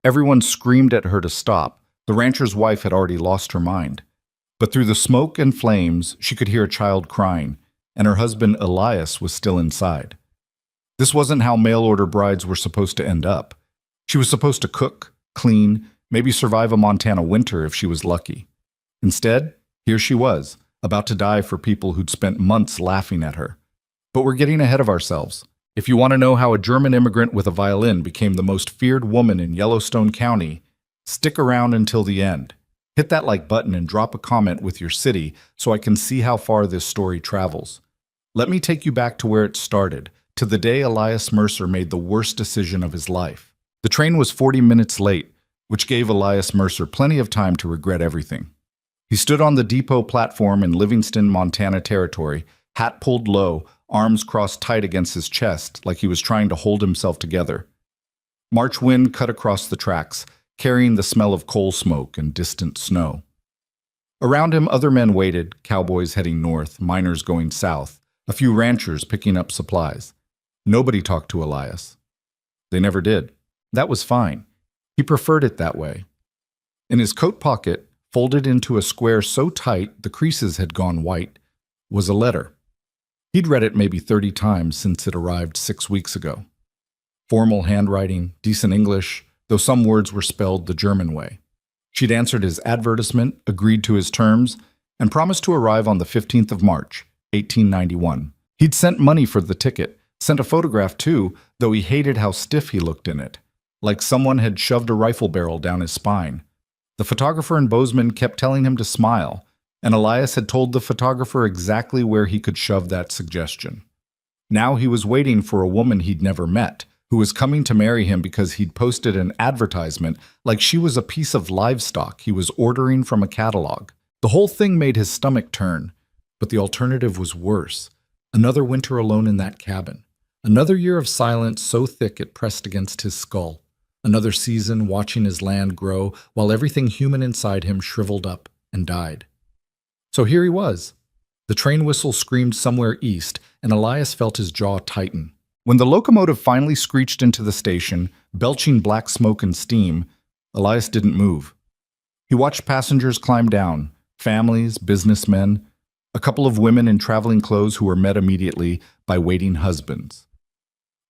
Everyone screamed at her to stop. The rancher's wife had already lost her mind. But through the smoke and flames, she could hear a child crying, and her husband Elias was still inside. This wasn't how mail-order brides were supposed to end up. She was supposed to cook, clean, maybe survive a Montana winter if she was lucky. Instead, here she was, about to die for people who'd spent months laughing at her. But we're getting ahead of ourselves. If you want to know how a German immigrant with a violin became the most feared woman in Yellowstone County, stick around until the end. Hit that like button and drop a comment with your city so I can see how far this story travels. Let me take you back to where it started, to the day Elias Mercer made the worst decision of his life. The train was 40 minutes late, which gave Elias Mercer plenty of time to regret everything. He stood on the depot platform in Livingston, Montana territory, hat pulled low, arms crossed tight against his chest like he was trying to hold himself together. March wind cut across the tracks, carrying the smell of coal smoke and distant snow. Around him, other men waited, cowboys heading north, miners going south, a few ranchers picking up supplies. Nobody talked to Elias. They never did. That was fine. He preferred it that way. In his coat pocket, folded into a square so tight the creases had gone white, was a letter. He'd read it maybe 30 times since it arrived 6 weeks ago. Formal handwriting, decent English, though some words were spelled the German way. She'd answered his advertisement, agreed to his terms, and promised to arrive on the 15th of March, 1891. He'd sent money for the ticket, sent a photograph too, though he hated how stiff he looked in it, like someone had shoved a rifle barrel down his spine. The photographer and Bozeman kept telling him to smile, and Elias had told the photographer exactly where he could shove that suggestion. Now he was waiting for a woman he'd never met, who was coming to marry him because he'd posted an advertisement like she was a piece of livestock he was ordering from a catalog. The whole thing made his stomach turn, but the alternative was worse. Another winter alone in that cabin. Another year of silence so thick it pressed against his skull. Another season watching his land grow while everything human inside him shriveled up and died. So here he was. The train whistle screamed somewhere east, and Elias felt his jaw tighten. When the locomotive finally screeched into the station, belching black smoke and steam, Elias didn't move. He watched passengers climb down, families, businessmen, a couple of women in traveling clothes who were met immediately by waiting husbands.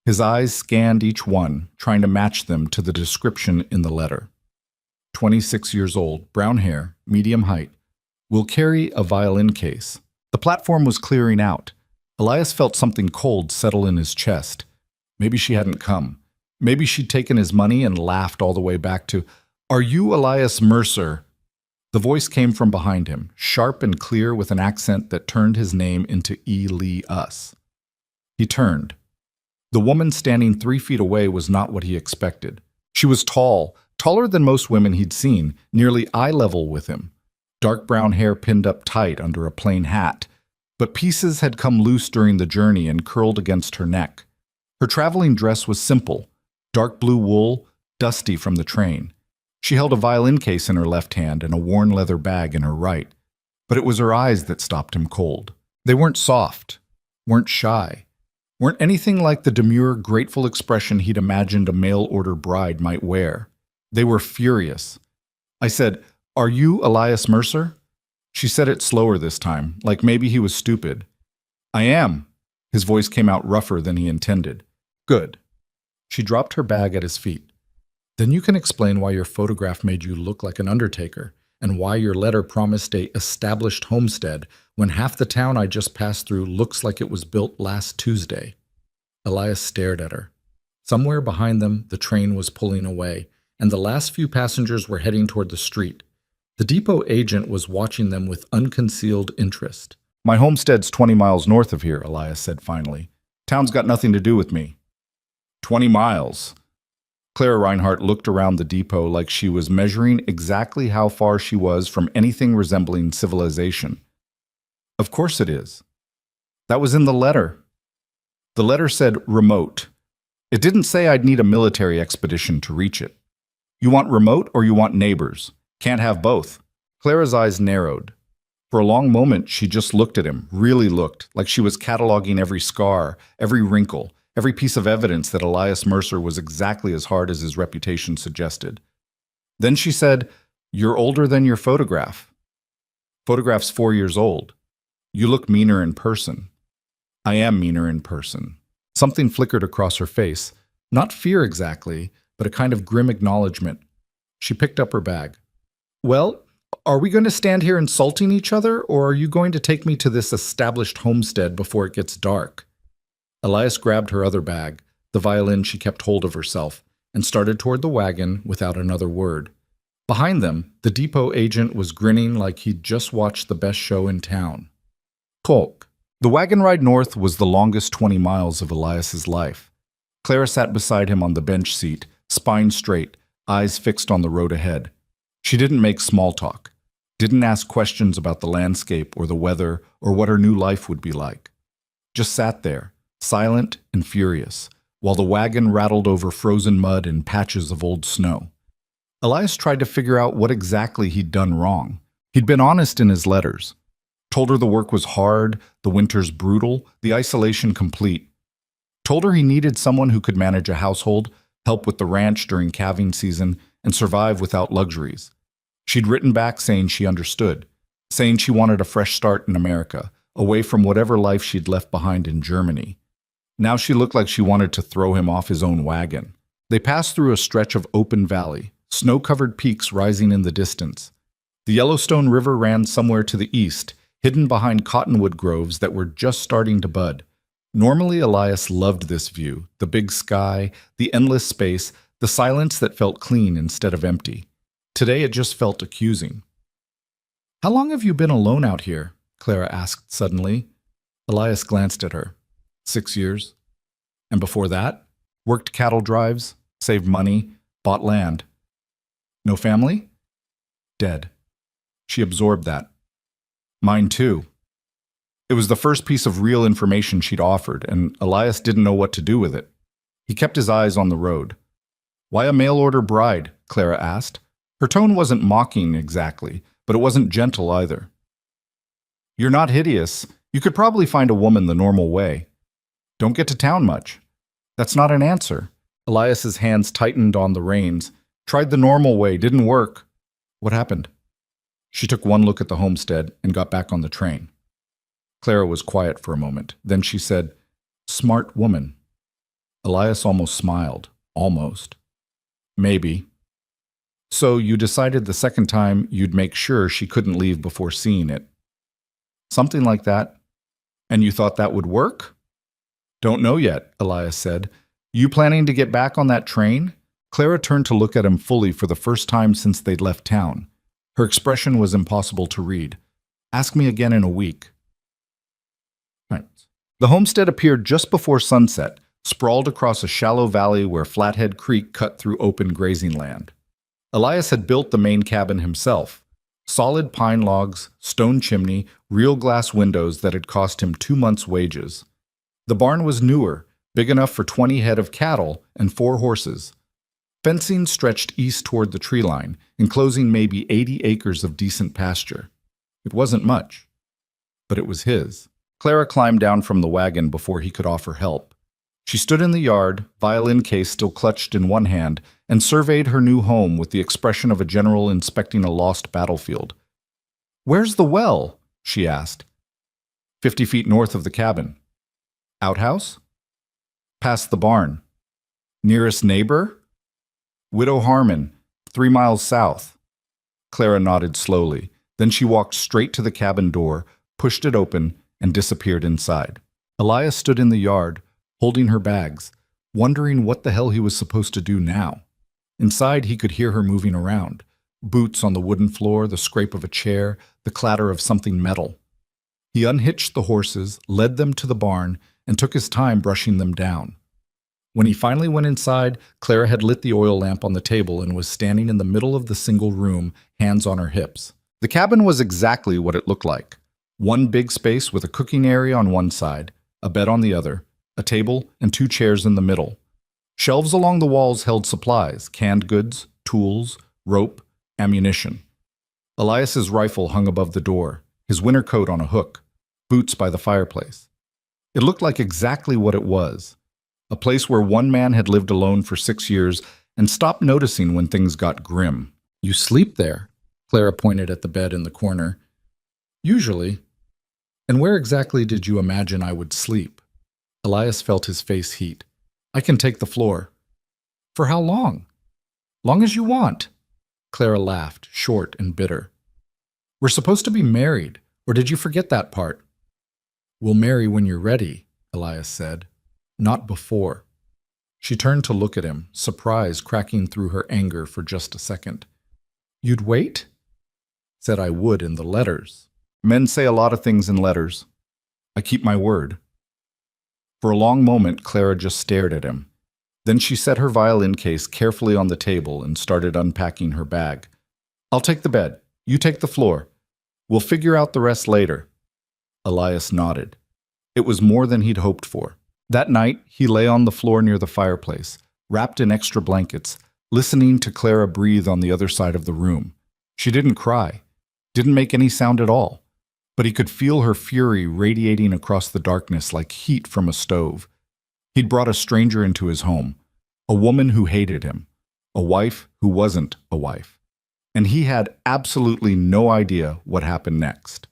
His eyes scanned each one, trying to match them to the description in the letter. 26 years old, brown hair, medium height, will carry a violin case. The platform was clearing out. Elias felt something cold settle in his chest. Maybe she hadn't come. Maybe she'd taken his money and laughed all the way back to, "Are you Elias Mercer?" The voice came from behind him, sharp and clear with an accent that turned his name into E-Lee-Us. He turned. The woman standing 3 feet away was not what he expected. She was tall, taller than most women he'd seen, nearly eye level with him. Dark brown hair pinned up tight under a plain hat, but pieces had come loose during the journey and curled against her neck. Her traveling dress was simple, dark blue wool, dusty from the train. She held a violin case in her left hand and a worn leather bag in her right, but it was her eyes that stopped him cold. They weren't soft, weren't shy, weren't anything like the demure, grateful expression he'd imagined a mail-order bride might wear. They were furious. I said, "Are you Elias Mercer?" She said it slower this time, like maybe he was stupid. "I am." His voice came out rougher than he intended. "Good." She dropped her bag at his feet. "Then you can explain why your photograph made you look like an undertaker, and why your letter promised a established homestead when half the town I just passed through looks like it was built last Tuesday." Elias stared at her. Somewhere behind them, the train was pulling away, and the last few passengers were heading toward the street. The depot agent was watching them with unconcealed interest. "My homestead's 20 miles north of here," Elias said finally. "Town's got nothing to do with me." 20 miles. Clara Reinhardt looked around the depot like she was measuring exactly how far she was from anything resembling civilization. "Of course it is. That was in the letter." The letter said remote. It didn't say I'd need a military expedition to reach it. "You want remote or you want neighbors? Can't have both." Clara's eyes narrowed. For a long moment, she just looked at him, really looked, like she was cataloging every scar, every wrinkle, every piece of evidence that Elias Mercer was exactly as hard as his reputation suggested. Then she said, "You're older than your photograph. Photograph's 4 years old. You look meaner in person." "I am meaner in person." Something flickered across her face. Not fear exactly, but a kind of grim acknowledgement. She picked up her bag. "Well, are we going to stand here insulting each other, or are you going to take me to this established homestead before it gets dark?" Elias grabbed her other bag, the violin she kept hold of herself, and started toward the wagon without another word. Behind them, the depot agent was grinning like he'd just watched the best show in town. Talk. The wagon ride north was the longest 20 miles of Elias's life. Clara sat beside him on the bench seat, spine straight, eyes fixed on the road ahead. She didn't make small talk, didn't ask questions about the landscape or the weather or what her new life would be like. Just sat there, silent and furious, while the wagon rattled over frozen mud and patches of old snow. Elias tried to figure out what exactly he'd done wrong. He'd been honest in his letters. Told her the work was hard, the winters brutal, the isolation complete. Told her he needed someone who could manage a household, help with the ranch during calving season, and survive without luxuries. She'd written back saying she understood, saying she wanted a fresh start in America, away from whatever life she'd left behind in Germany. Now she looked like she wanted to throw him off his own wagon. They passed through a stretch of open valley, snow-covered peaks rising in the distance. The Yellowstone River ran somewhere to the east, hidden behind cottonwood groves that were just starting to bud. Normally, Elias loved this view, the big sky, the endless space, the silence that felt clean instead of empty. Today it just felt accusing. "How long have you been alone out here?" Clara asked suddenly. Elias glanced at her. 6 years. "And before that?" "Worked cattle drives, saved money, bought land." "No family?" "Dead." She absorbed that. "Mine too." It was the first piece of real information she'd offered, and Elias didn't know what to do with it. He kept his eyes on the road. "Why a mail-order bride?" Clara asked. Her tone wasn't mocking exactly, but it wasn't gentle either. "You're not hideous. You could probably find a woman the normal way. Don't get to town much." "That's not an answer." Elias's hands tightened on the reins. "Tried the normal way, didn't work." "What happened?" She took one look at the homestead and got back on the train. Clara was quiet for a moment. Then she said, "Smart woman." Elias almost smiled. Almost. "Maybe." "So you decided the second time you'd make sure she couldn't leave before seeing it." "Something like that." "And you thought that would work?" "Don't know yet," Elias said. "You planning to get back on that train?" Clara turned to look at him fully for the first time since they'd left town. Her expression was impossible to read. "Ask me again in a week." Right. The homestead appeared just before sunset, sprawled across a shallow valley where Flathead Creek cut through open grazing land. Elias had built the main cabin himself. Solid pine logs, stone chimney, real glass windows that had cost him 2 months' wages. The barn was newer, big enough for 20 head of cattle and 4 horses. Fencing stretched east toward the tree line, enclosing maybe 80 acres of decent pasture. It wasn't much, but it was his. Clara climbed down from the wagon before he could offer help. She stood in the yard, violin case still clutched in one hand, and surveyed her new home with the expression of a general inspecting a lost battlefield. "Where's the well?" she asked. 50 feet north of the cabin." "Outhouse?" "Past the barn." "Nearest neighbor?" "Widow Harmon, 3 miles south." Clara nodded slowly. Then she walked straight to the cabin door, pushed it open, and disappeared inside. Elias stood in the yard, holding her bags, wondering what the hell he was supposed to do now. Inside, he could hear her moving around. Boots on the wooden floor, the scrape of a chair, the clatter of something metal. He unhitched the horses, led them to the barn, and took his time brushing them down. When he finally went inside, Clara had lit the oil lamp on the table and was standing in the middle of the single room, hands on her hips. The cabin was exactly what it looked like. One big space with a cooking area on one side, a bed on the other, a table, and 2 chairs in the middle. Shelves along the walls held supplies, canned goods, tools, rope, ammunition. Elias's rifle hung above the door, his winter coat on a hook, boots by the fireplace. It looked like exactly what it was. A place where one man had lived alone for 6 years and stopped noticing when things got grim. You sleep there? Clara pointed at the bed in the corner. Usually. And where exactly did you imagine I would sleep? Elias felt his face heat. I can take the floor. For how long? Long as you want. Clara laughed, short and bitter. We're supposed to be married, or did you forget that part? We'll marry when you're ready, Elias said. Not before. She turned to look at him, surprise cracking through her anger for just a second. You'd wait? Said I would in the letters. Men say a lot of things in letters. I keep my word. For a long moment, Clara just stared at him. Then she set her violin case carefully on the table and started unpacking her bag. I'll take the bed. You take the floor. We'll figure out the rest later. Elias nodded. It was more than he'd hoped for. That night, he lay on the floor near the fireplace, wrapped in extra blankets, listening to Clara breathe on the other side of the room. She didn't cry, didn't make any sound at all, but he could feel her fury radiating across the darkness like heat from a stove. He'd brought a stranger into his home, a woman who hated him, a wife who wasn't a wife. And he had absolutely no idea what happened next.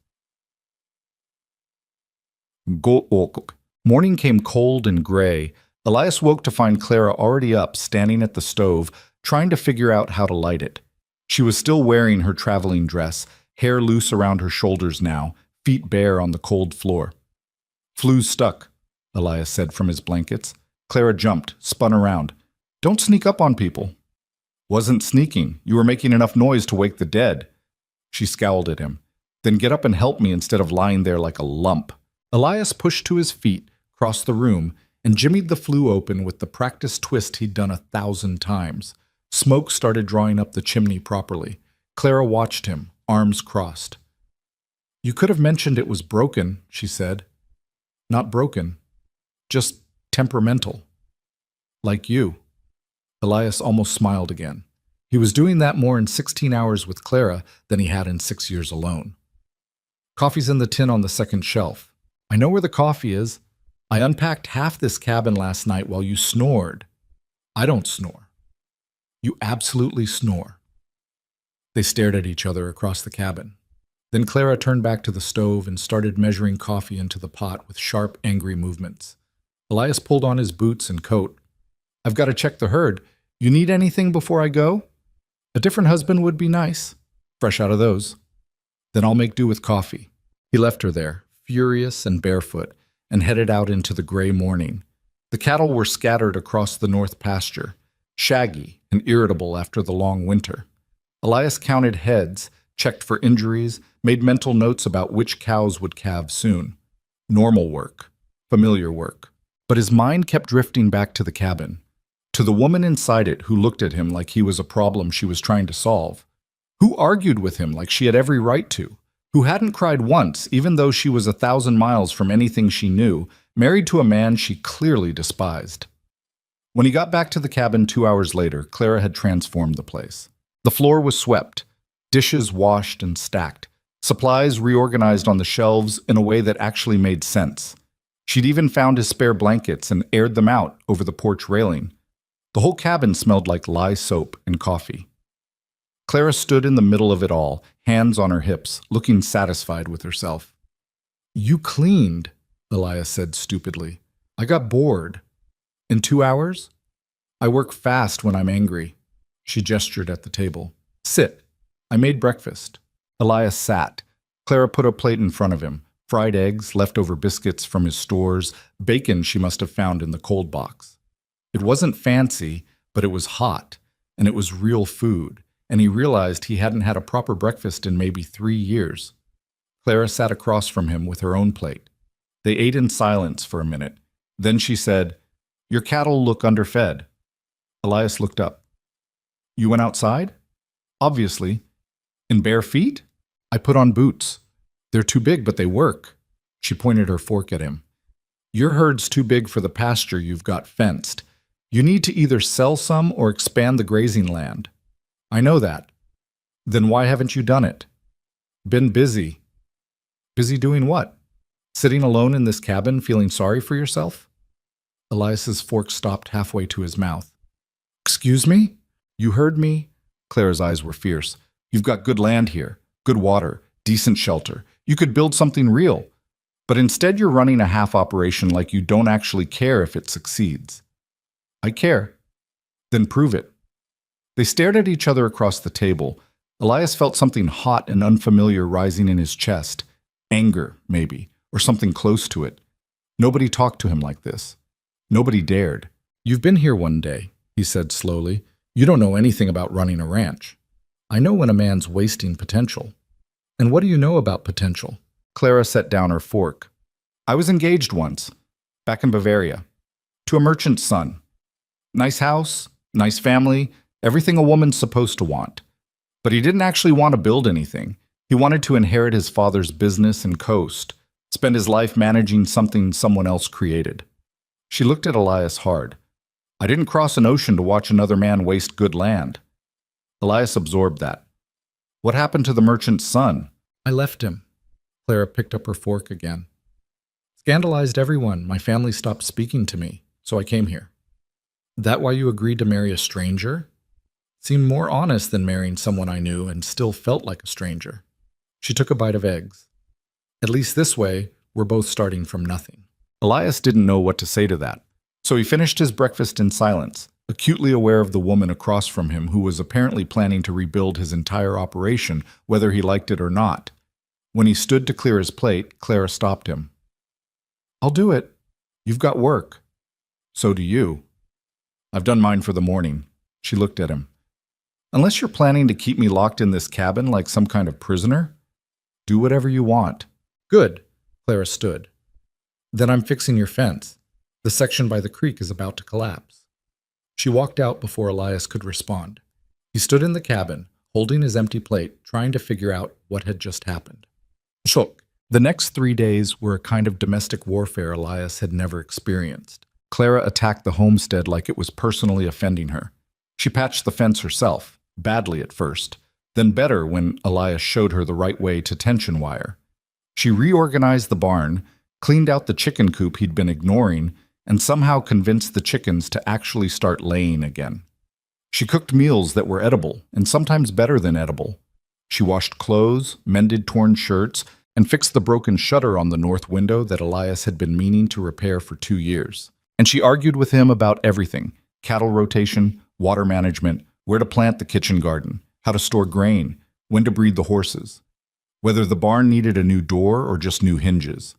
Morning came cold and gray. Elias woke to find Clara already up, standing at the stove, trying to figure out how to light it. She was still wearing her traveling dress, hair loose around her shoulders now, feet bare on the cold floor. Flue's stuck, Elias said from his blankets. Clara jumped, spun around. Don't sneak up on people. Wasn't sneaking. You were making enough noise to wake the dead. She scowled at him. Then get up and help me instead of lying there like a lump. Elias pushed to his feet, crossed the room, and jimmied the flue open with the practiced twist he'd done 1,000 times. Smoke started drawing up the chimney properly. Clara watched him, arms crossed. You could have mentioned it was broken, she said. Not broken. Just temperamental. Like you. Elias almost smiled again. He was doing that more in 16 hours with Clara than he had in 6 years alone. Coffee's in the tin on the second shelf. I know where the coffee is. I unpacked half this cabin last night while you snored. I don't snore. You absolutely snore. They stared at each other across the cabin. Then Clara turned back to the stove and started measuring coffee into the pot with sharp, angry movements. Elias pulled on his boots and coat. I've got to check the herd. You need anything before I go? A different husband would be nice. Fresh out of those. Then I'll make do with coffee. He left her there, furious and barefoot, and headed out into the gray morning. The cattle were scattered across the north pasture, shaggy and irritable after the long winter. Elias counted heads, checked for injuries, made mental notes about which cows would calve soon. Normal work, familiar work. But his mind kept drifting back to the cabin, to the woman inside it who looked at him like he was a problem she was trying to solve, who argued with him like she had every right to, who hadn't cried once even though she was 1,000 miles from anything she knew, married to a man she clearly despised. When he got back to the cabin 2 hours later, Clara had transformed the place. The floor was swept, dishes washed and stacked, supplies reorganized on the shelves in a way that actually made sense. She'd even found his spare blankets and aired them out over the porch railing. The whole cabin smelled like lye soap and coffee. Clara stood in the middle of it all, hands on her hips, looking satisfied with herself. You cleaned, Elias said stupidly. I got bored. In 2 hours? I work fast when I'm angry. She gestured at the table. Sit. I made breakfast. Elias sat. Clara put a plate in front of him. Fried eggs, leftover biscuits from his stores, bacon she must have found in the cold box. It wasn't fancy, but it was hot, and it was real food, and he realized he hadn't had a proper breakfast in maybe 3 years. Clara sat across from him with her own plate. They ate in silence for a minute. Then she said, Your cattle look underfed. Elias looked up. You went outside? Obviously. In bare feet? I put on boots. They're too big, but they work. She pointed her fork at him. Your herd's too big for the pasture you've got fenced. You need to either sell some or expand the grazing land. I know that. Then why haven't you done it? Been busy. Busy doing what? Sitting alone in this cabin feeling sorry for yourself? Elias's fork stopped halfway to his mouth. Excuse me? You heard me. Clara's eyes were fierce. You've got good land here, good water, decent shelter. You could build something real. But instead you're running a half operation like you don't actually care if it succeeds. I care. Then prove it. They stared at each other across the table. Elias felt something hot and unfamiliar rising in his chest. Anger, maybe, or something close to it. Nobody talked to him like this. Nobody dared. You've been here one day, he said slowly. You don't know anything about running a ranch. I know when a man's wasting potential. And what do you know about potential? Clara set down her fork. I was engaged once, back in Bavaria, to a merchant's son. Nice house, nice family, everything a woman's supposed to want. But he didn't actually want to build anything. He wanted to inherit his father's business and coast, spend his life managing something someone else created. She looked at Elias hard. I didn't cross an ocean to watch another man waste good land. Elias absorbed that. What happened to the merchant's son? I left him. Clara picked up her fork again. Scandalized everyone. My family stopped speaking to me, so I came here. That why you agreed to marry a stranger? Seemed more honest than marrying someone I knew and still felt like a stranger. She took a bite of eggs. At least this way, we're both starting from nothing. Elias didn't know what to say to that, so he finished his breakfast in silence, acutely aware of the woman across from him who was apparently planning to rebuild his entire operation, whether he liked it or not. When he stood to clear his plate, Clara stopped him. I'll do it. You've got work. So do you. I've done mine for the morning. She looked at him. Unless you're planning to keep me locked in this cabin like some kind of prisoner, do whatever you want. Good. Clara stood. Then I'm fixing your fence. The section by the creek is about to collapse. She walked out before Elias could respond. He stood in the cabin, holding his empty plate, trying to figure out what had just happened. Shook. The next 3 days were a kind of domestic warfare Elias had never experienced. Clara attacked the homestead like it was personally offending her. She patched the fence herself, badly at first, then better when Elias showed her the right way to tension wire. She reorganized the barn, cleaned out the chicken coop he'd been ignoring, and somehow convinced the chickens to actually start laying again. She cooked meals that were edible, and sometimes better than edible. She washed clothes, mended torn shirts, and fixed the broken shutter on the north window that Elias had been meaning to repair for 2 years. And she argued with him about everything: cattle rotation, water management, where to plant the kitchen garden, how to store grain, when to breed the horses, whether the barn needed a new door or just new hinges.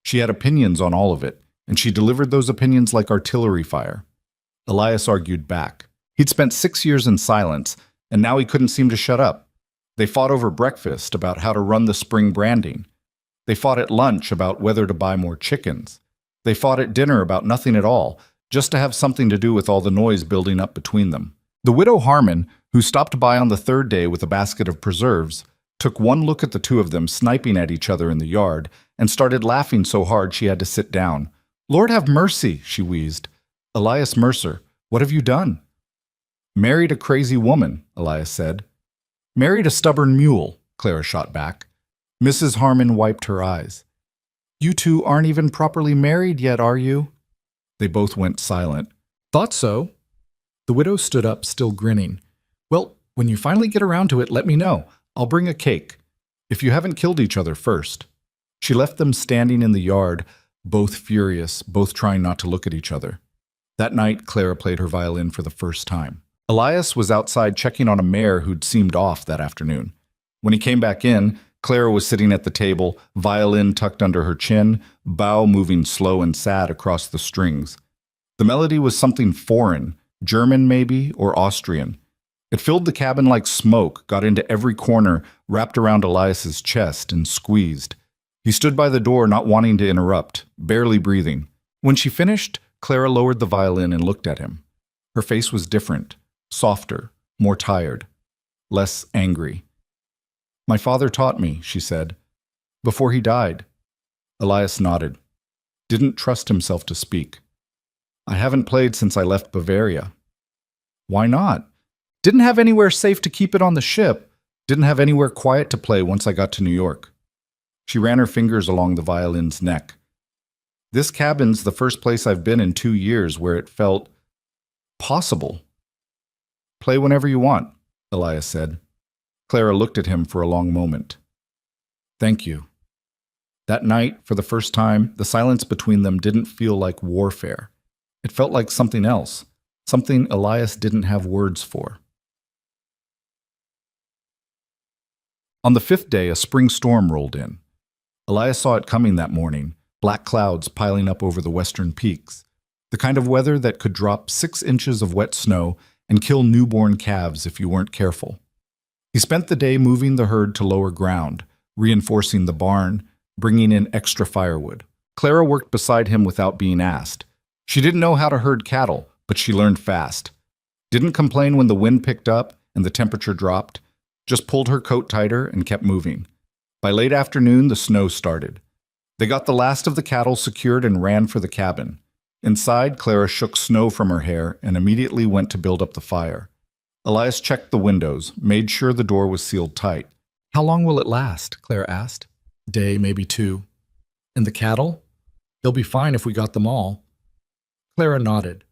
She had opinions on all of it, and she delivered those opinions like artillery fire. Elias argued back. He'd spent 6 years in silence, and now he couldn't seem to shut up. They fought over breakfast about how to run the spring branding. They fought at lunch about whether to buy more chickens. They fought at dinner about nothing at all, just to have something to do with all the noise building up between them. The widow Harmon, who stopped by on the 3rd day with a basket of preserves, took one look at the two of them sniping at each other in the yard and started laughing so hard she had to sit down. Lord have mercy, she wheezed. Elias Mercer, what have you done? Married a crazy woman, Elias said. Married a stubborn mule, Clara shot back. Mrs. Harmon wiped her eyes. You two aren't even properly married yet, are you? They both went silent. Thought so. The widow stood up, still grinning. Well, when you finally get around to it, let me know. I'll bring a cake. If you haven't killed each other first. She left them standing in the yard, both furious, both trying not to look at each other. That night, Clara played her violin for the first time. Elias was outside checking on a mare who'd seemed off that afternoon. When he came back in, Clara was sitting at the table, violin tucked under her chin, bow moving slow and sad across the strings. The melody was something foreign, German maybe, or Austrian. It filled the cabin like smoke, got into every corner, wrapped around Elias's chest, and squeezed. He stood by the door, not wanting to interrupt, barely breathing. When she finished, Clara lowered the violin and looked at him. Her face was different, softer, more tired, less angry. My father taught me, she said. Before he died. Elias nodded. Didn't trust himself to speak. I haven't played since I left Bavaria. Why not? Didn't have anywhere safe to keep it on the ship. Didn't have anywhere quiet to play once I got to New York. She ran her fingers along the violin's neck. This cabin's the first place I've been in 2 years where it felt possible. Play whenever you want. Elias said. Clara looked at him for a long moment. Thank you. That night, for the first time, the silence between them didn't feel like warfare. It felt like something else, something Elias didn't have words for. On the fifth day, a spring storm rolled in. Elias saw it coming that morning, black clouds piling up over the western peaks, the kind of weather that could drop 6 inches of wet snow and kill newborn calves if you weren't careful. He spent the day moving the herd to lower ground, reinforcing the barn, bringing in extra firewood. Clara worked beside him without being asked. She didn't know how to herd cattle, but she learned fast. Didn't complain when the wind picked up and the temperature dropped, just pulled her coat tighter and kept moving. By late afternoon, the snow started. They got the last of the cattle secured and ran for the cabin. Inside, Clara shook snow from her hair and immediately went to build up the fire. Elias checked the windows, made sure the door was sealed tight. How long will it last? Clara asked. Day, maybe 2. And the cattle? They'll be fine if we got them all. Clara nodded.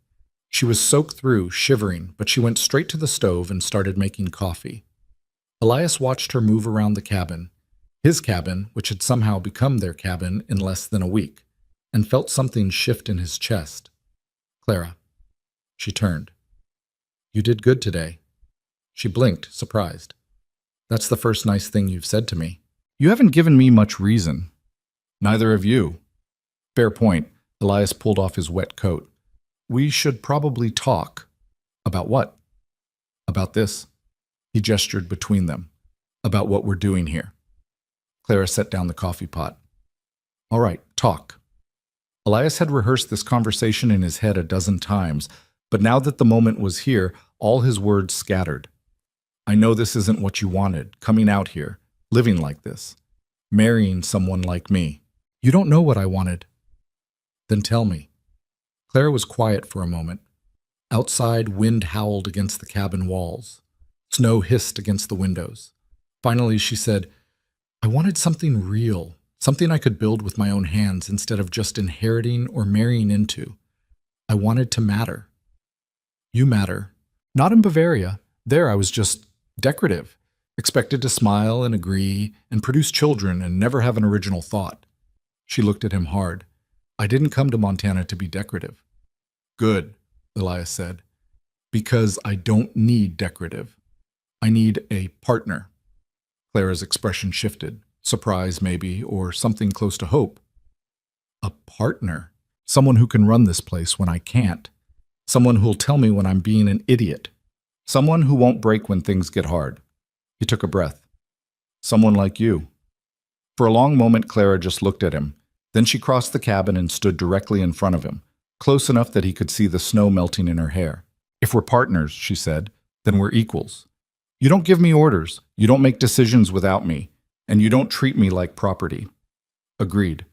She was soaked through, shivering, but she went straight to the stove and started making coffee. Elias watched her move around the cabin, his cabin, which had somehow become their cabin in less than a week, and felt something shift in his chest. Clara. She turned. You did good today. She blinked, surprised. That's the first nice thing you've said to me. You haven't given me much reason. Neither have you. Fair point. Elias pulled off his wet coat. We should probably talk. About what? About this. He gestured between them. About what we're doing here. Clara set down the coffee pot. All right, talk. Elias had rehearsed this conversation in his head a dozen times, but now that the moment was here, all his words scattered. I know this isn't what you wanted, coming out here, living like this, marrying someone like me. You don't know what I wanted. Then tell me. Clara was quiet for a moment. Outside, wind howled against the cabin walls. Snow hissed against the windows. Finally, she said, I wanted something real, something I could build with my own hands instead of just inheriting or marrying into. I wanted to matter. You matter. Not in Bavaria. There I was just decorative, expected to smile and agree and produce children and never have an original thought. She looked at him hard. I didn't come to Montana to be decorative. Good, Elias said, because I don't need decorative. I need a partner. Clara's expression shifted, surprise maybe, or something close to hope. A partner. Someone who can run this place when I can't. Someone who'll tell me when I'm being an idiot. Someone who won't break when things get hard. He took a breath. Someone like you. For a long moment, Clara just looked at him. Then she crossed the cabin and stood directly in front of him, close enough that he could see the snow melting in her hair. If we're partners, she said, then we're equals. You don't give me orders, you don't make decisions without me, and you don't treat me like property. Agreed.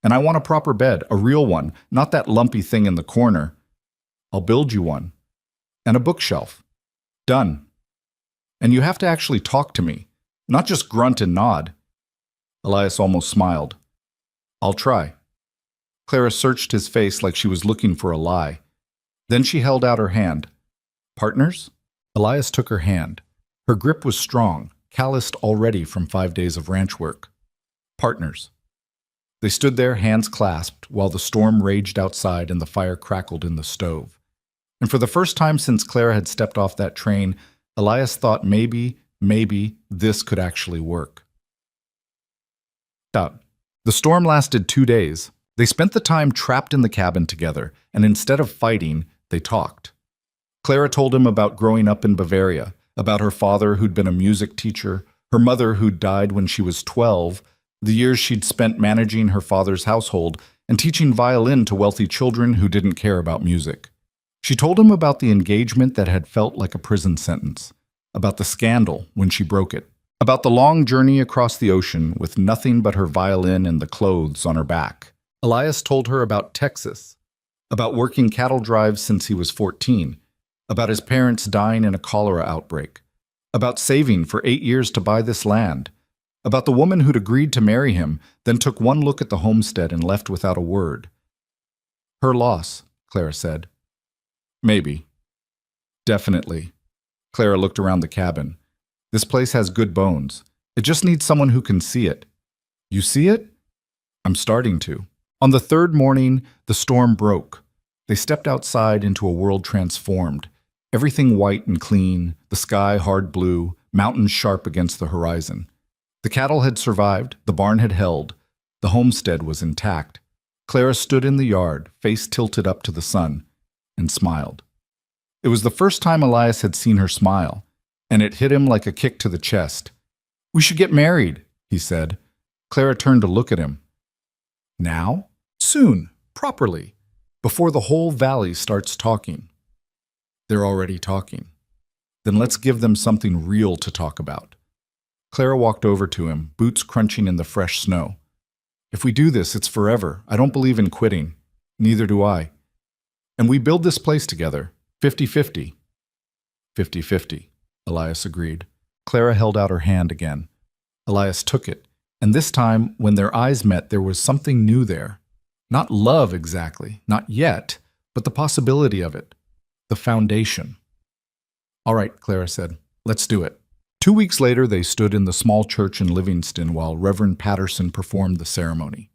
And I want a proper bed, a real one, not that lumpy thing in the corner. I'll build you one. And a bookshelf. Done. And you have to actually talk to me, not just grunt and nod. Elias almost smiled. I'll try. Clara searched his face like she was looking for a lie. Then she held out her hand. Partners? Elias took her hand. Her grip was strong, calloused already from 5 days of ranch work. Partners. They stood there, hands clasped, while the storm raged outside and the fire crackled in the stove. And for the first time since Clara had stepped off that train, Elias thought maybe this could actually work. The storm lasted 2 days. They spent the time trapped in the cabin together, and instead of fighting, they talked. Clara told him about growing up in Bavaria, about her father who'd been a music teacher, her mother who'd died when she was 12, the years she'd spent managing her father's household and teaching violin to wealthy children who didn't care about music. She told him about the engagement that had felt like a prison sentence, about the scandal when she broke it, about the long journey across the ocean with nothing but her violin and the clothes on her back. Elias told her about Texas, about working cattle drives since he was 14, about his parents dying in a cholera outbreak, about saving for 8 years to buy this land, about the woman who'd agreed to marry him, then took one look at the homestead and left without a word. Her loss, Clara said. Maybe. Definitely. Clara looked around the cabin. This place has good bones. It just needs someone who can see it. You see it? I'm starting to. On the third morning, the storm broke. They stepped outside into a world transformed. Everything white and clean, the sky hard blue, mountains sharp against the horizon. The cattle had survived, the barn had held, the homestead was intact. Clara stood in the yard, face tilted up to the sun, and smiled. It was the first time Elias had seen her smile, and it hit him like a kick to the chest. "We should get married," he said. Clara turned to look at him. "Now? Soon, properly, before the whole valley starts talking." "They're already talking." "Then let's give them something real to talk about." Clara walked over to him, boots crunching in the fresh snow. "If we do this, it's forever. I don't believe in quitting. Neither do I. And we build this place together, 50-50. 50-50, Elias agreed. Clara held out her hand again. Elias took it, and this time, when their eyes met, there was something new there. Not love exactly, not yet, but the possibility of it. The foundation. "All right," Clara said. "Let's do it." 2 weeks later, they stood in the small church in Livingston while Reverend Patterson performed the ceremony.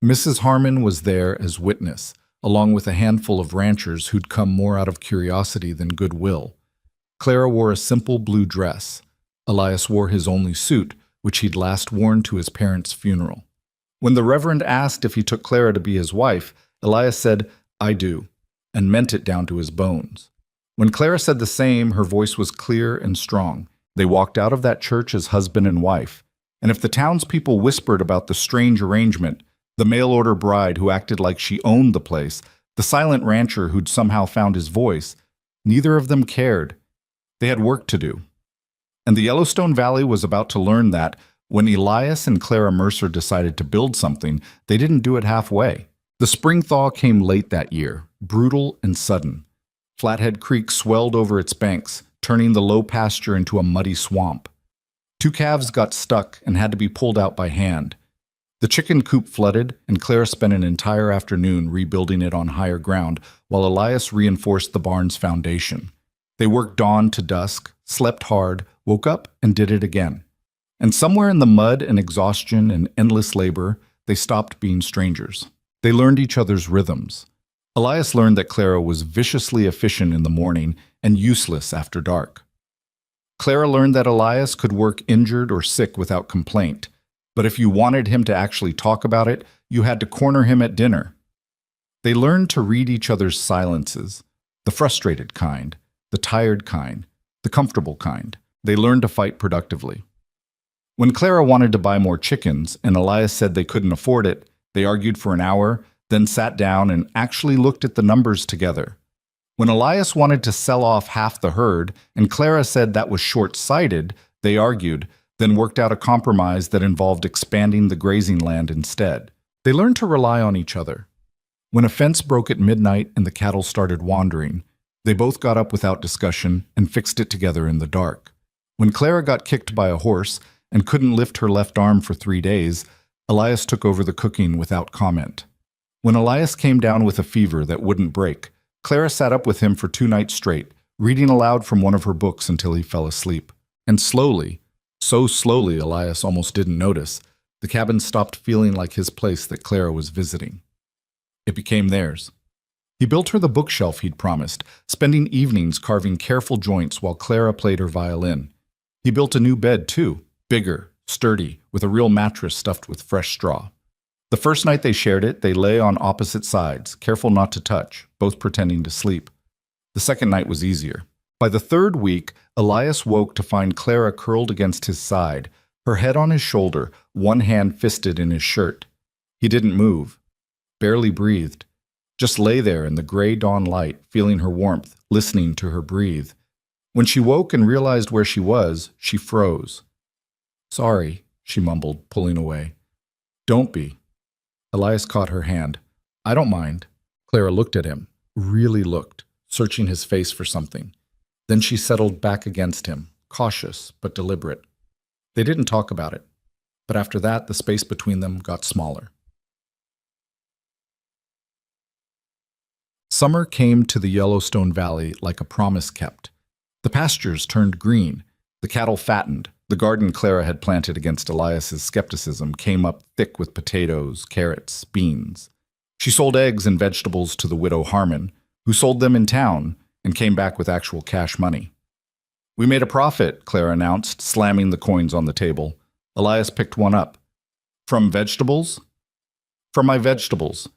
Mrs. Harmon was there as witness, along with a handful of ranchers who'd come more out of curiosity than goodwill. Clara wore a simple blue dress. Elias wore his only suit, which he'd last worn to his parents' funeral. When the Reverend asked if he took Clara to be his wife, Elias said, "I do," and meant it down to his bones. When Clara said the same, her voice was clear and strong. They walked out of that church as husband and wife, and if the townspeople whispered about the strange arrangement, the mail-order bride who acted like she owned the place, the silent rancher who'd somehow found his voice, neither of them cared. They had work to do. And the Yellowstone Valley was about to learn that when Elias and Clara Mercer decided to build something, they didn't do it halfway. The spring thaw came late that year, brutal and sudden. Flathead Creek swelled over its banks, turning the low pasture into a muddy swamp. 2 calves got stuck and had to be pulled out by hand. The chicken coop flooded, and Clara spent an entire afternoon rebuilding it on higher ground, while Elias reinforced the barn's foundation. They worked dawn to dusk, slept hard, woke up, and did it again. And somewhere in the mud and exhaustion and endless labor, they stopped being strangers. They learned each other's rhythms. Elias learned that Clara was viciously efficient in the morning and useless after dark. Clara learned that Elias could work injured or sick without complaint, but if you wanted him to actually talk about it, you had to corner him at dinner. They learned to read each other's silences, the frustrated kind, the tired kind, the comfortable kind. They learned to fight productively. When Clara wanted to buy more chickens and Elias said they couldn't afford it, they argued for an hour, then sat down and actually looked at the numbers together. When Elias wanted to sell off half the herd and Clara said that was short-sighted, they argued, then worked out a compromise that involved expanding the grazing land instead. They learned to rely on each other. When a fence broke at midnight and the cattle started wandering, they both got up without discussion and fixed it together in the dark. When Clara got kicked by a horse and couldn't lift her left arm for 3 days, Elias took over the cooking without comment. When Elias came down with a fever that wouldn't break, Clara sat up with him for 2 nights straight, reading aloud from one of her books until he fell asleep. And slowly, so slowly Elias almost didn't notice, the cabin stopped feeling like his place that Clara was visiting. It became theirs. He built her the bookshelf he'd promised, spending evenings carving careful joints while Clara played her violin. He built a new bed, too, bigger, sturdy, with a real mattress stuffed with fresh straw. The first night they shared it, they lay on opposite sides, careful not to touch, both pretending to sleep. The second night was easier. By the 3rd week, Elias woke to find Clara curled against his side, her head on his shoulder, one hand fisted in his shirt. He didn't move, barely breathed, just lay there in the gray dawn light, feeling her warmth, listening to her breathe. When she woke and realized where she was, she froze. "Sorry," she mumbled, pulling away. "Don't be." Elias caught her hand. "I don't mind." Clara looked at him, really looked, searching his face for something. Then she settled back against him, cautious but deliberate. They didn't talk about it, but after that, the space between them got smaller. Summer came to the Yellowstone Valley like a promise kept. The pastures turned green. The cattle fattened. The garden Clara had planted against Elias's skepticism came up thick with potatoes, carrots, beans. She sold eggs and vegetables to the widow Harmon, who sold them in town and came back with actual cash money. "We made a profit," Clara announced, slamming the coins on the table. Elias picked one up. "From vegetables?" "From my vegetables.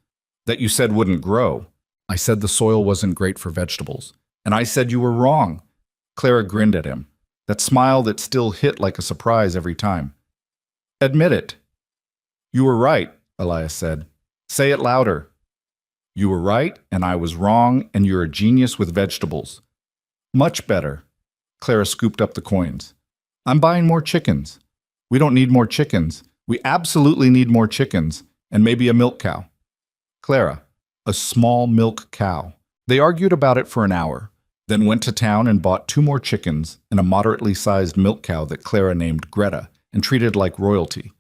That you said wouldn't grow." "I said the soil wasn't great for vegetables." "And I said you were wrong." Clara grinned at him, that smile that still hit like a surprise every time. "Admit it." "You were right," Elias said. "Say it louder." "You were right, and I was wrong, and you're a genius with vegetables." "Much better." Clara scooped up the coins. "I'm buying more chickens." "We don't need more chickens. We absolutely need more chickens, and maybe a milk cow." "Clara, a small milk cow." They argued about it for an hour, then went to town and bought 2 more chickens and a moderately sized milk cow that Clara named Greta and treated like royalty.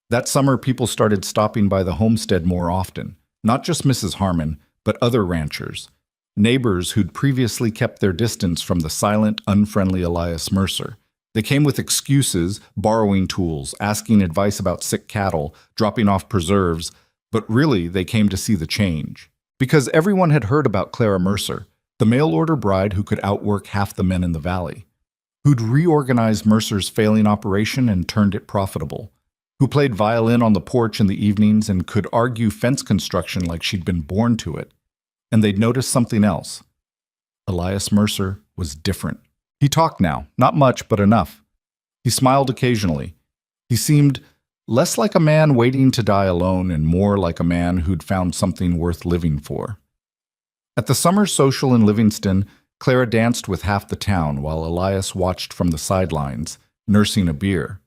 That summer, people started stopping by the homestead more often, not just Mrs. Harmon, but other ranchers, neighbors who'd previously kept their distance from the silent, unfriendly Elias Mercer. They came with excuses, borrowing tools, asking advice about sick cattle, dropping off preserves, but really they came to see the change. Because everyone had heard about Clara Mercer, the mail-order bride who could outwork half the men in the valley, who'd reorganized Mercer's failing operation and turned it profitable, who played violin on the porch in the evenings and could argue fence construction like she'd been born to it. And they'd noticed something else. Elias Mercer was different. He talked now, not much, but enough. He smiled occasionally. He seemed less like a man waiting to die alone and more like a man who'd found something worth living for. At the summer social in Livingston, Clara danced with half the town while Elias watched from the sidelines, nursing a beer.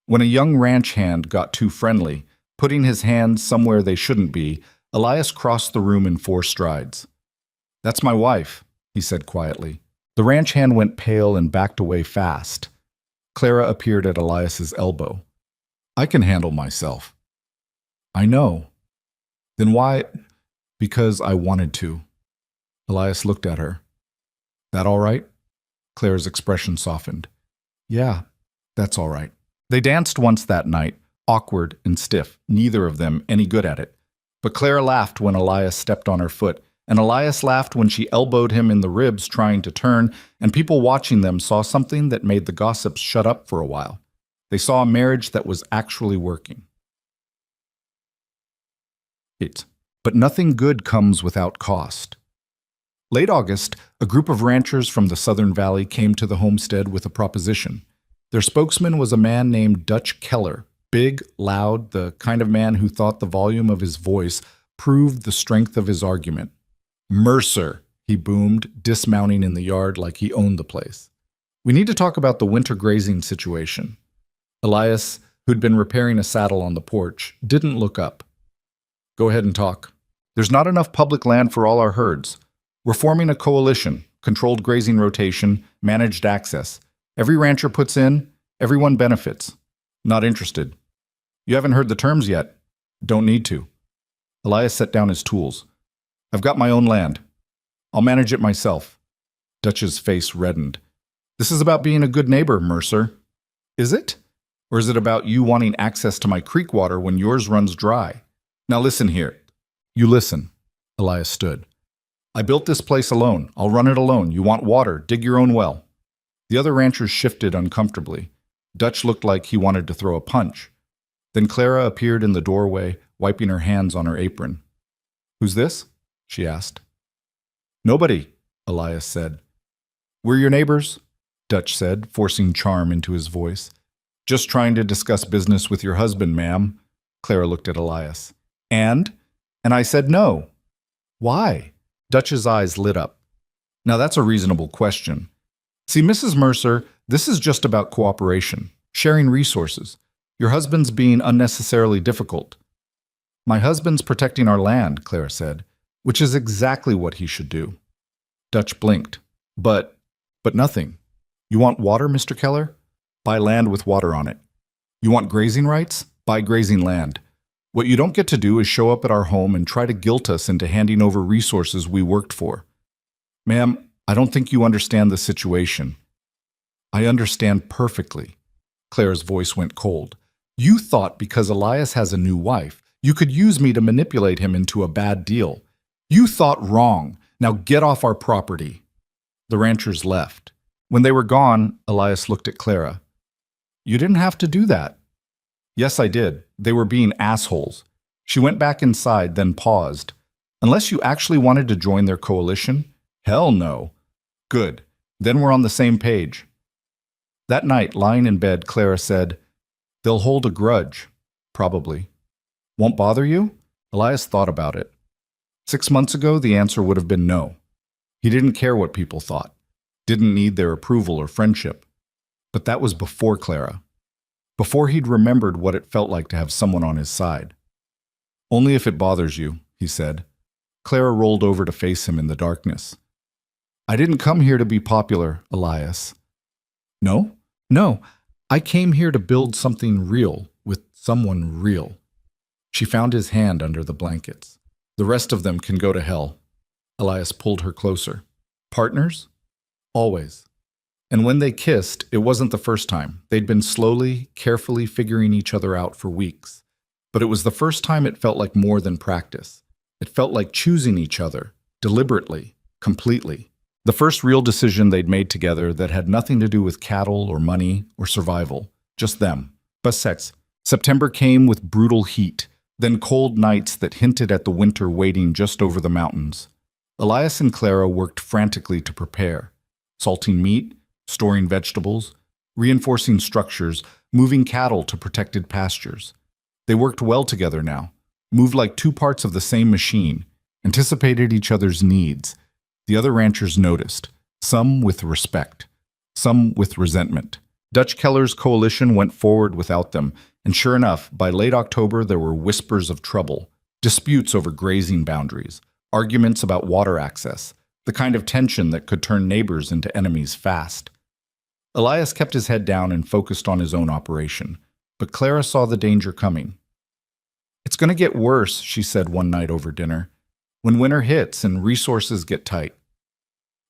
When a young ranch hand got too friendly, putting his hands somewhere they shouldn't be, Elias crossed the room in 4 strides. "That's my wife," he said quietly. The ranch hand went pale and backed away fast. Clara appeared at Elias's elbow. "I can handle myself." "I know." "Then why?" "Because I wanted to." Elias looked at her. "That all right?" Clara's expression softened. "Yeah, that's all right." They danced once that night, awkward and stiff, neither of them any good at it. But Clara laughed when Elias stepped on her foot, and Elias laughed when she elbowed him in the ribs trying to turn, and people watching them saw something that made the gossips shut up for a while. They saw a marriage that was actually working. But nothing good comes without cost. Late August, a group of ranchers from the Southern Valley came to the homestead with a proposition. Their spokesman was a man named Dutch Keller, big, loud, the kind of man who thought the volume of his voice proved the strength of his argument. "Mercer," he boomed, dismounting in the yard like he owned the place. "We need to talk about the winter grazing situation." Elias, who'd been repairing a saddle on the porch, didn't look up. "Go ahead and talk." "There's not enough public land for all our herds. We're forming a coalition, controlled grazing rotation, managed access. Every rancher puts in, everyone benefits." "Not interested." "You haven't heard the terms yet." "Don't need to." Elias set down his tools. "I've got my own land. I'll manage it myself." Dutch's face reddened. "This is about being a good neighbor, Mercer." "Is it? Or is it about you wanting access to my creek water when yours runs dry? Now listen here." "You listen." Elias stood. "I built this place alone. I'll run it alone. You want water, dig your own well." The other ranchers shifted uncomfortably. Dutch looked like he wanted to throw a punch. Then Clara appeared in the doorway, wiping her hands on her apron. "Who's this?" she asked. "Nobody," Elias said. "We're your neighbors," Dutch said, forcing charm into his voice. "Just trying to discuss business with your husband, ma'am." Clara looked at Elias. And I said no." "Why?" Dutch's eyes lit up. "Now that's a reasonable question. See, Mrs. Mercer, this is just about cooperation, sharing resources. Your husband's being unnecessarily difficult." "My husband's protecting our land," Clara said, "which is exactly what he should do." Dutch blinked. But nothing. You want water, Mr. Keller? Buy land with water on it. You want grazing rights? Buy grazing land. What you don't get to do is show up at our home and try to guilt us into handing over resources we worked for." "Ma'am, I don't think you understand the situation. I understand perfectly. Clara's voice went cold. You thought because Elias has a new wife, you could use me to manipulate him into a bad deal. You thought wrong. Now get off our property. The ranchers left. When they were gone, Elias looked at Clara. You didn't have to do that. Yes, I did. They were being assholes. She went back inside, then paused. Unless you actually wanted to join their coalition? Hell no. Good. Then we're on the same page. That night, lying in bed, Clara said, They'll hold a grudge. Probably. Won't bother you? Elias thought about it. 6 months ago, the answer would have been no. He didn't care what people thought. Didn't need their approval or friendship. But that was before Clara. Before he'd remembered what it felt like to have someone on his side. Only if it bothers you, he said. Clara rolled over to face him in the darkness. I didn't come here to be popular, Elias. No? No. I came here to build something real with someone real. She found his hand under the blankets. The rest of them can go to hell. Elias pulled her closer. Partners? Always. And when they kissed, it wasn't the first time. They'd been slowly, carefully figuring each other out for weeks. But it was the first time it felt like more than practice. It felt like choosing each other, deliberately, completely. The first real decision they'd made together that had nothing to do with cattle or money or survival. Just them. But sex. September came with brutal heat, then cold nights that hinted at the winter waiting just over the mountains. Elias and Clara worked frantically to prepare. Salting meat, storing vegetables, reinforcing structures, moving cattle to protected pastures. They worked well together now, moved like two parts of the same machine, anticipated each other's needs. The other ranchers noticed, some with respect, some with resentment. Dutch Keller's coalition went forward without them, and sure enough, by late October there were whispers of trouble, disputes over grazing boundaries, arguments about water access, the kind of tension that could turn neighbors into enemies fast. Elias kept his head down and focused on his own operation, but Clara saw the danger coming. It's going to get worse, she said one night over dinner, when winter hits and resources get tight.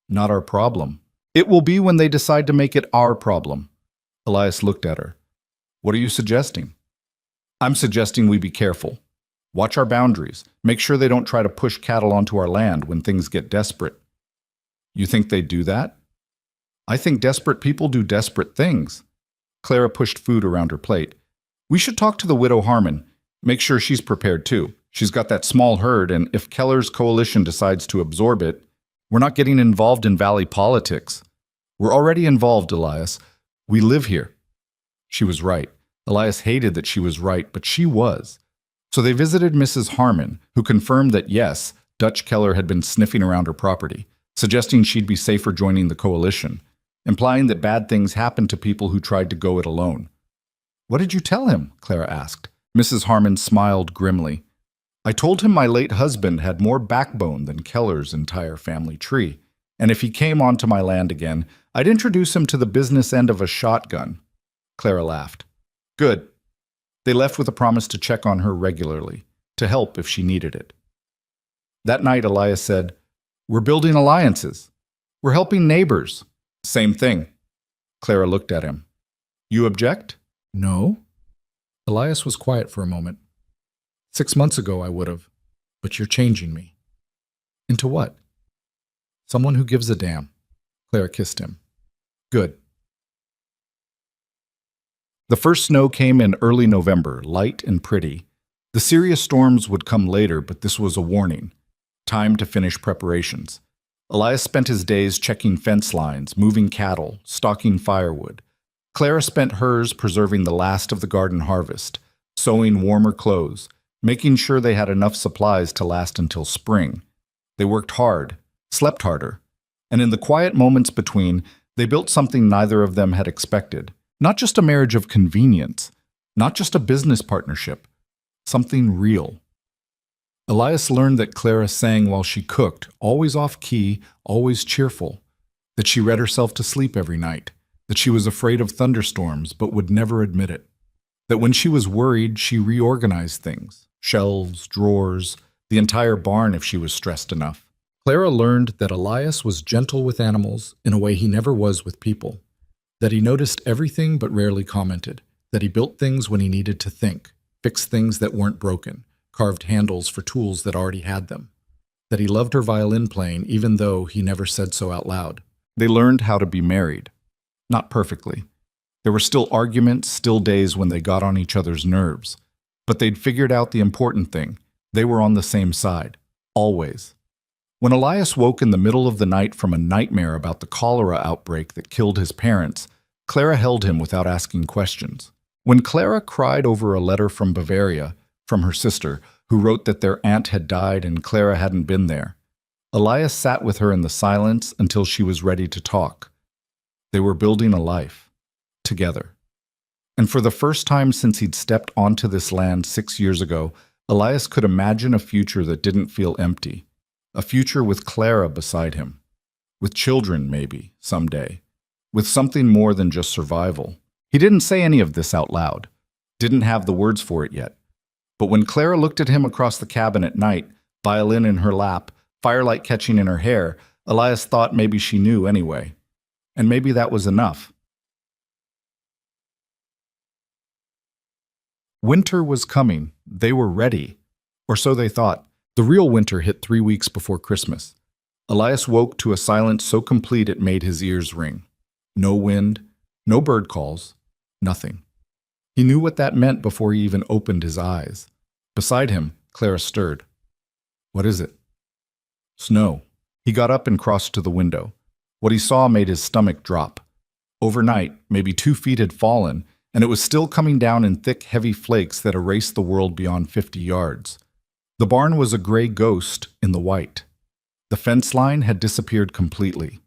Not our problem. It will be when they decide to make it our problem. Elias looked at her. What are you suggesting? I'm suggesting we be careful. Watch our boundaries. Make sure they don't try to push cattle onto our land when things get desperate. You think they'd do that? I think desperate people do desperate things. Clara pushed food around her plate. We should talk to the widow Harmon. Make sure she's prepared too. She's got that small herd, and if Keller's coalition decides to absorb it, we're not getting involved in valley politics. We're already involved, Elias. We live here. She was right. Elias hated that she was right, but she was. So they visited Mrs. Harmon, who confirmed that yes, Dutch Keller had been sniffing around her property, suggesting she'd be safer joining the coalition, implying that bad things happened to people who tried to go it alone. What did you tell him? Clara asked. Mrs. Harmon smiled grimly. I told him my late husband had more backbone than Keller's entire family tree, and if he came onto my land again, I'd introduce him to the business end of a shotgun. Clara laughed. Good. They left with a promise to check on her regularly, to help if she needed it. That night, Elias said, We're building alliances. We're helping neighbors. Same thing. Clara looked at him. You object? No. Elias was quiet for a moment. 6 months ago I would have, but you're changing me. Into what? Someone who gives a damn. Clara kissed him. Good. The first snow came in early November, light and pretty. The serious storms would come later, but this was a warning. Time to finish preparations. Elias spent his days checking fence lines, moving cattle, stocking firewood. Clara spent hers preserving the last of the garden harvest, sewing warmer clothes, making sure they had enough supplies to last until spring. They worked hard, slept harder, and in the quiet moments between, they built something neither of them had expected. Not just a marriage of convenience, not just a business partnership, something real. Elias learned that Clara sang while she cooked, always off-key, always cheerful, that she read herself to sleep every night, that she was afraid of thunderstorms but would never admit it, that when she was worried, she reorganized things, shelves, drawers, the entire barn if she was stressed enough. Clara learned that Elias was gentle with animals in a way he never was with people, that he noticed everything but rarely commented, that he built things when he needed to think, fixed things that weren't broken, carved handles for tools that already had them, that he loved her violin playing even though he never said so out loud. They learned how to be married. Not perfectly. There were still arguments, still days when they got on each other's nerves. But they'd figured out the important thing. They were on the same side. Always. When Elias woke in the middle of the night from a nightmare about the cholera outbreak that killed his parents, Clara held him without asking questions. When Clara cried over a letter from Bavaria, from her sister, who wrote that their aunt had died and Clara hadn't been there, Elias sat with her in the silence until she was ready to talk. They were building a life. Together. And for the first time since he'd stepped onto this land 6 years ago, Elias could imagine a future that didn't feel empty. A future with Clara beside him. With children, maybe, someday. With something more than just survival. He didn't say any of this out loud. Didn't have the words for it yet. But when Clara looked at him across the cabin at night, violin in her lap, firelight catching in her hair, Elias thought maybe she knew anyway. And maybe that was enough. Winter was coming. They were ready. Or so they thought. The real winter hit 3 weeks before Christmas. Elias woke to a silence so complete it made his ears ring. No wind, no bird calls, nothing. He knew what that meant before he even opened his eyes. Beside him, Clara stirred. What is it? Snow. He got up and crossed to the window. What he saw made his stomach drop. Overnight, maybe 2 feet had fallen, and it was still coming down in thick, heavy flakes that erased the world beyond 50 yards. The barn was a gray ghost in the white. The fence line had disappeared completely.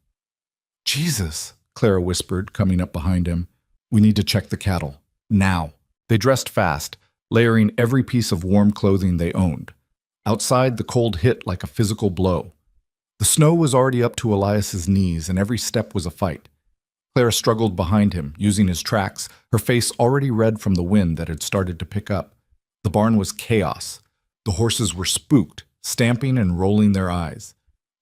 Jesus, Clara whispered, coming up behind him. We need to check the cattle. Now. They dressed fast, layering every piece of warm clothing they owned. Outside, the cold hit like a physical blow. The snow was already up to Elias's knees, and every step was a fight. Clara struggled behind him, using his tracks, her face already red from the wind that had started to pick up. The barn was chaos. The horses were spooked, stamping and rolling their eyes.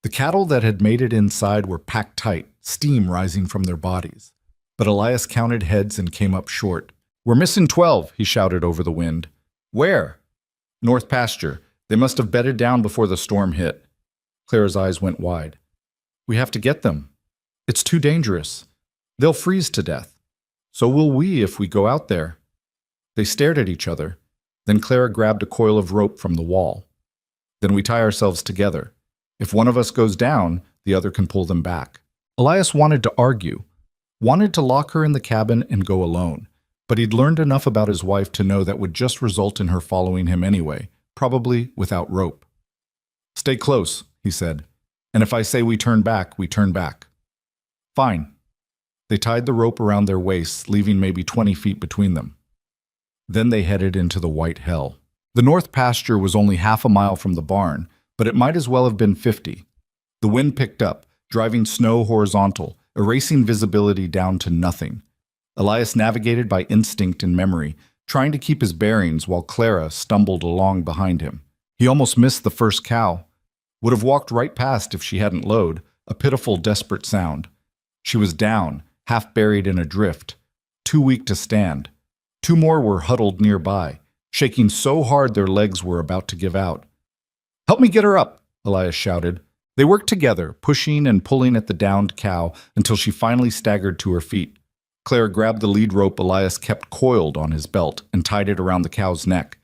The cattle that had made it inside were packed tight, steam rising from their bodies. But Elias counted heads and came up short. We're missing 12, he shouted over the wind. Where? North pasture. They must have bedded down before the storm hit. Clara's eyes went wide. We have to get them. It's too dangerous. They'll freeze to death. So will we if we go out there. They stared at each other. Then Clara grabbed a coil of rope from the wall. Then we tie ourselves together. If one of us goes down, the other can pull them back. Elias wanted to argue, wanted to lock her in the cabin and go alone. But he'd learned enough about his wife to know that would just result in her following him anyway, probably without rope. Stay close, he said. And if I say we turn back, we turn back. Fine. They tied the rope around their waists, leaving maybe 20 feet between them. Then they headed into the white hell. The north pasture was only half a mile from the barn, but it might as well have been 50. The wind picked up, driving snow horizontal, erasing visibility down to nothing. Elias navigated by instinct and memory, trying to keep his bearings while Clara stumbled along behind him. He almost missed the first cow. Would have walked right past if she hadn't lowed, a pitiful, desperate sound. She was down, half buried in a drift, too weak to stand. 2 more were huddled nearby, shaking so hard their legs were about to give out. Help me get her up, Elias shouted. They worked together, pushing and pulling at the downed cow until she finally staggered to her feet. Clara grabbed the lead rope Elias kept coiled on his belt and tied it around the cow's neck.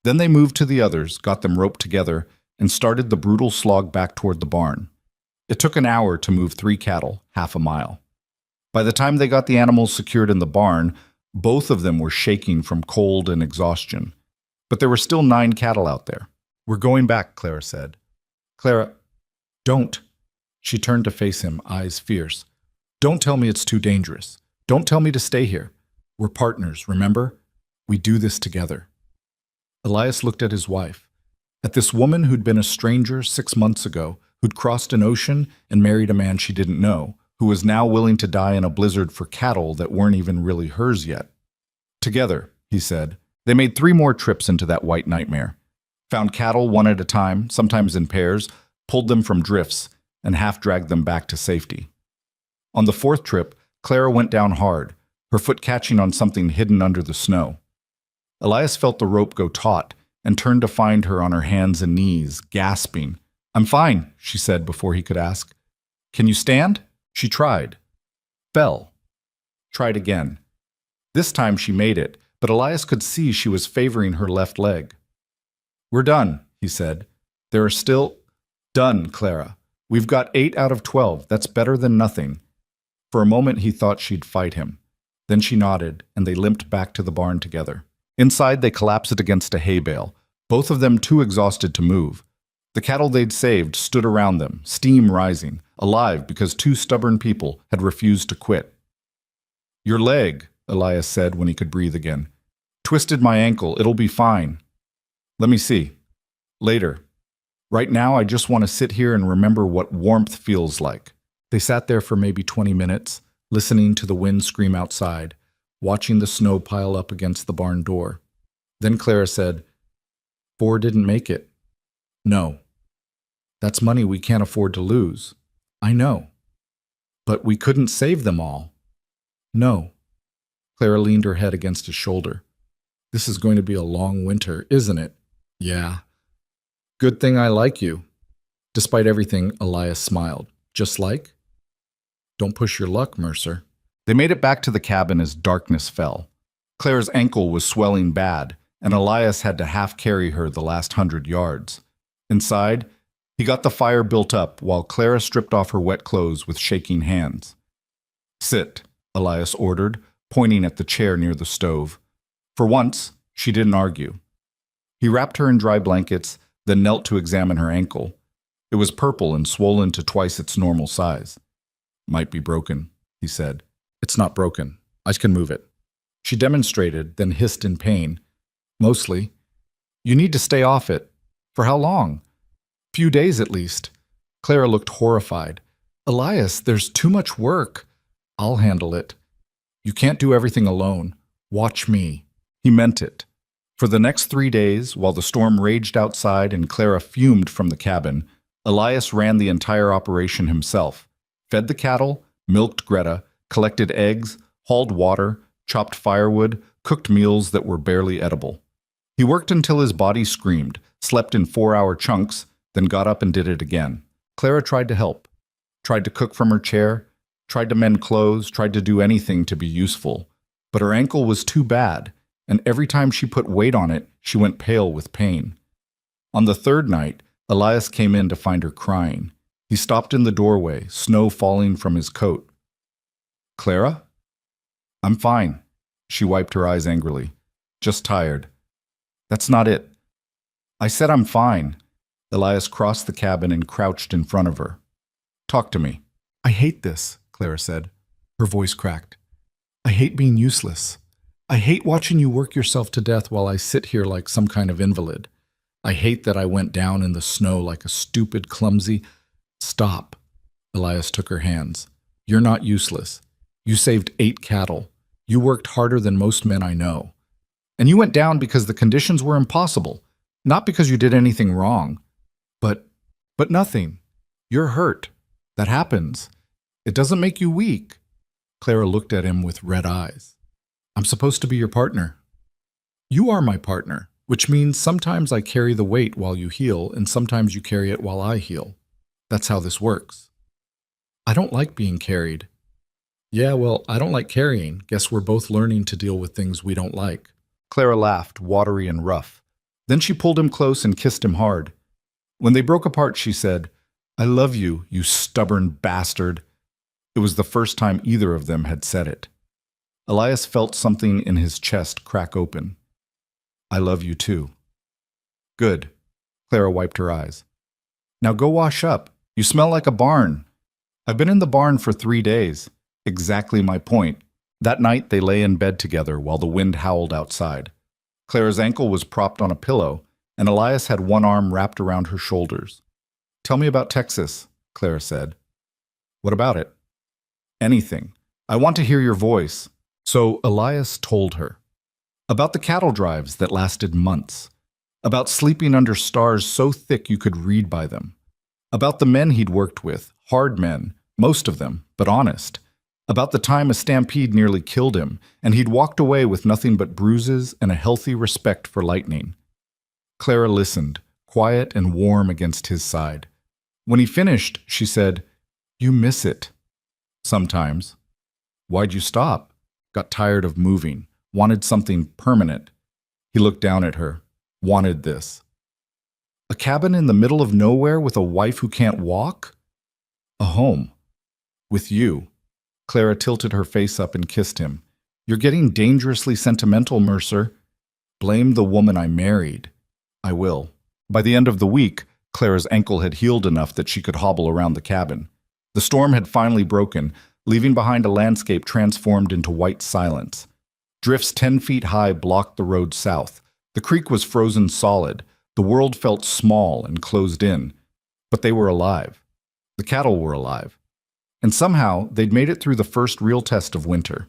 Then they moved to the others, got them roped together, and started the brutal slog back toward the barn. It took an hour to move 3 cattle, half a mile. By the time they got the animals secured in the barn, both of them were shaking from cold and exhaustion. But there were still 9 cattle out there. We're going back, Clara said. Clara, don't. She turned to face him, eyes fierce. Don't tell me it's too dangerous. Don't tell me to stay here. We're partners, remember? We do this together. Elias looked at his wife, at this woman who'd been a stranger 6 months ago, who'd crossed an ocean and married a man she didn't know, who was now willing to die in a blizzard for cattle that weren't even really hers yet. Together, he said, they made 3 more trips into that white nightmare. Found cattle one at a time, sometimes in pairs, pulled them from drifts, and half-dragged them back to safety. On the fourth trip, Clara went down hard, her foot catching on something hidden under the snow. Elias felt the rope go taut and turned to find her on her hands and knees, gasping. "I'm fine," she said before he could ask. "Can you stand?" She tried. Fell. Tried again. This time she made it, but Elias could see she was favoring her left leg. "We're done," he said. "There are still—" "Done, Clara. We've got 8 out of 12. That's better than nothing." For a moment he thought she'd fight him. Then she nodded, and they limped back to the barn together. Inside, they collapsed against a hay bale, both of them too exhausted to move. The cattle they'd saved stood around them, steam rising, alive because 2 stubborn people had refused to quit. "Your leg," Elias said when he could breathe again. "Twisted my ankle. It'll be fine." "Let me see." "Later. Right now, I just want to sit here and remember what warmth feels like." They sat there for maybe 20 minutes, listening to the wind scream outside, watching the snow pile up against the barn door. Then Clara said, "4 didn't make it." "No. That's money we can't afford to lose." "I know. But we couldn't save them all." "No." Clara leaned her head against his shoulder. "This is going to be a long winter, isn't it?" "Yeah." "Good thing I like you." Despite everything, Elias smiled. "Just like?" "Don't push your luck, Mercer." They made it back to the cabin as darkness fell. Clara's ankle was swelling bad, and Elias had to half-carry her the last 100 yards. Inside, he got the fire built up while Clara stripped off her wet clothes with shaking hands. "Sit," Elias ordered, pointing at the chair near the stove. For once, she didn't argue. He wrapped her in dry blankets, then knelt to examine her ankle. It was purple and swollen to twice its normal size. "Might be broken," he said. "It's not broken. I can move it." She demonstrated, then hissed in pain. "Mostly. You need to stay off it." "For how long?" "Few days at least." Clara looked horrified. "Elias, there's too much work." "I'll handle it." "You can't do everything alone. Watch me." He meant it. For the next 3 days, while the storm raged outside and Clara fumed from the cabin, Elias ran the entire operation himself. Fed the cattle, milked Greta, collected eggs, hauled water, chopped firewood, cooked meals that were barely edible. He worked until his body screamed, slept in 4-hour chunks, then got up and did it again. Clara tried to help, tried to cook from her chair, tried to mend clothes, tried to do anything to be useful. But her ankle was too bad, and every time she put weight on it, she went pale with pain. On the 3rd night, Elias came in to find her crying. He stopped in the doorway, snow falling from his coat. "Clara?" "I'm fine." She wiped her eyes angrily. "Just tired." "That's not it." "I said I'm fine." Elias crossed the cabin and crouched in front of her. "Talk to me." "I hate this," Clara said. Her voice cracked. "I hate being useless. I hate watching you work yourself to death while I sit here like some kind of invalid. I hate that I went down in the snow like a stupid, clumsy—" "Stop." Elias took her hands. "You're not useless. You saved 8 cattle. You worked harder than most men I know. And you went down because the conditions were impossible, not because you did anything wrong. But nothing. You're hurt. That happens. It doesn't make you weak." Clara looked at him with red eyes. "I'm supposed to be your partner." "You are my partner, which means sometimes I carry the weight while you heal, and sometimes you carry it while I heal. That's how this works." "I don't like being carried." "Yeah, well, I don't like carrying. Guess we're both learning to deal with things we don't like." Clara laughed, watery and rough. Then she pulled him close and kissed him hard. When they broke apart, she said, "I love you, you stubborn bastard." It was the first time either of them had said it. Elias felt something in his chest crack open. "I love you too." "Good." Clara wiped her eyes. "Now go wash up. You smell like a barn." "I've been in the barn for 3 days." Exactly my point. That night they lay in bed together while the wind howled outside. Clara's ankle was propped on a pillow, and Elias had one arm wrapped around her shoulders. "Tell me about Texas," Clara said. "What about it?" "Anything. I want to hear your voice." So Elias told her. About the cattle drives that lasted months. About sleeping under stars so thick you could read by them. About the men he'd worked with, hard men, most of them, but honest. About the time a stampede nearly killed him, and he'd walked away with nothing but bruises and a healthy respect for lightning. Clara listened, quiet and warm against his side. When he finished, she said, "You miss it." "Sometimes." "Why'd you stop?" "Got tired of moving. Wanted something permanent." He looked down at her. "Wanted this." "A cabin in the middle of nowhere with a wife who can't walk?" "A home. With you." Clara tilted her face up and kissed him. "You're getting dangerously sentimental, Mercer." "Blame the woman I married." "I will." By the end of the week, Clara's ankle had healed enough that she could hobble around the cabin. The storm had finally broken, leaving behind a landscape transformed into white silence. Drifts 10 feet high blocked the road south. The creek was frozen solid. The world felt small and closed in. But they were alive. The cattle were alive. And somehow, they'd made it through the first real test of winter.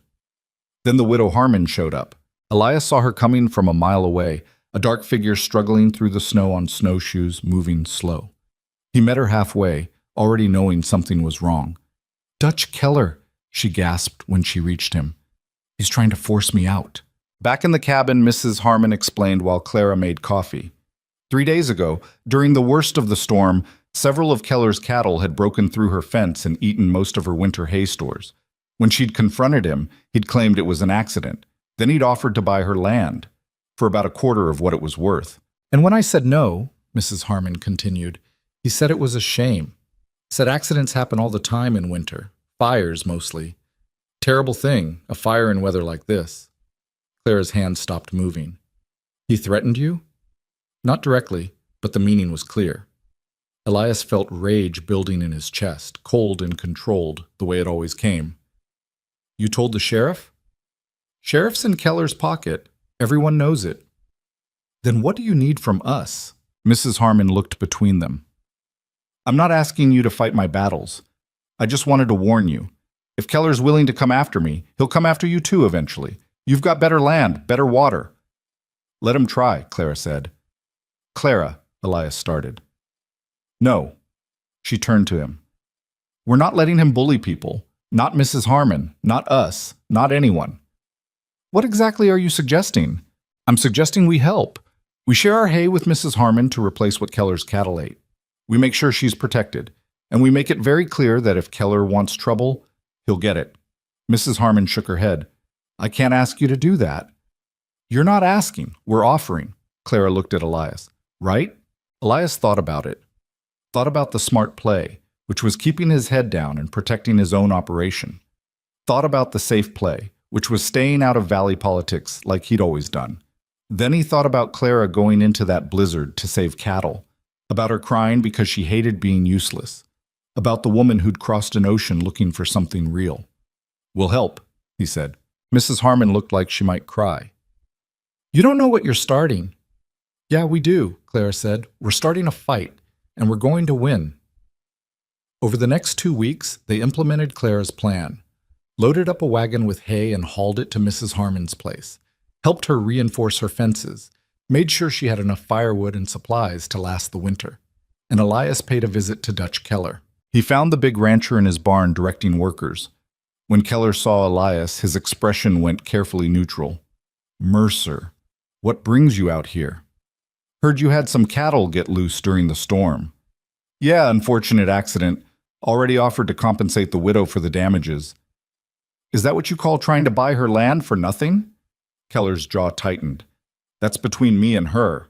Then the widow Harmon showed up. Elias saw her coming from a mile away, a dark figure struggling through the snow on snowshoes, moving slow. He met her halfway, already knowing something was wrong. "Dutch Keller," she gasped when she reached him. "He's trying to force me out." Back in the cabin, Mrs. Harmon explained while Clara made coffee. 3 days ago, during the worst of the storm, several of Keller's cattle had broken through her fence and eaten most of her winter hay stores. When she'd confronted him, he'd claimed it was an accident. Then he'd offered to buy her land for about a quarter of what it was worth. "And when I said no," Mrs. Harmon continued, "he said it was a shame. Said accidents happen all the time in winter. Fires, mostly. Terrible thing, a fire in weather like this." Clara's hand stopped moving. "He threatened you?" Not directly, but the meaning was clear. Elias felt rage building in his chest, cold and controlled, the way it always came. "You told the sheriff?" "Sheriff's in Keller's pocket. Everyone knows it." "Then what do you need from us?" Mrs. Harmon looked between them. "I'm not asking you to fight my battles. I just wanted to warn you. If Keller's willing to come after me, he'll come after you too eventually. You've got better land, better water." "Let him try," Clara said. "Clara," Elias started. "No." She turned to him. "We're not letting him bully people. Not Mrs. Harmon, not us, not anyone." "What exactly are you suggesting?" "I'm suggesting we help. We share our hay with Mrs. Harmon to replace what Keller's cattle ate. We make sure she's protected, and we make it very clear that if Keller wants trouble, he'll get it." Mrs. Harmon shook her head. "I can't ask you to do that." "You're not asking, we're offering." Clara looked at Elias. "Right?" Elias thought about it. Thought about the smart play, which was keeping his head down and protecting his own operation. Thought about the safe play, which was staying out of valley politics like he'd always done. Then he thought about Clara going into that blizzard to save cattle, about her crying because she hated being useless, about the woman who'd crossed an ocean looking for something real. "We'll help," he said. Mrs. Harmon looked like she might cry. "You don't know what you're starting." "Yeah, we do," Clara said. "We're starting a fight, and we're going to win." Over the next 2 weeks, they implemented Clara's plan. Loaded up a wagon with hay and hauled it to Mrs. Harmon's place. Helped her reinforce her fences. Made sure she had enough firewood and supplies to last the winter. And Elias paid a visit to Dutch Keller. He found the big rancher in his barn directing workers. When Keller saw Elias, his expression went carefully neutral. "Mercer, what brings you out here?" "Heard you had some cattle get loose during the storm." "Yeah, unfortunate accident. Already offered to compensate the widow for the damages." "Is that what you call trying to buy her land for nothing?" Keller's jaw tightened. "That's between me and her."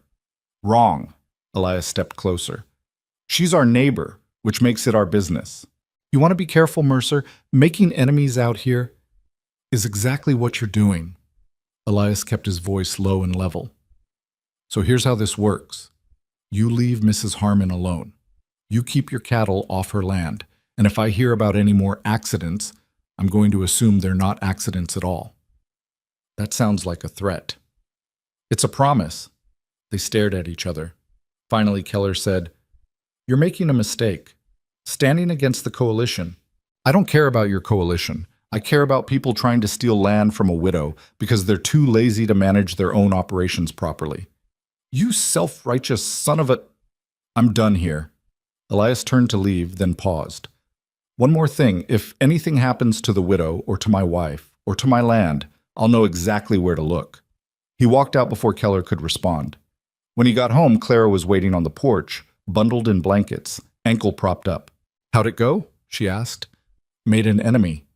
"Wrong." Elias stepped closer. "She's our neighbor, which makes it our business." "You want to be careful, Mercer. Making enemies out here is exactly what you're doing." Elias kept his voice low and level. "So here's how this works. You leave Mrs. Harmon alone. You keep your cattle off her land, and if I hear about any more accidents, I'm going to assume they're not accidents at all." That sounds like a threat. "It's a promise." They stared at each other. Finally, Keller said, "You're making a mistake. Standing against the coalition. I don't care about your coalition. I care about people trying to steal land from a widow because they're too lazy to manage their own operations properly." "You self-righteous son of a—" "I'm done here." Elias turned to leave, then paused. One more thing, if anything happens to the widow or to my wife or to my land, I'll know exactly where to look. He walked out before Keller could respond. When he got home, Clara was waiting on the porch, bundled in blankets, ankle propped up. How'd it go? She asked. Made an enemy.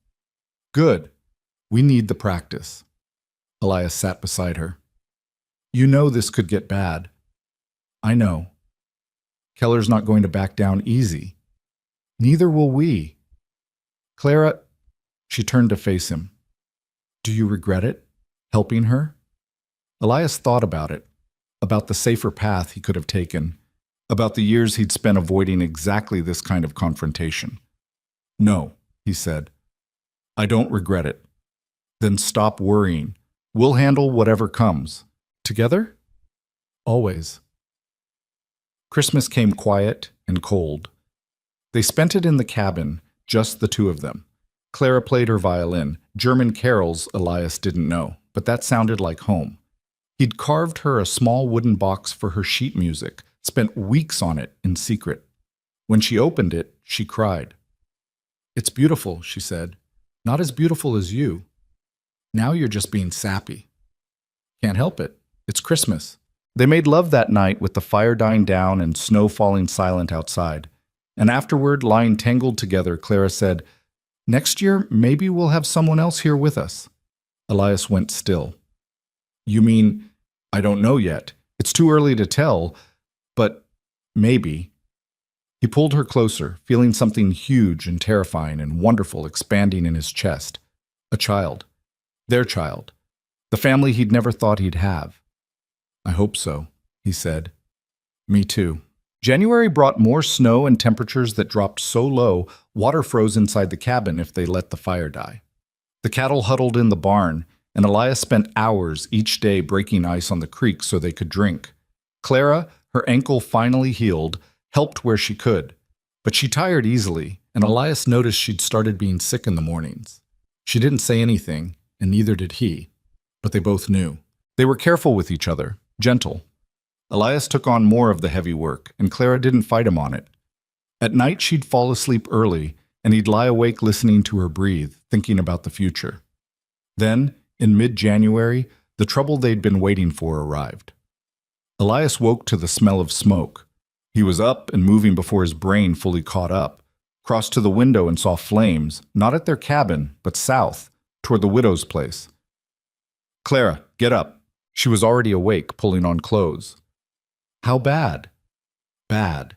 Good. We need the practice. Elias sat beside her. You know this could get bad. I know. Keller's not going to back down easy. Neither will we. Clara, she turned to face him. Do you regret it? Helping her? Elias thought about it, about the safer path he could have taken, about the years he'd spent avoiding exactly this kind of confrontation. No, he said. I don't regret it. Then stop worrying. We'll handle whatever comes. Together? Always. Christmas came quiet and cold. They spent it in the cabin, just the two of them. Clara played her violin, German carols Elias didn't know, but that sounded like home. He'd carved her a small wooden box for her sheet music, spent weeks on it in secret. When she opened it, she cried. It's beautiful, she said. Not as beautiful as you. Now you're just being sappy. Can't help it. It's Christmas. They made love that night with the fire dying down and snow falling silent outside. And afterward, lying tangled together, Clara said, Next year, maybe we'll have someone else here with us. Elias went still. You mean, I don't know yet. It's too early to tell, but maybe. He pulled her closer, feeling something huge and terrifying and wonderful expanding in his chest. A child. Their child. The family he'd never thought he'd have. I hope so, he said. Me too. January brought more snow and temperatures that dropped so low, water froze inside the cabin if they let the fire die. The cattle huddled in the barn, and Elias spent hours each day breaking ice on the creek so they could drink. Clara, her ankle finally healed, helped where she could. But she tired easily, and Elias noticed she'd started being sick in the mornings. She didn't say anything, and neither did he. But they both knew. They were careful with each other, gentle. Elias took on more of the heavy work, and Clara didn't fight him on it. At night, she'd fall asleep early, and he'd lie awake listening to her breathe, thinking about the future. Then, in mid-January, the trouble they'd been waiting for arrived. Elias woke to the smell of smoke. He was up and moving before his brain fully caught up, crossed to the window and saw flames, not at their cabin, but south, toward the widow's place. Clara, get up. She was already awake, pulling on clothes. How bad? Bad.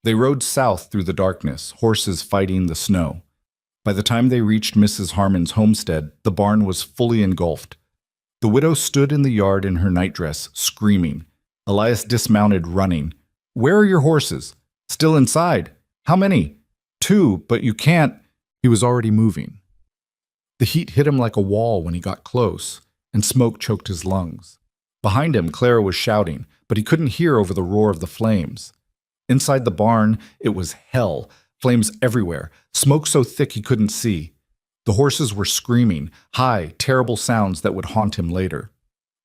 They rode south through the darkness, horses fighting the snow. By the time they reached Mrs. Harmon's homestead, the barn was fully engulfed. The widow stood in the yard in her nightdress, screaming. Elias dismounted, running. Where are your horses? Still inside. How many? 2, but you can't. He was already moving. The heat hit him like a wall when he got close, and smoke choked his lungs. Behind him, Clara was shouting, but he couldn't hear over the roar of the flames. Inside the barn, it was hell, flames everywhere, smoke so thick he couldn't see. The horses were screaming, high, terrible sounds that would haunt him later.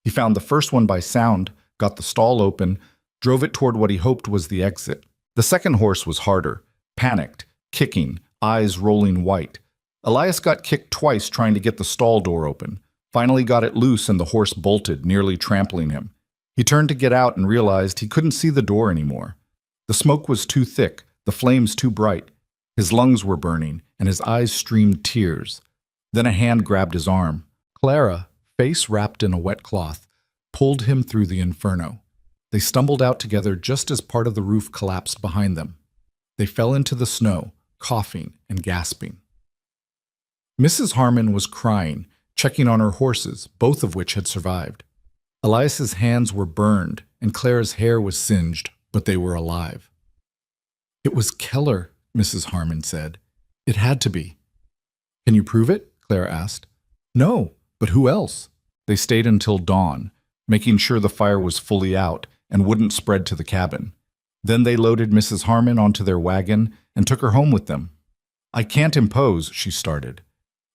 He found the first one by sound, got the stall open, drove it toward what he hoped was the exit. The second horse was harder, panicked, kicking, eyes rolling white. Elias got kicked twice trying to get the stall door open. Finally got it loose and the horse bolted, nearly trampling him. He turned to get out and realized he couldn't see the door anymore. The smoke was too thick, the flames too bright. His lungs were burning, and his eyes streamed tears. Then a hand grabbed his arm. Clara, face wrapped in a wet cloth, pulled him through the inferno. They stumbled out together just as part of the roof collapsed behind them. They fell into the snow, coughing and gasping. Mrs. Harmon was crying, checking on her horses, both of which had survived. Elias's hands were burned, and Clara's hair was singed, but they were alive. It was Keller, Mrs. Harmon said. It had to be. Can you prove it? Clara asked. No, but who else? They stayed until dawn, making sure the fire was fully out and wouldn't spread to the cabin. Then they loaded Mrs. Harmon onto their wagon and took her home with them. I can't impose, she started.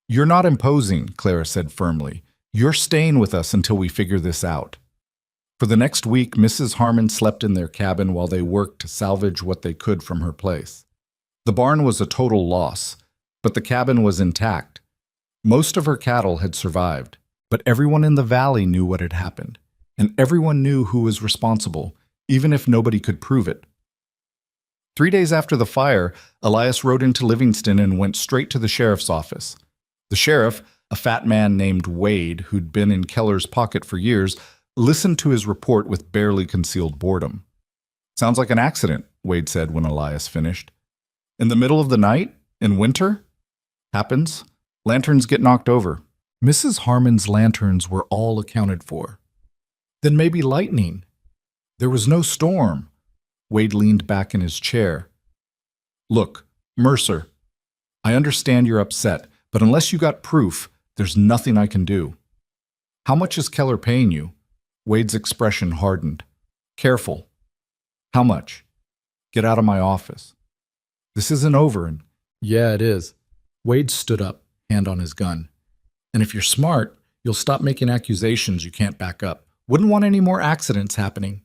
You're not imposing, Clara said firmly. You're staying with us until we figure this out. For the next week, Mrs. Harmon slept in their cabin while they worked to salvage what they could from her place. The barn was a total loss, but the cabin was intact. Most of her cattle had survived, but everyone in the valley knew what had happened, and everyone knew who was responsible, even if nobody could prove it. 3 days after the fire, Elias rode into Livingston and went straight to the sheriff's office. The sheriff, a fat man named Wade, who'd been in Keller's pocket for years, listened to his report with barely concealed boredom. "Sounds like an accident," Wade said when Elias finished. "In the middle of the night? In winter? Happens. Lanterns get knocked over." Mrs. Harmon's lanterns were all accounted for. "Then maybe lightning." "There was no storm." Wade leaned back in his chair. "Look, Mercer, I understand you're upset, but unless you got proof, there's nothing I can do." "How much is Keller paying you?" Wade's expression hardened. "Careful." "How much?" "Get out of my office." "This isn't over, and—" "Yeah, it is." Wade stood up, hand on his gun. "And if you're smart, you'll stop making accusations you can't back up. Wouldn't want any more accidents happening."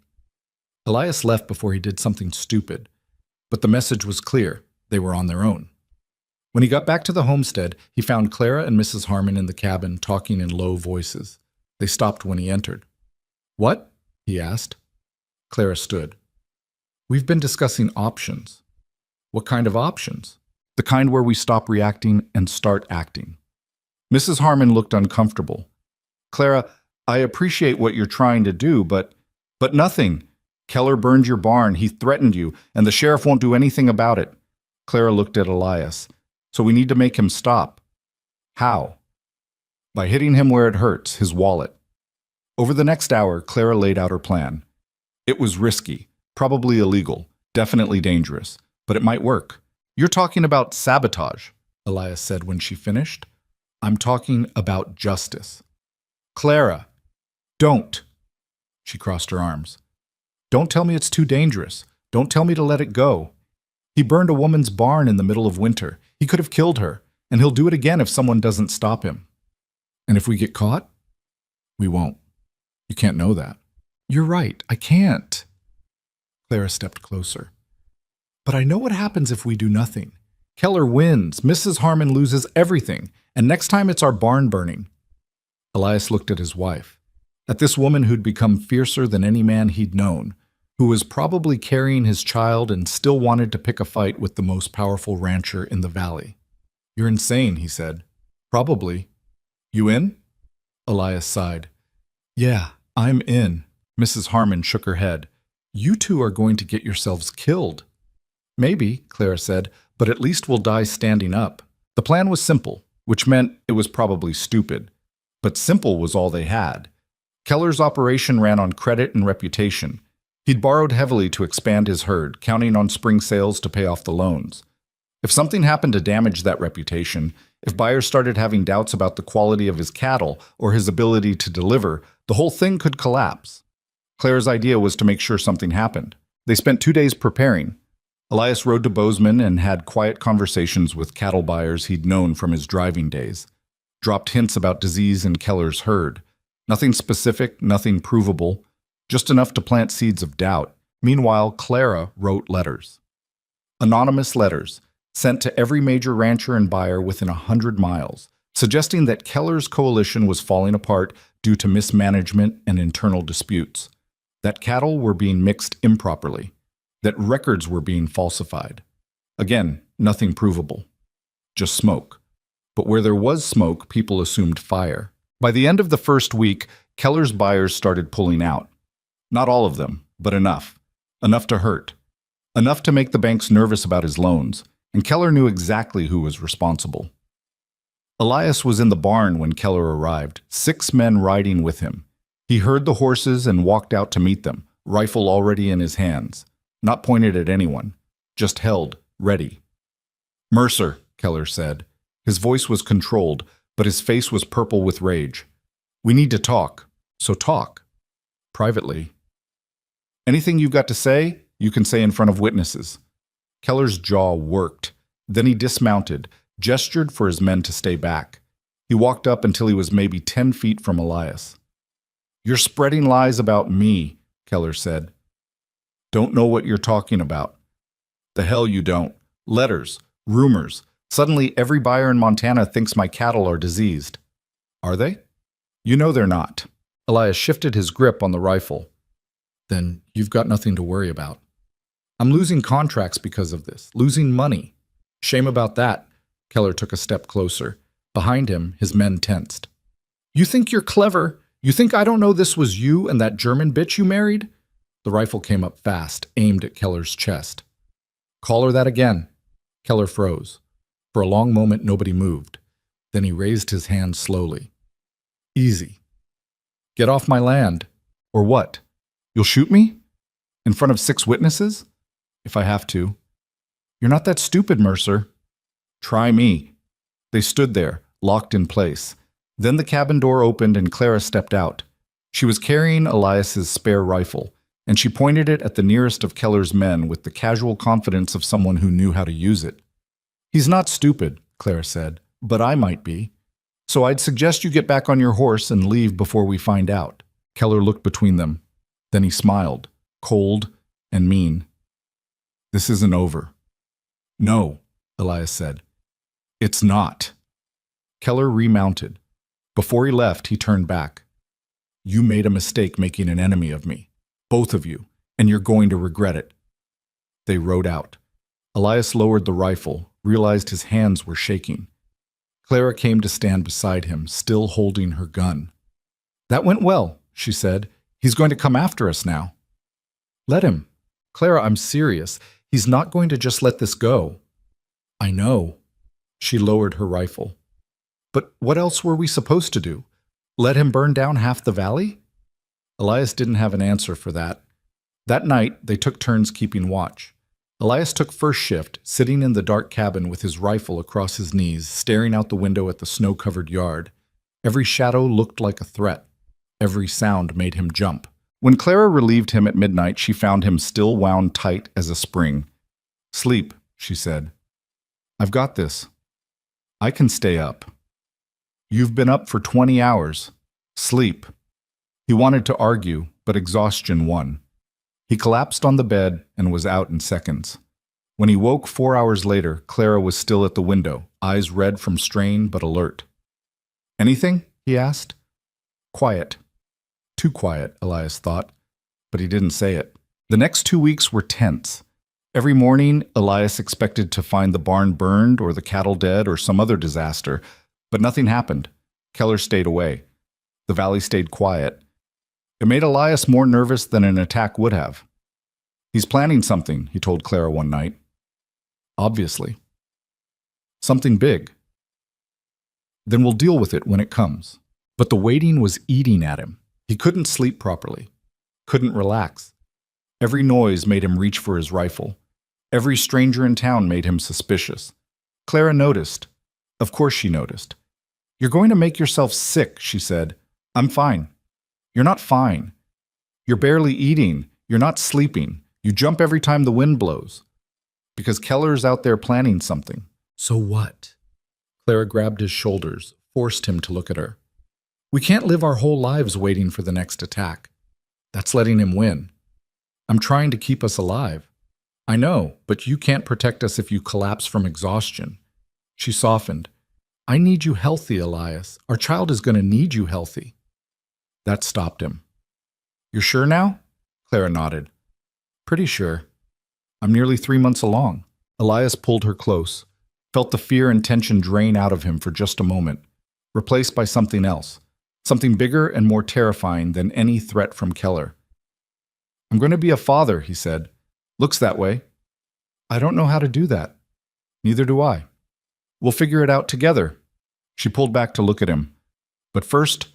Elias left before he did something stupid, but the message was clear. They were on their own. When he got back to the homestead, he found Clara and Mrs. Harmon in the cabin talking in low voices. They stopped when he entered. "What?" he asked. Clara stood. "We've been discussing options." "What kind of options?" "The kind where we stop reacting and start acting." Mrs. Harmon looked uncomfortable. "Clara, I appreciate what you're trying to do, but nothing. Keller burned your barn, he threatened you, and the sheriff won't do anything about it." Clara looked at Elias. "So we need to make him stop." "How?" "By hitting him where it hurts, his wallet." Over the next hour, Clara laid out her plan. It was risky, probably illegal, definitely dangerous, but it might work. "You're talking about sabotage," Elias said when she finished. "I'm talking about justice." "Clara, don't." She crossed her arms. "Don't tell me it's too dangerous. Don't tell me to let it go. He burned a woman's barn in the middle of winter. He could have killed her, and he'll do it again if someone doesn't stop him." "And if we get caught?" "We won't. You can't know that." "You're right. I can't." Clara stepped closer. "But I know what happens if we do nothing. Keller wins, Mrs. Harmon loses everything, and next time it's our barn burning." Elias looked at his wife, at this woman who'd become fiercer than any man he'd known, who was probably carrying his child and still wanted to pick a fight with the most powerful rancher in the valley. "You're insane," he said. "Probably. You in?" Elias sighed. "Yeah, I'm in." Mrs. Harmon shook her head. "You two are going to get yourselves killed." "Maybe," Clara said, "but at least we'll die standing up." The plan was simple, which meant it was probably stupid. But simple was all they had. Keller's operation ran on credit and reputation. He'd borrowed heavily to expand his herd, counting on spring sales to pay off the loans. If something happened to damage that reputation, if buyers started having doubts about the quality of his cattle or his ability to deliver, the whole thing could collapse. Claire's idea was to make sure something happened. They spent 2 days preparing. Elias rode to Bozeman and had quiet conversations with cattle buyers he'd known from his driving days. Dropped hints about disease in Keller's herd. Nothing specific, nothing provable, just enough to plant seeds of doubt. Meanwhile, Clara wrote letters. Anonymous letters, sent to every major rancher and buyer within 100 miles, suggesting that Keller's coalition was falling apart due to mismanagement and internal disputes, that cattle were being mixed improperly, that records were being falsified. Again, nothing provable. Just smoke. But where there was smoke, people assumed fire. By the end of the first week, Keller's buyers started pulling out. Not all of them, but enough. Enough to hurt. Enough to make the banks nervous about his loans, and Keller knew exactly who was responsible. Elias was in the barn when Keller arrived, 6 men riding with him. He heard the horses and walked out to meet them, rifle already in his hands, not pointed at anyone, just held, ready. "Mercer," Keller said. His voice was controlled, but his face was purple with rage. "We need to talk, so talk. Privately. Anything you've got to say, you can say in front of witnesses." Keller's jaw worked. Then he dismounted, gestured for his men to stay back. He walked up until he was maybe 10 feet from Elias. You're spreading lies about me, Keller said. Don't know what you're talking about. The hell you don't. Letters, rumors. Suddenly every buyer in Montana thinks my cattle are diseased. Are they? You know they're not. Elias shifted his grip on the rifle. Then you've got nothing to worry about. I'm losing contracts because of this, losing money. Shame about that. Keller took a step closer. Behind him, his men tensed. You think you're clever? You think I don't know this was you and that German bitch you married? The rifle came up fast, aimed at Keller's chest. Call her that again. Keller froze. For a long moment, nobody moved. Then he raised his hand slowly. Easy. Get off my land. Or what? You'll shoot me? In front of 6 witnesses? If I have to. You're not that stupid, Mercer. Try me. They stood there, locked in place. Then the cabin door opened and Clara stepped out. She was carrying Elias's spare rifle, and she pointed it at the nearest of Keller's men with the casual confidence of someone who knew how to use it. He's not stupid, Clara said, but I might be. So I'd suggest you get back on your horse and leave before we find out. Keller looked between them. Then he smiled, cold and mean. This isn't over. No, Elias said. It's not. Keller remounted. Before he left, he turned back. You made a mistake making an enemy of me, both of you, and you're going to regret it. They rode out. Elias lowered the rifle, realized his hands were shaking. Clara came to stand beside him, still holding her gun. That went well, she said. He's going to come after us now. Let him. Clara, I'm serious. He's not going to just let this go. I know. She lowered her rifle. But what else were we supposed to do? Let him burn down half the valley? Elias didn't have an answer for that. That night, they took turns keeping watch. Elias took first shift, sitting in the dark cabin with his rifle across his knees, staring out the window at the snow-covered yard. Every shadow looked like a threat. Every sound made him jump. When Clara relieved him at midnight, she found him still wound tight as a spring. Sleep, she said. I've got this. I can stay up. You've been up for 20 hours. Sleep. He wanted to argue, but exhaustion won. He collapsed on the bed and was out in seconds. When he woke 4 hours later, Clara was still at the window, eyes red from strain but alert. Anything? He asked. Quiet. Too quiet, Elias thought, but he didn't say it. The next 2 weeks were tense. Every morning, Elias expected to find the barn burned or the cattle dead or some other disaster, but nothing happened. Keller stayed away. The valley stayed quiet. It made Elias more nervous than an attack would have. He's planning something, he told Clara one night. Obviously. Something big. Then we'll deal with it when it comes. But the waiting was eating at him. He couldn't sleep properly. Couldn't relax. Every noise made him reach for his rifle. Every stranger in town made him suspicious. Clara noticed. Of course she noticed. You're going to make yourself sick, she said. I'm fine. You're not fine. You're barely eating. You're not sleeping. You jump every time the wind blows. Because Keller's out there planning something. So what? Clara grabbed his shoulders, forced him to look at her. We can't live our whole lives waiting for the next attack. That's letting him win. I'm trying to keep us alive. I know, but you can't protect us if you collapse from exhaustion. She softened. I need you healthy, Elias. Our child is going to need you healthy. That stopped him. You're sure now? Clara nodded. Pretty sure. I'm nearly 3 months along. Elias pulled her close, felt the fear and tension drain out of him for just a moment, replaced by something else, something bigger and more terrifying than any threat from Keller. I'm going to be a father, he said. Looks that way. I don't know how to do that. Neither do I. We'll figure it out together. She pulled back to look at him. But first,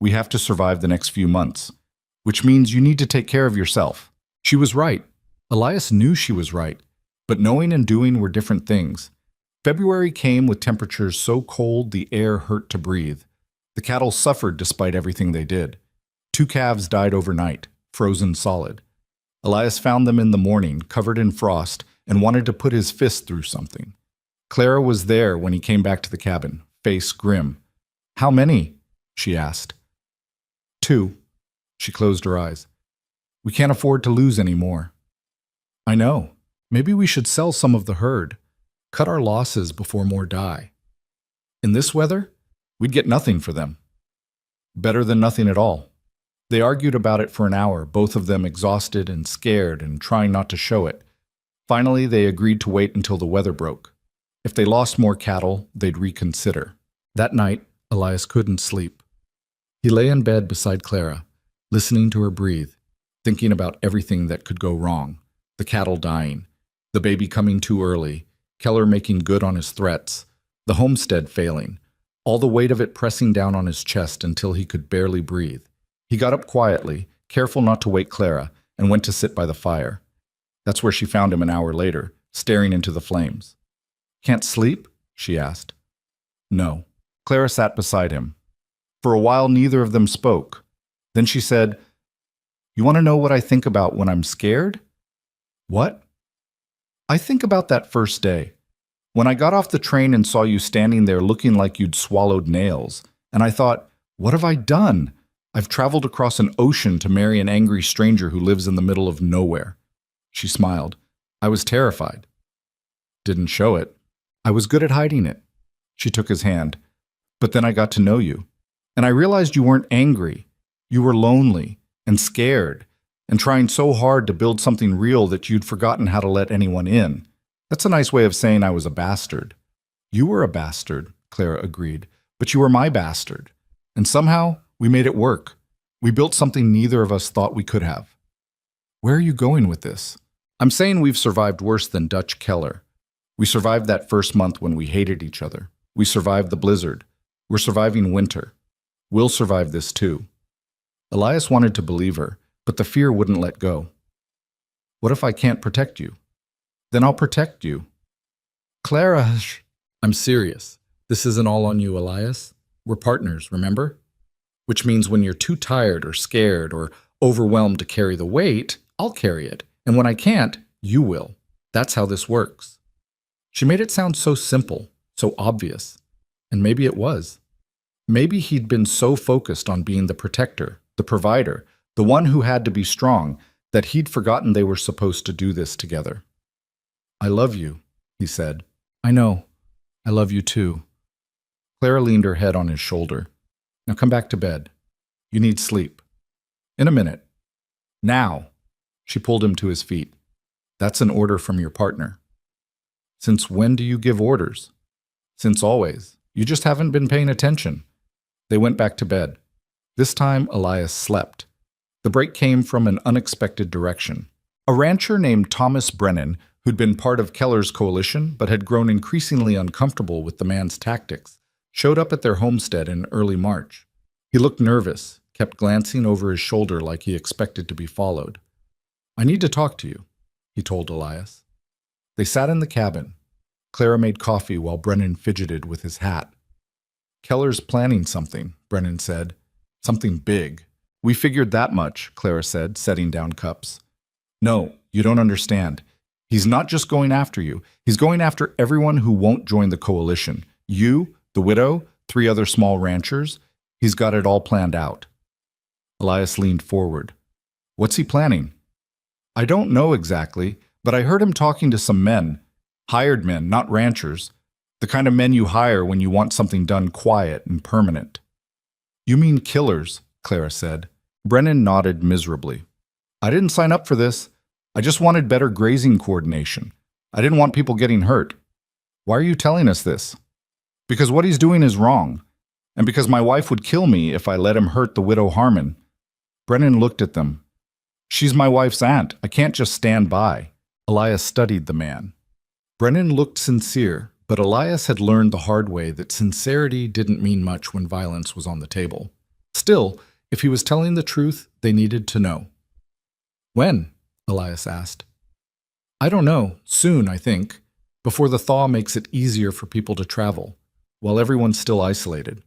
we have to survive the next few months, which means you need to take care of yourself. She was right. Elias knew she was right, but knowing and doing were different things. February came with temperatures so cold the air hurt to breathe. The cattle suffered despite everything they did. 2 calves died overnight, frozen solid. Elias found them in the morning, covered in frost, and wanted to put his fist through something. Clara was there when he came back to the cabin, face grim. How many? She asked. 2. She closed her eyes. We can't afford to lose any more. I know. Maybe we should sell some of the herd. Cut our losses before more die. In this weather, we'd get nothing for them. Better than nothing at all. They argued about it for an hour, both of them exhausted and scared and trying not to show it. Finally, they agreed to wait until the weather broke. If they lost more cattle, they'd reconsider. That night, Elias couldn't sleep. He lay in bed beside Clara, listening to her breathe, thinking about everything that could go wrong. The cattle dying, the baby coming too early, Keller making good on his threats, the homestead failing, all the weight of it pressing down on his chest until he could barely breathe. He got up quietly, careful not to wake Clara, and went to sit by the fire. That's where she found him an hour later, staring into the flames. Can't sleep? She asked. No. Clara sat beside him. For a while, neither of them spoke. Then she said, You want to know what I think about when I'm scared? What? I think about that first day. When I got off the train and saw you standing there looking like you'd swallowed nails, and I thought, what have I done? I've traveled across an ocean to marry an angry stranger who lives in the middle of nowhere. She smiled. I was terrified. Didn't show it. I was good at hiding it. She took his hand. But then I got to know you. And I realized you weren't angry. You were lonely and scared and trying so hard to build something real that you'd forgotten how to let anyone in. That's a nice way of saying I was a bastard. You were a bastard, Clara agreed, but you were my bastard. And somehow, we made it work. We built something neither of us thought we could have. Where are you going with this? I'm saying we've survived worse than Dutch Keller. We survived that first month when we hated each other. We survived the blizzard. We're surviving winter. We'll survive this too. Elias wanted to believe her, but the fear wouldn't let go. What if I can't protect you? Then I'll protect you. Clara, I'm serious. This isn't all on you, Elias. We're partners, remember? Which means when you're too tired or scared or overwhelmed to carry the weight, I'll carry it. And when I can't, you will. That's how this works. She made it sound so simple, so obvious. And maybe it was. Maybe he'd been so focused on being the protector, the provider, the one who had to be strong, that he'd forgotten they were supposed to do this together. I love you, he said. I know. I love you too. Clara leaned her head on his shoulder. Now come back to bed. You need sleep. In a minute. Now. She pulled him to his feet. That's an order from your partner. Since when do you give orders? Since always. You just haven't been paying attention. They went back to bed. This time, Elias slept. The break came from an unexpected direction. A rancher named Thomas Brennan, who'd been part of Keller's coalition but had grown increasingly uncomfortable with the man's tactics, showed up at their homestead in early March. He looked nervous, kept glancing over his shoulder like he expected to be followed. I need to talk to you, he told Elias. They sat in the cabin. Clara made coffee while Brennan fidgeted with his hat. Keller's planning something, Brennan said. Something big. We figured that much, Clara said, setting down cups. No, you don't understand. He's not just going after you. He's going after everyone who won't join the coalition. You, the widow, 3 other small ranchers. He's got it all planned out. Elias leaned forward. What's he planning? I don't know exactly, but I heard him talking to some men. Hired men, not ranchers. The kind of men you hire when you want something done quiet and permanent. You mean killers, Clara said. Brennan nodded miserably. I didn't sign up for this. I just wanted better grazing coordination. I didn't want people getting hurt. Why are you telling us this? Because what he's doing is wrong, and because my wife would kill me if I let him hurt the widow Harmon. Brennan looked at them. She's my wife's aunt. I can't just stand by. Elias studied the man. Brennan looked sincere, but Elias had learned the hard way that sincerity didn't mean much when violence was on the table. Still, if he was telling the truth, they needed to know. When? Elias asked. I don't know. Soon, I think. Before the thaw makes it easier for people to travel, while everyone's still isolated.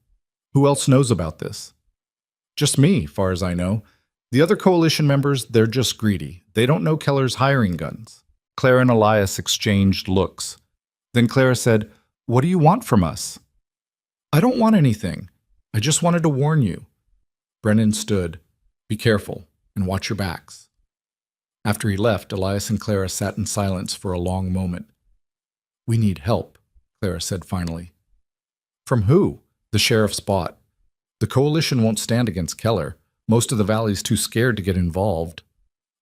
Who else knows about this? Just me, far as I know. The other coalition members, they're just greedy. They don't know Keller's hiring guns. Clara and Elias exchanged looks. Then Clara said, What do you want from us? I don't want anything. I just wanted to warn you. Brennan stood. Be careful, and watch your backs." After he left, Elias and Clara sat in silence for a long moment. "We need help," Clara said finally. "From who?" "The sheriff's bot. The coalition won't stand against Keller. Most of the valley's too scared to get involved."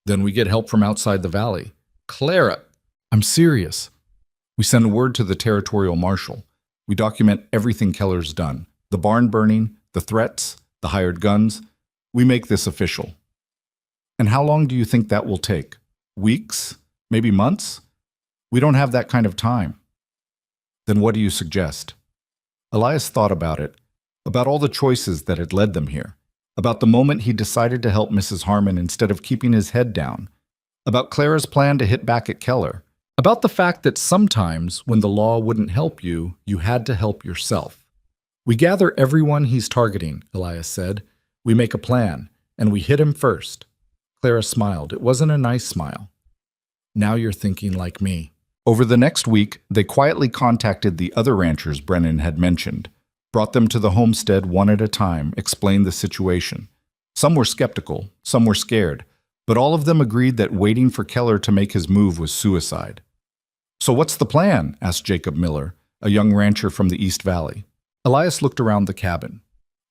"Then we get help from outside the valley." "Clara!" "I'm serious. We send a word to the territorial marshal. We document everything Keller's done. The barn burning, the threats, the hired guns. We make this official." "And how long do you think that will take? Weeks? Maybe months?" "We don't have that kind of time." "Then what do you suggest?" Elias thought about it, about all the choices that had led them here, about the moment he decided to help Mrs. Harmon instead of keeping his head down, about Clara's plan to hit back at Keller, about the fact that sometimes when the law wouldn't help you, you had to help yourself. "We gather everyone he's targeting," Elias said. "We make a plan, and we hit him first." Clara smiled. It wasn't a nice smile. "Now you're thinking like me." Over the next week, they quietly contacted the other ranchers Brennan had mentioned, brought them to the homestead one at a time, explained the situation. Some were skeptical, some were scared, but all of them agreed that waiting for Keller to make his move was suicide. "So what's the plan?" asked Jacob Miller, a young rancher from the East Valley. Elias looked around the cabin.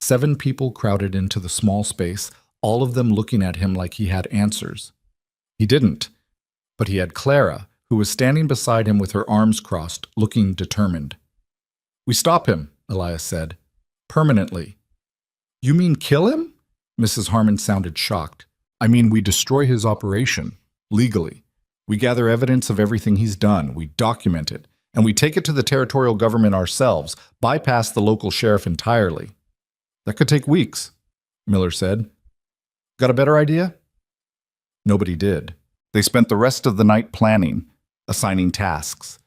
7 people crowded into the small space, all of them looking at him like he had answers. He didn't, but he had Clara, who was standing beside him with her arms crossed, looking determined. "We stop him," Elias said. "Permanently." "You mean kill him?" Mrs. Harmon sounded shocked. "I mean we destroy his operation, legally. We gather evidence of everything he's done, we document it, and we take it to the territorial government ourselves, bypass the local sheriff entirely." "That could take weeks," Miller said. "Got a better idea?" Nobody did. They spent the rest of the night planning, assigning tasks,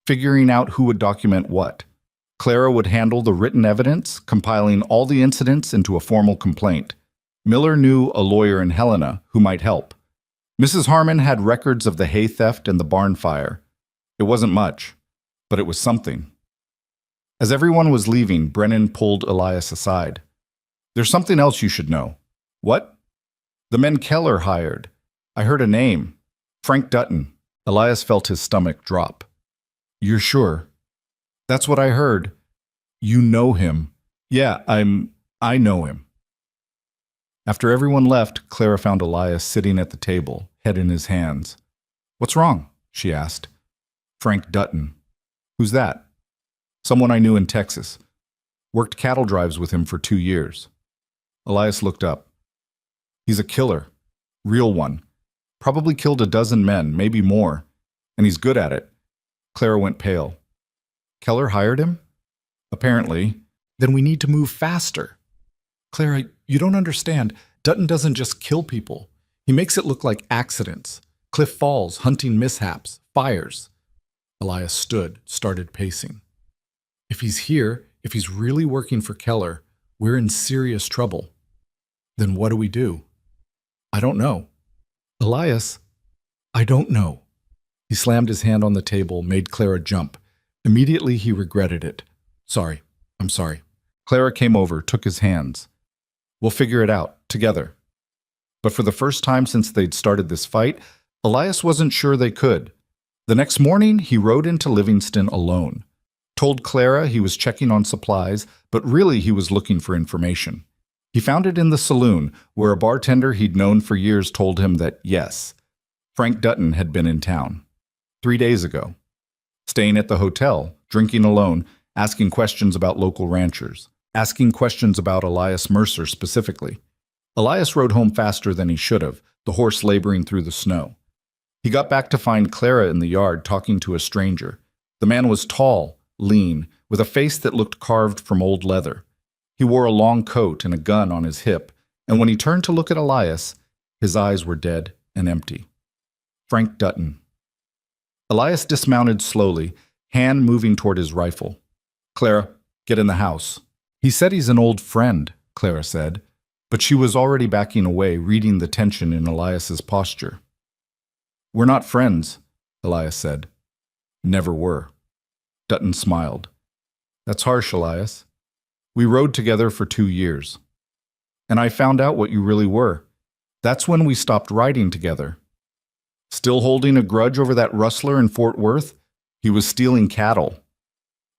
figuring out who would document what. Clara would handle the written evidence, compiling all the incidents into a formal complaint. Miller knew a lawyer in Helena who might help. Mrs. Harmon had records of the hay theft and the barn fire. It wasn't much, but it was something. As everyone was leaving, Brennan pulled Elias aside. "There's something else you should know." "What?" "The men Keller hired. I heard a name. Frank Dutton." Elias felt his stomach drop. "You're sure?" "That's what I heard." "You know him?" "Yeah, I know him." After everyone left, Clara found Elias sitting at the table, head in his hands. "What's wrong?" she asked. "Frank Dutton." "Who's that?" "Someone I knew in Texas. Worked cattle drives with him for 2 years." Elias looked up. "He's a killer. Real one. Probably killed a dozen men, maybe more. And he's good at it." Clara went pale. "Keller hired him?" "Apparently." "Then we need to move faster." "Clara, you don't understand. Dutton doesn't just kill people. He makes it look like accidents. Cliff falls, hunting mishaps, fires." Elias stood, started pacing. "If he's here, if he's really working for Keller, we're in serious trouble." "Then what do we do?" "I don't know." "Elias, I don't know." He slammed his hand on the table, made Clara jump. Immediately he regretted it. "Sorry, I'm sorry." Clara came over, took his hands. "We'll figure it out, together." But for the first time since they'd started this fight, Elias wasn't sure they could. The next morning, he rode into Livingston alone. Told Clara he was checking on supplies, but really he was looking for information. He found it in the saloon, where a bartender he'd known for years told him that, yes, Frank Dutton had been in town. 3 days ago. Staying at the hotel, drinking alone, asking questions about local ranchers, asking questions about Elias Mercer specifically. Elias rode home faster than he should have, the horse laboring through the snow. He got back to find Clara in the yard talking to a stranger. The man was tall, lean, with a face that looked carved from old leather. He wore a long coat and a gun on his hip, and when he turned to look at Elias, his eyes were dead and empty. Frank Dutton. Elias dismounted slowly, hand moving toward his rifle. "Clara, get in the house." "He said he's an old friend," Clara said, but she was already backing away, reading the tension in Elias's posture. "We're not friends," Elias said. "Never were." Dutton smiled. "That's harsh, Elias. We rode together for 2 years. And I found out what you really were. That's when we stopped riding together. Still holding a grudge over that rustler in Fort Worth? He was stealing cattle.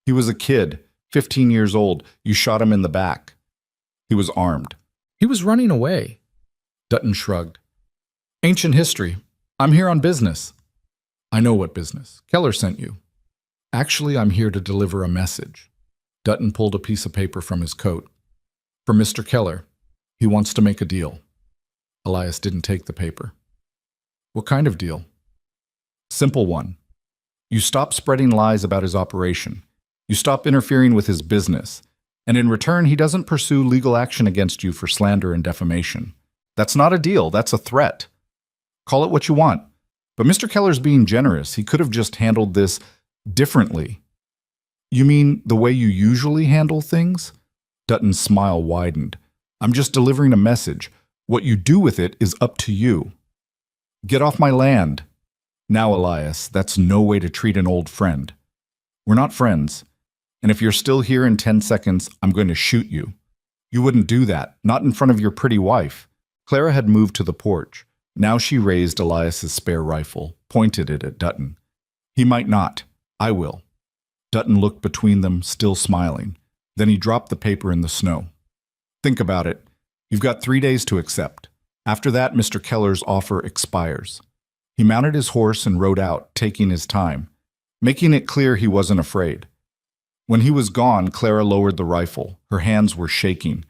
He was a kid, 15 years old. You shot him in the back. He was armed. He was running away. Dutton shrugged. Ancient history. I'm here on business. I know what business. Keller sent you. Actually, I'm here to deliver a message. Dutton pulled a piece of paper from his coat. For Mr. Keller. He wants to make a deal. Elias didn't take the paper. What kind of deal? Simple one. You stop spreading lies about his operation. You stop interfering with his business. And in return, he doesn't pursue legal action against you for slander and defamation. That's not a deal, that's a threat. Call it what you want. But Mr. Keller's being generous. He could have just handled this differently. You mean the way you usually handle things? Dutton's smile widened. I'm just delivering a message. What you do with it is up to you. Get off my land. Now, Elias, that's no way to treat an old friend. We're not friends. And if you're still here in 10 seconds, I'm going to shoot you. You wouldn't do that, not in front of your pretty wife. Clara had moved to the porch. Now she raised Elias's spare rifle, pointed it at Dutton. He might not. I will. Dutton looked between them, still smiling. Then he dropped the paper in the snow. Think about it. You've got 3 days to accept. After that, Mr. Keller's offer expires. He mounted his horse and rode out, taking his time, making it clear he wasn't afraid. When he was gone, Clara lowered the rifle. Her hands were shaking.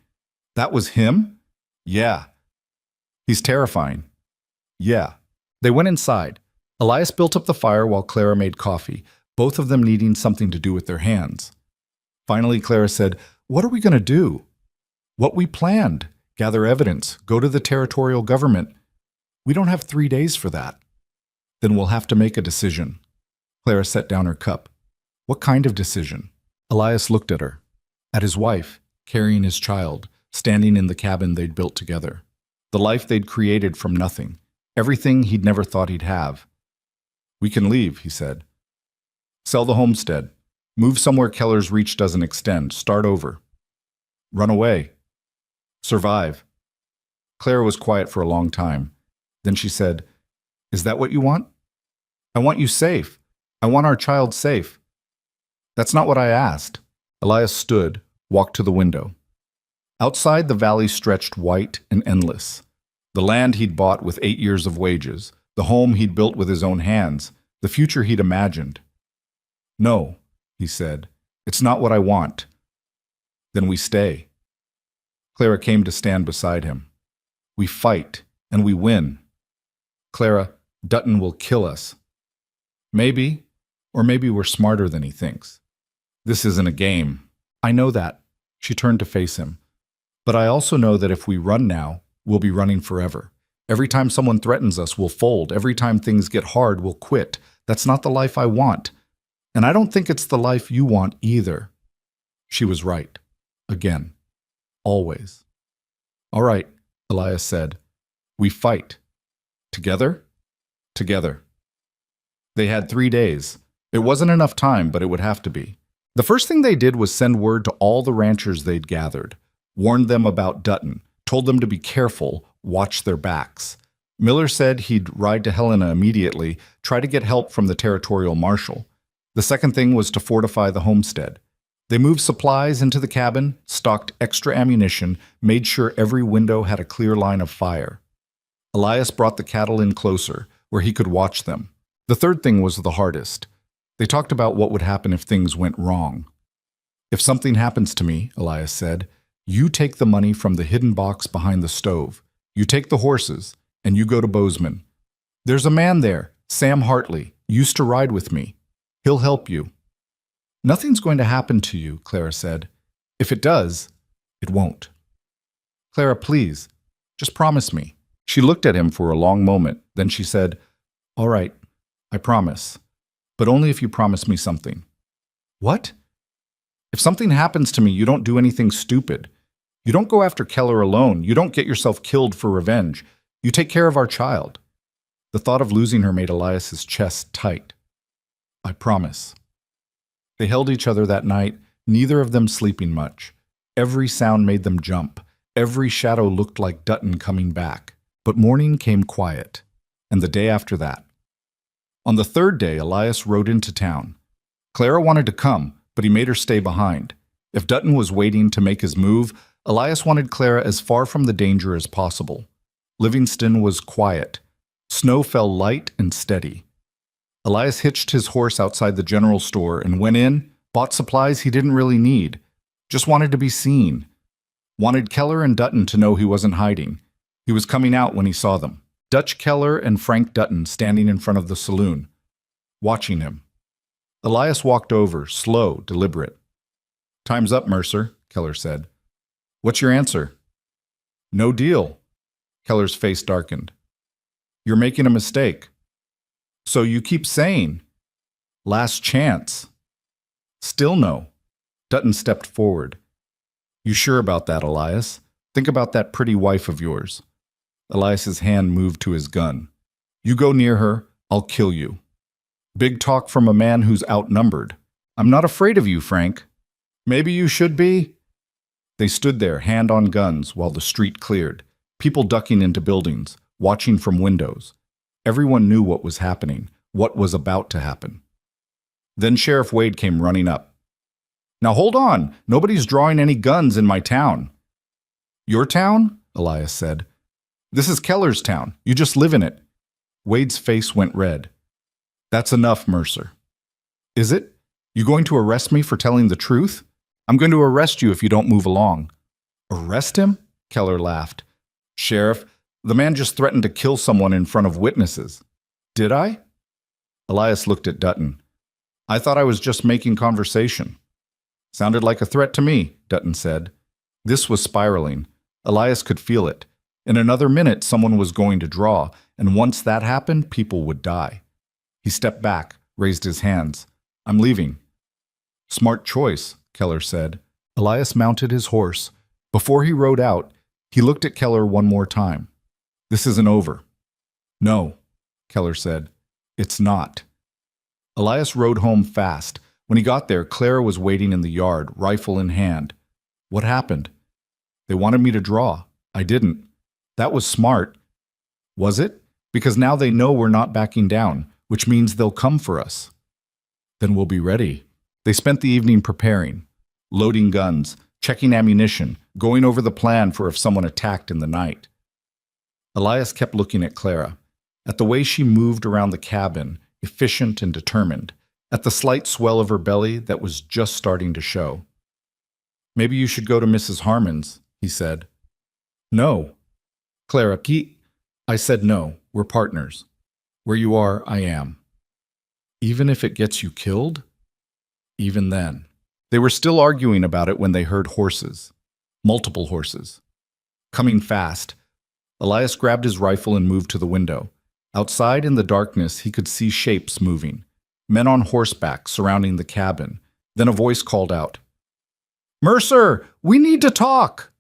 That was him? Yeah. He's terrifying. Yeah. They went inside. Elias built up the fire while Clara made coffee, both of them needing something to do with their hands. Finally, Clara said, What are we going to do? What we planned. Gather evidence. Go to the territorial government. We don't have 3 days for that. Then we'll have to make a decision. Clara set down her cup. What kind of decision? Elias looked at her. At his wife, carrying his child, standing in the cabin they'd built together. The life they'd created from nothing. Everything he'd never thought he'd have. We can leave, he said. Sell the homestead. Move somewhere Keller's reach doesn't extend. Start over. Run away. Survive. Clara was quiet for a long time. Then she said, Is that what you want? I want you safe. I want our child safe. That's not what I asked. Elias stood, walked to the window. Outside, the valley stretched white and endless. The land he'd bought with 8 years of wages, the home he'd built with his own hands, the future he'd imagined. No, he said, it's not what I want. Then we stay. Clara came to stand beside him. We fight, and we win. Clara, Dutton will kill us. Maybe, or maybe we're smarter than he thinks. This isn't a game. I know that. She turned to face him. But I also know that if we run now, we'll be running forever. Every time someone threatens us, we'll fold. Every time things get hard, we'll quit. That's not the life I want. And I don't think it's the life you want either. She was right. Again. Always. All right, Elias said. We fight. Together? Together. They had 3 days. It wasn't enough time, but it would have to be. The first thing they did was send word to all the ranchers they'd gathered, warned them about Dutton, told them to be careful, watch their backs. Miller said he'd ride to Helena immediately, try to get help from the territorial marshal. The second thing was to fortify the homestead. They moved supplies into the cabin, stocked extra ammunition, made sure every window had a clear line of fire. Elias brought the cattle in closer, where he could watch them. The third thing was the hardest. They talked about what would happen if things went wrong. If something happens to me, Elias said, you take the money from the hidden box behind the stove. You take the horses, and you go to Bozeman. There's a man there, Sam Hartley, used to ride with me. He'll help you. Nothing's going to happen to you, Clara said. If it does, it won't. Clara, please, just promise me. She looked at him for a long moment. Then she said, All right, I promise. But only if you promise me something. What? If something happens to me, you don't do anything stupid. You don't go after Keller alone. You don't get yourself killed for revenge. You take care of our child. The thought of losing her made Elias's chest tight. I promise. They held each other that night, neither of them sleeping much. Every sound made them jump. Every shadow looked like Dutton coming back. But morning came quiet, and the day after that. On the third day, Elias rode into town. Clara wanted to come, but he made her stay behind. If Dutton was waiting to make his move, Elias wanted Clara as far from the danger as possible. Livingston was quiet. Snow fell light and steady. Elias hitched his horse outside the general store and went in, bought supplies he didn't really need, just wanted to be seen. Wanted Keller and Dutton to know he wasn't hiding. He was coming out when he saw them. Dutch Keller and Frank Dutton standing in front of the saloon, watching him. Elias walked over, slow, deliberate. "Time's up, Mercer," Keller said. "What's your answer?" "No deal." Keller's face darkened. "You're making a mistake." "So you keep saying." "Last chance." "Still no." Dutton stepped forward. "You sure about that, Elias? Think about that pretty wife of yours." Elias's hand moved to his gun. "You go near her, I'll kill you." "Big talk from a man who's outnumbered." "I'm not afraid of you, Frank." "Maybe you should be." They stood there, hand on guns, while the street cleared, people ducking into buildings, watching from windows. Everyone knew what was happening, what was about to happen. Then Sheriff Wade came running up. "Now hold on, nobody's drawing any guns in my town." "Your town?" Elias said. "This is Keller's town. You just live in it." Wade's face went red. "That's enough, Mercer." "Is it? You going to arrest me for telling the truth?" "I'm going to arrest you if you don't move along." "Arrest him?" Keller laughed. "Sheriff, the man just threatened to kill someone in front of witnesses." "Did I?" Elias looked at Dutton. "I thought I was just making conversation." "Sounded like a threat to me," Dutton said. This was spiraling. Elias could feel it. In another minute, someone was going to draw, and once that happened, people would die. He stepped back, raised his hands. "I'm leaving." "Smart choice," Keller said. Elias mounted his horse. Before he rode out, he looked at Keller one more time. "This isn't over." "No," Keller said. "It's not." Elias rode home fast. When he got there, Clara was waiting in the yard, rifle in hand. "What happened?" "They wanted me to draw. I didn't." "That was smart." "Was it? Because now they know we're not backing down, which means they'll come for us." "Then we'll be ready." They spent the evening preparing, loading guns, checking ammunition, going over the plan for if someone attacked in the night. Elias kept looking at Clara, at the way she moved around the cabin, efficient and determined, at the slight swell of her belly that was just starting to show. "Maybe you should go to Mrs. Harmon's," he said. "No." "Clara, I said no. We're partners. Where you are, I am." "Even if it gets you killed?" "Even then." They were still arguing about it when they heard horses. Multiple horses. Coming fast. Elias grabbed his rifle and moved to the window. Outside in the darkness, he could see shapes moving. Men on horseback surrounding the cabin. Then a voice called out, "Mercer, we need to talk!"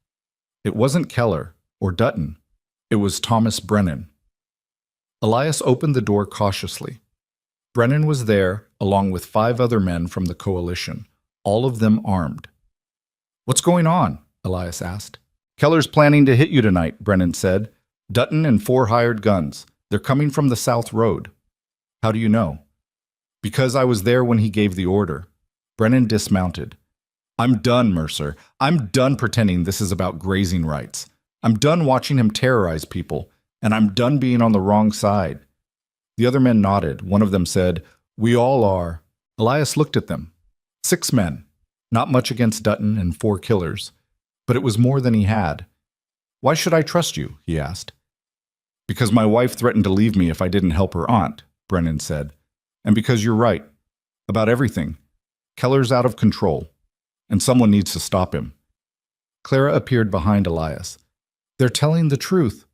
It wasn't Keller or Dutton. It was Thomas Brennan. Elias opened the door cautiously. Brennan was there, along with 5 other men from the coalition, all of them armed. "What's going on?" Elias asked. "Keller's planning to hit you tonight," Brennan said. "Dutton and 4 hired guns. They're coming from the South Road." "How do you know?" "Because I was there when he gave the order." Brennan dismounted. "I'm done, Mercer. I'm done pretending this is about grazing rights. I'm done watching him terrorize people, and I'm done being on the wrong side." The other men nodded. One of them said, "We all are." Elias looked at them. 6 men. Not much against Dutton and 4 killers. But it was more than he had. "Why should I trust you?" he asked. "Because my wife threatened to leave me if I didn't help her aunt," Brennan said. "And because you're right. About everything. Keller's out of control. And someone needs to stop him." Clara appeared behind Elias. "They're telling the truth."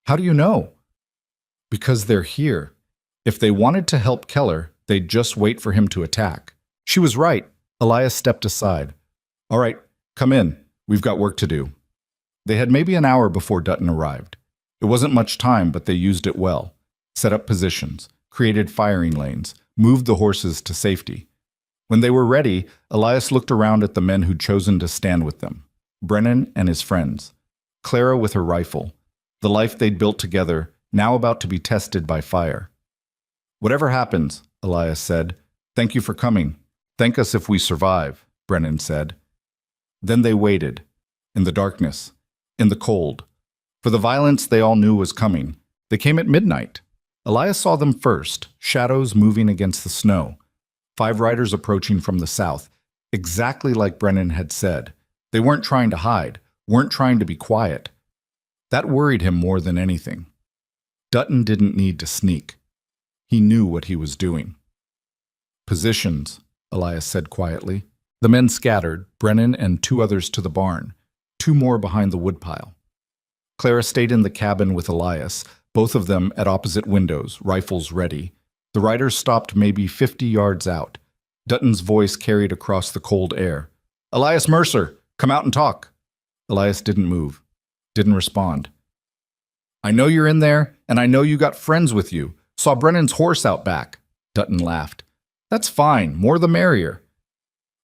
"How do you know?" "Because they're here. If they wanted to help Keller, they'd just wait for him to attack." She was right. Elias stepped aside. "All right, come in. We've got work to do." They had maybe an hour before Dutton arrived. It wasn't much time, but they used it well. Set up positions, created firing lanes, moved the horses to safety. When they were ready, Elias looked around at the men who'd chosen to stand with them. Brennan and his friends. Clara with her rifle. the life they'd built together, now about to be tested by fire. "Whatever happens," Elias said, "thank you for coming. Thank us if we survive," Brennan said. Then they waited, in the darkness, in the cold. For the violence they all knew was coming. They came at midnight. Elias saw them first, shadows moving against the snow. 5 riders approaching from the south, exactly like Brennan had said. They weren't trying to hide, weren't trying to be quiet. That worried him more than anything. Dutton didn't need to sneak. He knew what he was doing. "Positions," Elias said quietly. The men scattered, Brennan and 2 others to the barn, 2 more behind the woodpile. Clara stayed in the cabin with Elias, both of them at opposite windows, rifles ready. The riders stopped maybe 50 yards out. Dutton's voice carried across the cold air. "Elias Mercer, come out and talk." Elias didn't move, didn't respond. "I know you're in there, and I know you got friends with you. Saw Brennan's horse out back." Dutton laughed. "That's fine, more the merrier."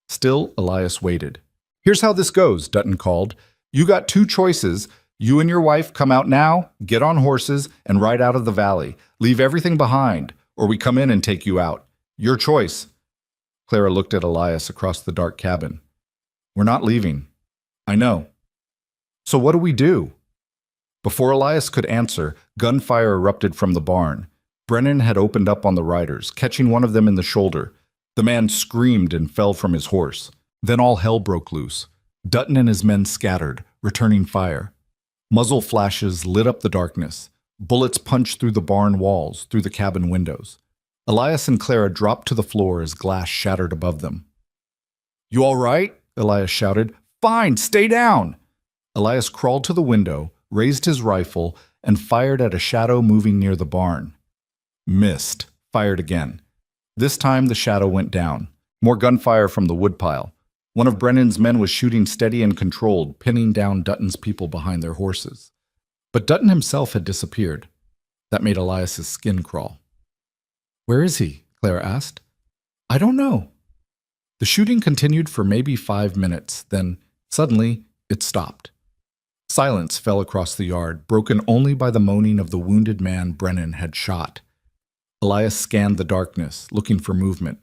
Still, Elias waited. "Here's how this goes," Dutton called. "You got 2 choices. You and your wife come out now, get on horses, and ride out of the valley. Leave everything behind, or we come in and take you out. Your choice." Clara looked at Elias across the dark cabin. "We're not leaving." "I know." "So what do we do?" Before Elias could answer, gunfire erupted from the barn. Brennan had opened up on the riders, catching one of them in the shoulder. The man screamed and fell from his horse. Then all hell broke loose. Dutton and his men scattered, returning fire. Muzzle flashes lit up the darkness. Bullets punched through the barn walls, through the cabin windows. Elias and Clara dropped to the floor as glass shattered above them. "You all right?" Elias shouted. "Fine, stay down!" Elias crawled to the window, raised his rifle, and fired at a shadow moving near the barn. Missed. Fired again. This time the shadow went down. More gunfire from the woodpile. One of Brennan's men was shooting steady and controlled, pinning down Dutton's people behind their horses. But Dutton himself had disappeared. That made Elias's skin crawl. "Where is he?" Clara asked. "I don't know." The shooting continued for maybe 5 minutes, then, suddenly, it stopped. Silence fell across the yard, broken only by the moaning of the wounded man Brennan had shot. Elias scanned the darkness, looking for movement.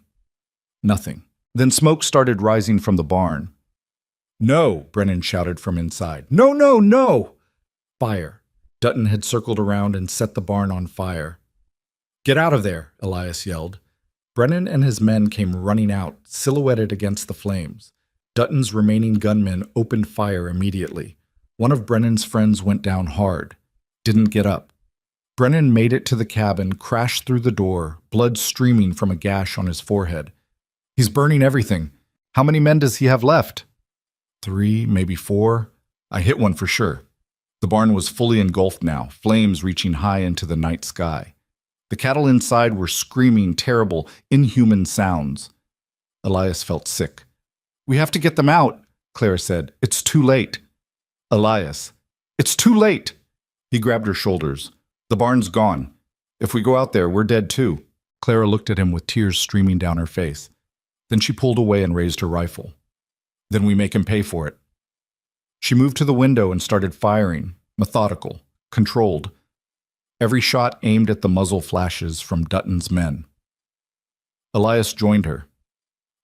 Nothing. Then smoke started rising from the barn. "No!" Brennan shouted from inside. "No, no, no!" Fire. Dutton had circled around and set the barn on fire. "Get out of there!" Elias yelled. Brennan and his men came running out, silhouetted against the flames. Dutton's remaining gunmen opened fire immediately. One of Brennan's friends went down hard. Didn't get up. Brennan made it to the cabin, crashed through the door, blood streaming from a gash on his forehead. "He's burning everything. How many men does he have left?" 3, maybe 4. I hit one for sure. The barn was fully engulfed now, flames reaching high into the night sky. The cattle inside were screaming terrible, inhuman sounds. Elias felt sick. "We have to get them out," Clara said. "It's too late." Elias, "It's too late." He grabbed her shoulders. "The barn's gone. If we go out there, we're dead too." Clara looked at him with tears streaming down her face. Then she pulled away and raised her rifle. "Then we make him pay for it." She moved to the window and started firing, methodical, controlled. Every shot aimed at the muzzle flashes from Dutton's men. Elias joined her.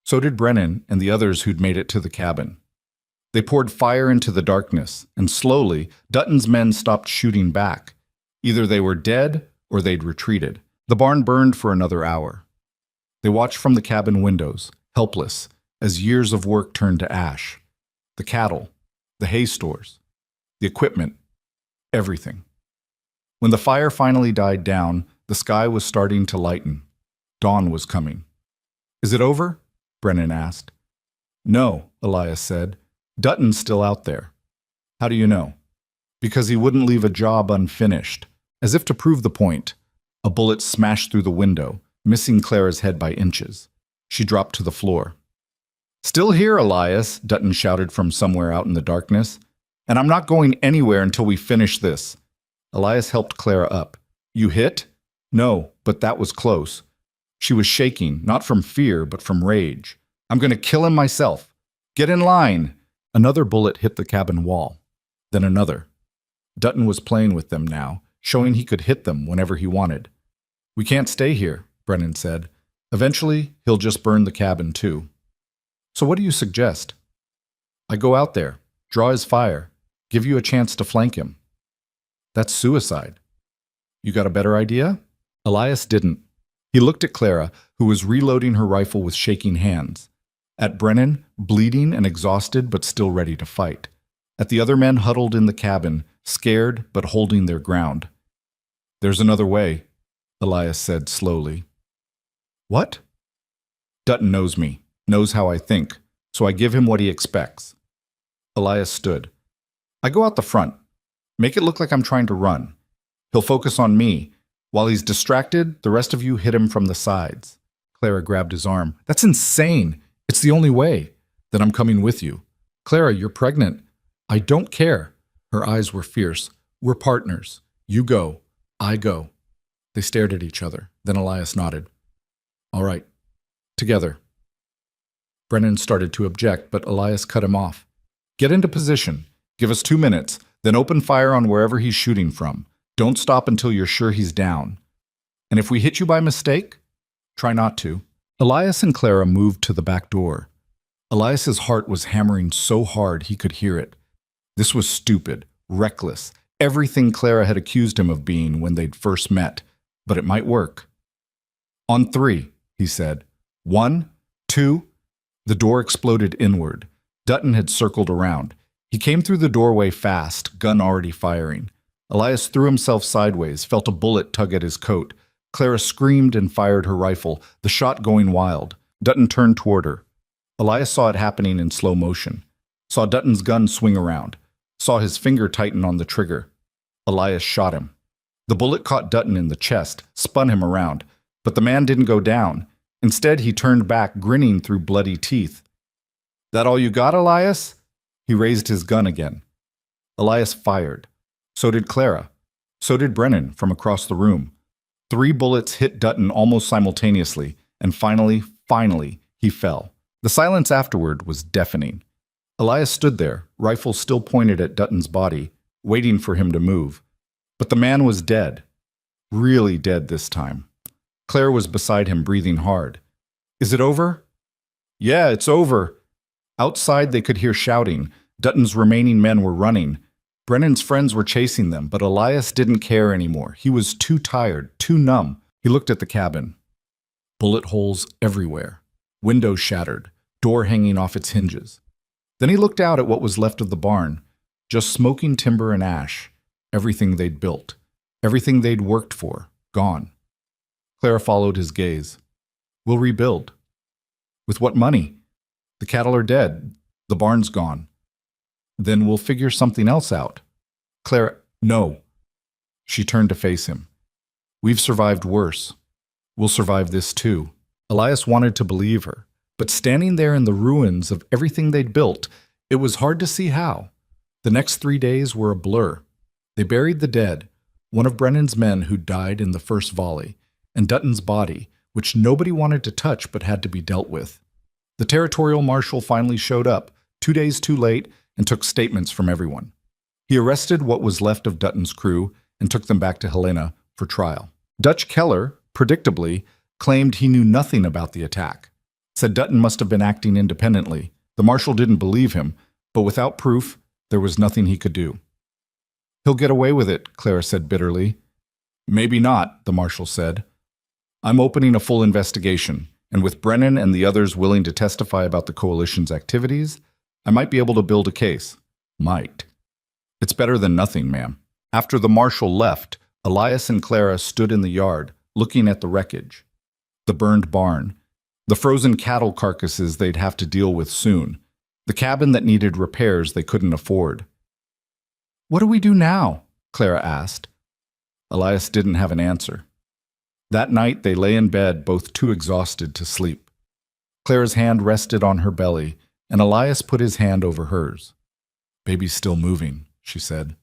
So did Brennan and the others who'd made it to the cabin. They poured fire into the darkness, and slowly, Dutton's men stopped shooting back. Either they were dead or they'd retreated. The barn burned for another hour. They watched from the cabin windows, helpless, as years of work turned to ash. The cattle, the hay stores, the equipment, everything. When the fire finally died down, the sky was starting to lighten. Dawn was coming. "Is it over?" Brennan asked. "No," Elias said. "Dutton's still out there." "How do you know?" "Because he wouldn't leave a job unfinished." As if to prove the point, a bullet smashed through the window, missing Clara's head by inches. She dropped to the floor. "Still here, Elias," Dutton shouted from somewhere out in the darkness. "And I'm not going anywhere until we finish this." Elias helped Clara up. "You hit?" "No, but that was close." She was shaking, not from fear, but from rage. "I'm going to kill him myself. Get in line." Another bullet hit the cabin wall. Then another. Dutton was playing with them now, showing he could hit them whenever he wanted. "We can't stay here," Brennan said. "Eventually, he'll just burn the cabin too." "So what do you suggest?" "I go out there, draw his fire, give you a chance to flank him." "That's suicide." "You got a better idea?" Elias didn't. He looked at Clara, who was reloading her rifle with shaking hands. At Brennan, bleeding and exhausted but still ready to fight. At the other men huddled in the cabin, scared but holding their ground. "There's another way," Elias said slowly. "What?" "Dutton knows me, knows how I think, so I give him what he expects." Elias stood. "I go out the front. Make it look like I'm trying to run. He'll focus on me. While he's distracted, the rest of you hit him from the sides." Clara grabbed his arm. "That's insane. It's the only way." "Then I'm coming with you." "Clara, you're pregnant." "I don't care." Her eyes were fierce. "We're partners. You go. I go." They stared at each other. Then Elias nodded. "All right. Together." Brennan started to object, but Elias cut him off. "Get into position. Give us 2 minutes, then open fire on wherever he's shooting from. Don't stop until you're sure he's down. And if we hit you by mistake, try not to." Elias and Clara moved to the back door. Elias's heart was hammering so hard he could hear it. This was stupid, reckless, everything Clara had accused him of being when they'd first met, but it might work. "On 3, he said. 1, 2. The door exploded inward. Dutton had circled around. He came through the doorway fast, gun already firing. Elias threw himself sideways, felt a bullet tug at his coat. Clara screamed and fired her rifle, the shot going wild. Dutton turned toward her. Elias saw it happening in slow motion. Saw Dutton's gun swing around. Saw his finger tighten on the trigger. Elias shot him. The bullet caught Dutton in the chest, spun him around. But the man didn't go down. Instead, he turned back, grinning through bloody teeth. "That all you got, Elias?" He raised his gun again. Elias fired. So did Clara. So did Brennan from across the room. 3 bullets hit Dutton almost simultaneously, and finally, he fell. The silence afterward was deafening. Elias stood there, rifle still pointed at Dutton's body, waiting for him to move. But the man was dead. Really dead this time. Claire was beside him, breathing hard. "Is it over?" "Yeah, it's over." Outside they could hear shouting. Dutton's remaining men were running. Brennan's friends were chasing them, but Elias didn't care anymore. He was too tired, too numb. He looked at the cabin. Bullet holes everywhere. Windows shattered, door hanging off its hinges. Then he looked out at what was left of the barn. Just smoking timber and ash. Everything they'd built. Everything they'd worked for. Gone. Clara followed his gaze. "We'll rebuild." "With what money?" "The cattle are dead. The barn's gone." "Then we'll figure something else out." Clara, "No." She turned to face him. "We've survived worse. We'll survive this too." Elias wanted to believe her, but standing there in the ruins of everything they'd built, it was hard to see how. The next 3 days were a blur. They buried the dead, one of Brennan's men who died in the first volley, and Dutton's body, which nobody wanted to touch but had to be dealt with. The territorial marshal finally showed up, 2 days too late, and took statements from everyone. He arrested what was left of Dutton's crew and took them back to Helena for trial. Dutch Keller, predictably, claimed he knew nothing about the attack. Said Dutton must have been acting independently. The marshal didn't believe him, but without proof, there was nothing he could do. "He'll get away with it," Clara said bitterly. "Maybe not," the marshal said. "I'm opening a full investigation, and with Brennan and the others willing to testify about the coalition's activities, I might be able to build a case. Might. It's better than nothing, ma'am." After the marshal left, Elias and Clara stood in the yard, looking at the wreckage. The burned barn. The frozen cattle carcasses they'd have to deal with soon. The cabin that needed repairs they couldn't afford. "What do we do now?" Clara asked. Elias didn't have an answer. That night they lay in bed, both too exhausted to sleep. Clara's hand rested on her belly, and Elias put his hand over hers. "Baby's still moving," she said.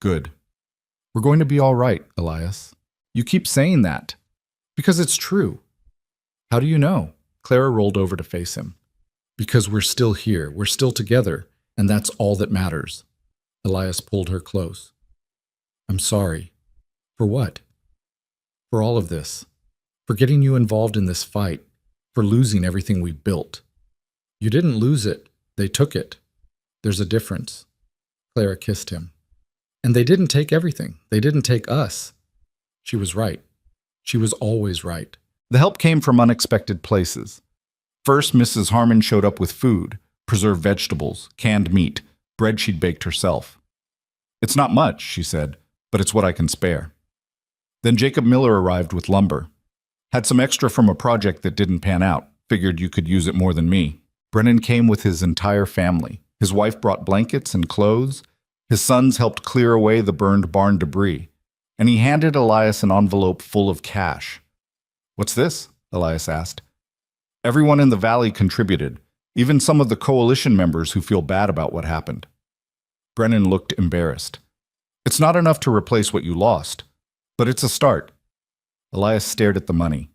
"Good. We're going to be all right, Elias." "You keep saying that." "Because it's true." "How do you know?" Clara rolled over to face him. "Because we're still here. We're still together, and that's all that matters." Elias pulled her close. I'm sorry. For what? For all of this. For getting you involved in this fight. For losing everything we built. You didn't lose it. They took it. There's a difference. Clara kissed him. And they didn't take everything. They didn't take us. She was right. She was always right. The help came from unexpected places. First, Mrs. Harmon showed up with food, preserved vegetables, canned meat, bread she'd baked herself. It's not much, she said, but it's what I can spare. Then Jacob Miller arrived with lumber. Had some extra from a project that didn't pan out. Figured you could use it more than me. Brennan came with his entire family. His wife brought blankets and clothes. His sons helped clear away the burned barn debris. And he handed Elias an envelope full of cash. What's this? Elias asked. Everyone in the valley contributed, even some of the coalition members who feel bad about what happened. Brennan looked embarrassed. It's not enough to replace what you lost, but it's a start. Elias stared at the money.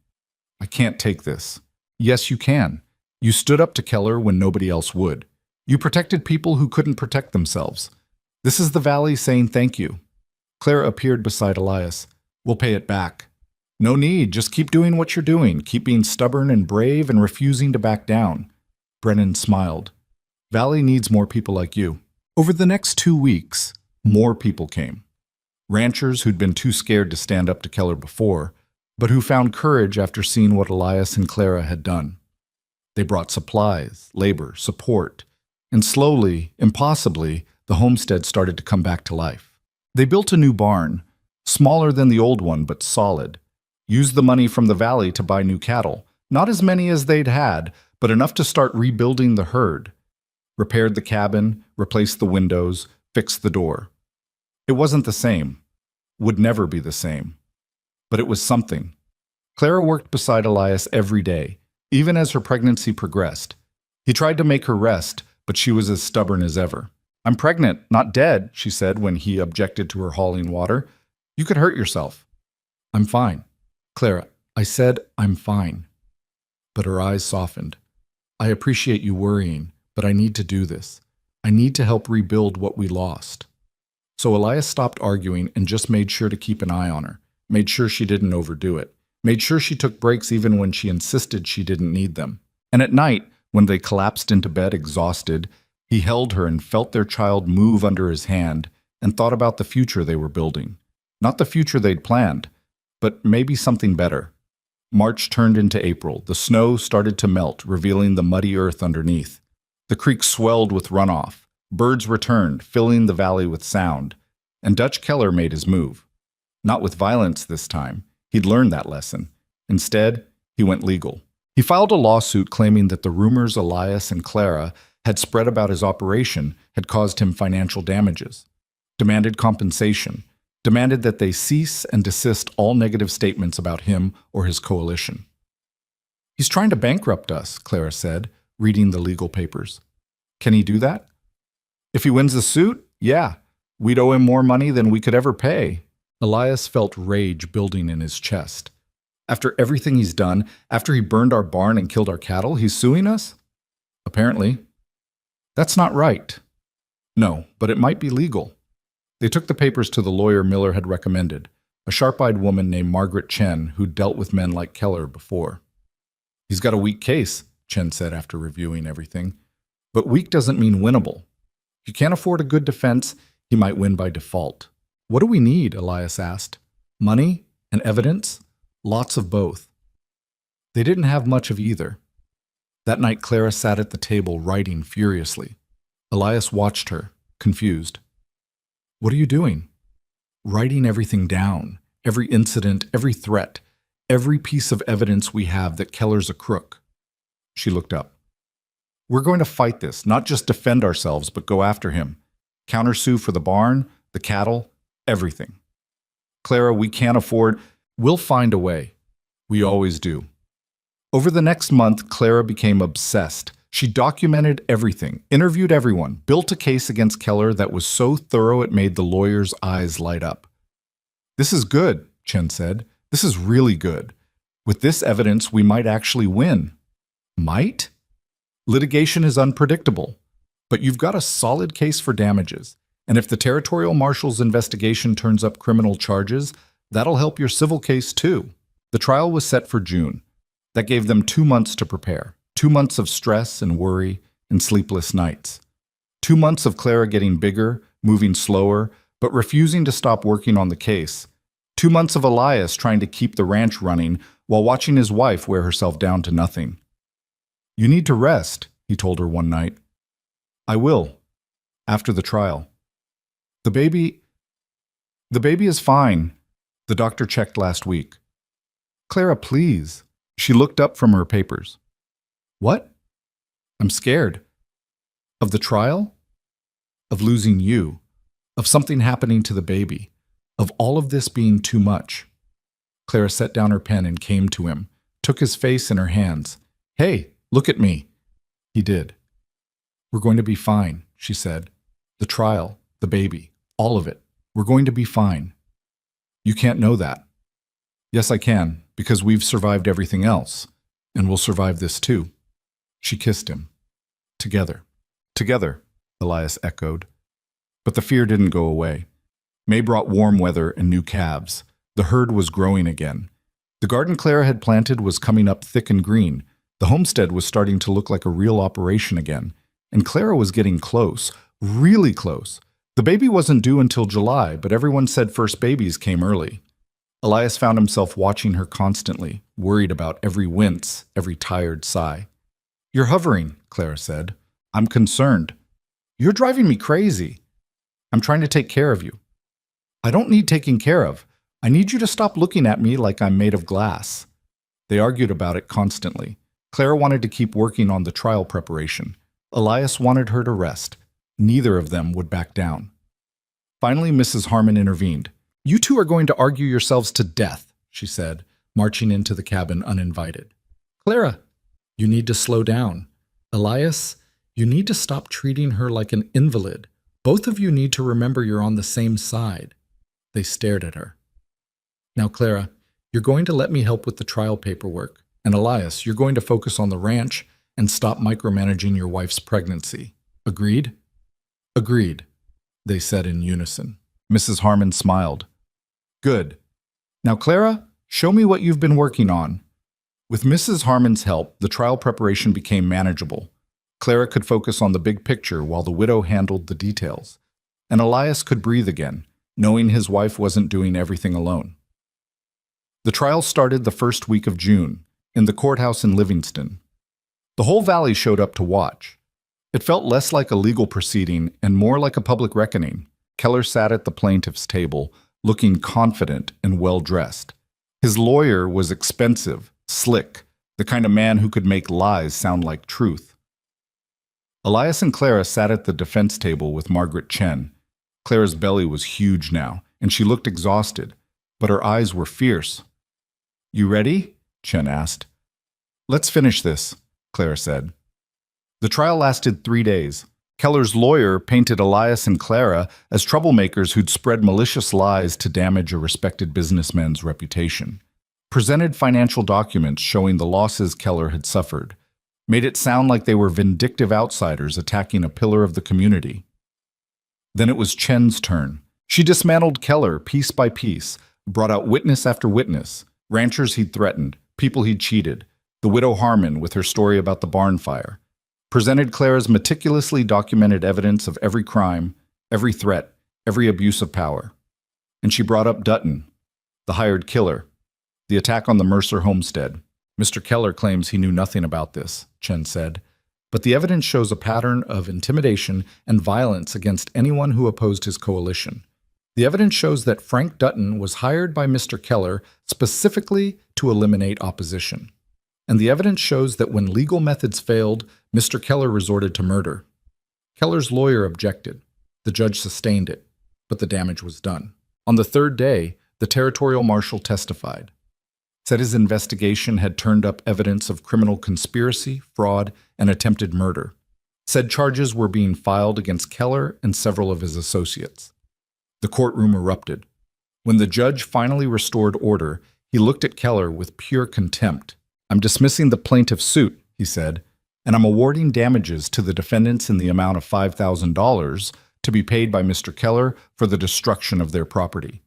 I can't take this. Yes, you can. You stood up to Keller when nobody else would. You protected people who couldn't protect themselves. This is the valley saying thank you. Clara appeared beside Elias. We'll pay it back. No need, just keep doing what you're doing. Keep being stubborn and brave and refusing to back down. Brennan smiled. Valley needs more people like you. Over the next 2 weeks, more people came. Ranchers who'd been too scared to stand up to Keller before, but who found courage after seeing what Elias and Clara had done. They brought supplies, labor, support, and slowly, impossibly, the homestead started to come back to life. They built a new barn, smaller than the old one but solid, used the money from the valley to buy new cattle, not as many as they'd had, but enough to start rebuilding the herd, repaired the cabin, replaced the windows, fixed the door. It wasn't the same, would never be the same, but it was something. Clara worked beside Elias every day, even as her pregnancy progressed. He tried to make her rest, but she was as stubborn as ever. I'm pregnant, not dead, she said when he objected to her hauling water. You could hurt yourself. I'm fine. Clara, I said I'm fine. But her eyes softened. I appreciate you worrying, but I need to do this. I need to help rebuild what we lost. So Elias stopped arguing and just made sure to keep an eye on her, made sure she didn't overdo it, made sure she took breaks even when she insisted she didn't need them. And at night, when they collapsed into bed exhausted, he held her and felt their child move under his hand and thought about the future they were building. Not the future they'd planned, but maybe something better. March turned into April. The snow started to melt, revealing the muddy earth underneath. The creek swelled with runoff. Birds returned, filling the valley with sound. And Dutch Keller made his move. Not with violence this time. He'd learned that lesson. Instead, he went legal. He filed a lawsuit claiming that the rumors Elias and Clara had spread about his operation had caused him financial damages. Demanded compensation. Demanded that they cease and desist all negative statements about him or his coalition. He's trying to bankrupt us, Clara said, reading the legal papers. Can he do that? If he wins the suit, yeah. We'd owe him more money than we could ever pay. Elias felt rage building in his chest. After everything he's done, after he burned our barn and killed our cattle, he's suing us? Apparently. That's not right. No, but it might be legal. They took the papers to the lawyer Miller had recommended, a sharp-eyed woman named Margaret Chen who'd dealt with men like Keller before. He's got a weak case, Chen said after reviewing everything. But weak doesn't mean winnable. If you can't afford a good defense, he might win by default. What do we need? Elias asked. Money and evidence? Lots of both. They didn't have much of either. That night Clara sat at the table writing furiously. Elias watched her, confused. What are you doing? Writing everything down, every incident, every threat, every piece of evidence we have that Keller's a crook. She looked up. We're going to fight this, not just defend ourselves, but go after him. Countersue for the barn, the cattle, everything. Clara, we can't afford. We'll find a way. We always do. Over the next month, Clara became obsessed. She documented everything, interviewed everyone, built a case against Keller that was so thorough it made the lawyer's eyes light up. This is good, Chen said. This is really good. With this evidence, we might actually win. Might? Litigation is unpredictable. But you've got a solid case for damages. And if the territorial marshal's investigation turns up criminal charges, that'll help your civil case too. The trial was set for June. That gave them 2 months to prepare. 2 months of stress and worry and sleepless nights. 2 months of Clara getting bigger, moving slower, but refusing to stop working on the case. 2 months of Elias trying to keep the ranch running while watching his wife wear herself down to nothing. "You need to rest," he told her one night. "I will, after the trial. The baby is fine. The doctor checked last week." "Clara, please." She looked up from her papers. "What?" "I'm scared." "Of the trial? Of losing you? Of something happening to the baby? Of all of this being too much?" Clara set down her pen and came to him, took his face in her hands. "Hey, look at me." He did. "We're going to be fine," she said. "The trial, the baby, all of it. We're going to be fine." "You can't know that." "Yes, I can, because we've survived everything else, and we'll survive this too." She kissed him. "Together." "Together," Elias echoed. But the fear didn't go away. May brought warm weather and new calves. The herd was growing again. The garden Clara had planted was coming up thick and green. The homestead was starting to look like a real operation again. And Clara was getting close, really close. The baby wasn't due until July, but everyone said first babies came early. Elias found himself watching her constantly, worried about every wince, every tired sigh. "You're hovering," Clara said. "I'm concerned." "You're driving me crazy." "I'm trying to take care of you." "I don't need taking care of. I need you to stop looking at me like I'm made of glass." They argued about it constantly. Clara wanted to keep working on the trial preparation. Elias wanted her to rest. Neither of them would back down. Finally, Mrs. Harmon intervened. "You two are going to argue yourselves to death," she said, marching into the cabin uninvited. "Clara, you need to slow down. Elias, you need to stop treating her like an invalid. Both of you need to remember you're on the same side." They stared at her. "Now, Clara, you're going to let me help with the trial paperwork. And Elias, you're going to focus on the ranch and stop micromanaging your wife's pregnancy. Agreed?" "Agreed," they said in unison. Mrs. Harmon smiled. "Good. Now, Clara, show me what you've been working on." With Mrs. Harmon's help, the trial preparation became manageable. Clara could focus on the big picture while the widow handled the details. And Elias could breathe again, knowing his wife wasn't doing everything alone. The trial started the first week of June, in the courthouse in Livingston. The whole valley showed up to watch. It felt less like a legal proceeding and more like a public reckoning. Keller sat at the plaintiff's table, looking confident and well-dressed. His lawyer was expensive, slick, the kind of man who could make lies sound like truth. Elias and Clara sat at the defense table with Margaret Chen. Clara's belly was huge now, and she looked exhausted, but her eyes were fierce. "You ready?" Chen asked. "Let's finish this," Clara said. The trial lasted 3 days. Keller's lawyer painted Elias and Clara as troublemakers who'd spread malicious lies to damage a respected businessman's reputation. Presented financial documents showing the losses Keller had suffered. Made it sound like they were vindictive outsiders attacking a pillar of the community. Then it was Chen's turn. She dismantled Keller piece by piece, brought out witness after witness, ranchers he'd threatened, people he'd cheated, the widow Harmon with her story about the barn fire. Presented Clara's meticulously documented evidence of every crime, every threat, every abuse of power. And she brought up Dutton, the hired killer, the attack on the Mercer homestead. "Mr. Keller claims he knew nothing about this," Chen said, "but the evidence shows a pattern of intimidation and violence against anyone who opposed his coalition. The evidence shows that Frank Dutton was hired by Mr. Keller specifically to eliminate opposition. And the evidence shows that when legal methods failed, Mr. Keller resorted to murder." Keller's lawyer objected. The judge sustained it, but the damage was done. On the third day, the territorial marshal testified. Said his investigation had turned up evidence of criminal conspiracy, fraud, and attempted murder. Said charges were being filed against Keller and several of his associates. The courtroom erupted. When the judge finally restored order, he looked at Keller with pure contempt. "I'm dismissing the plaintiff's suit," he said, "and I'm awarding damages to the defendants in the amount of $5,000 to be paid by Mr. Keller for the destruction of their property.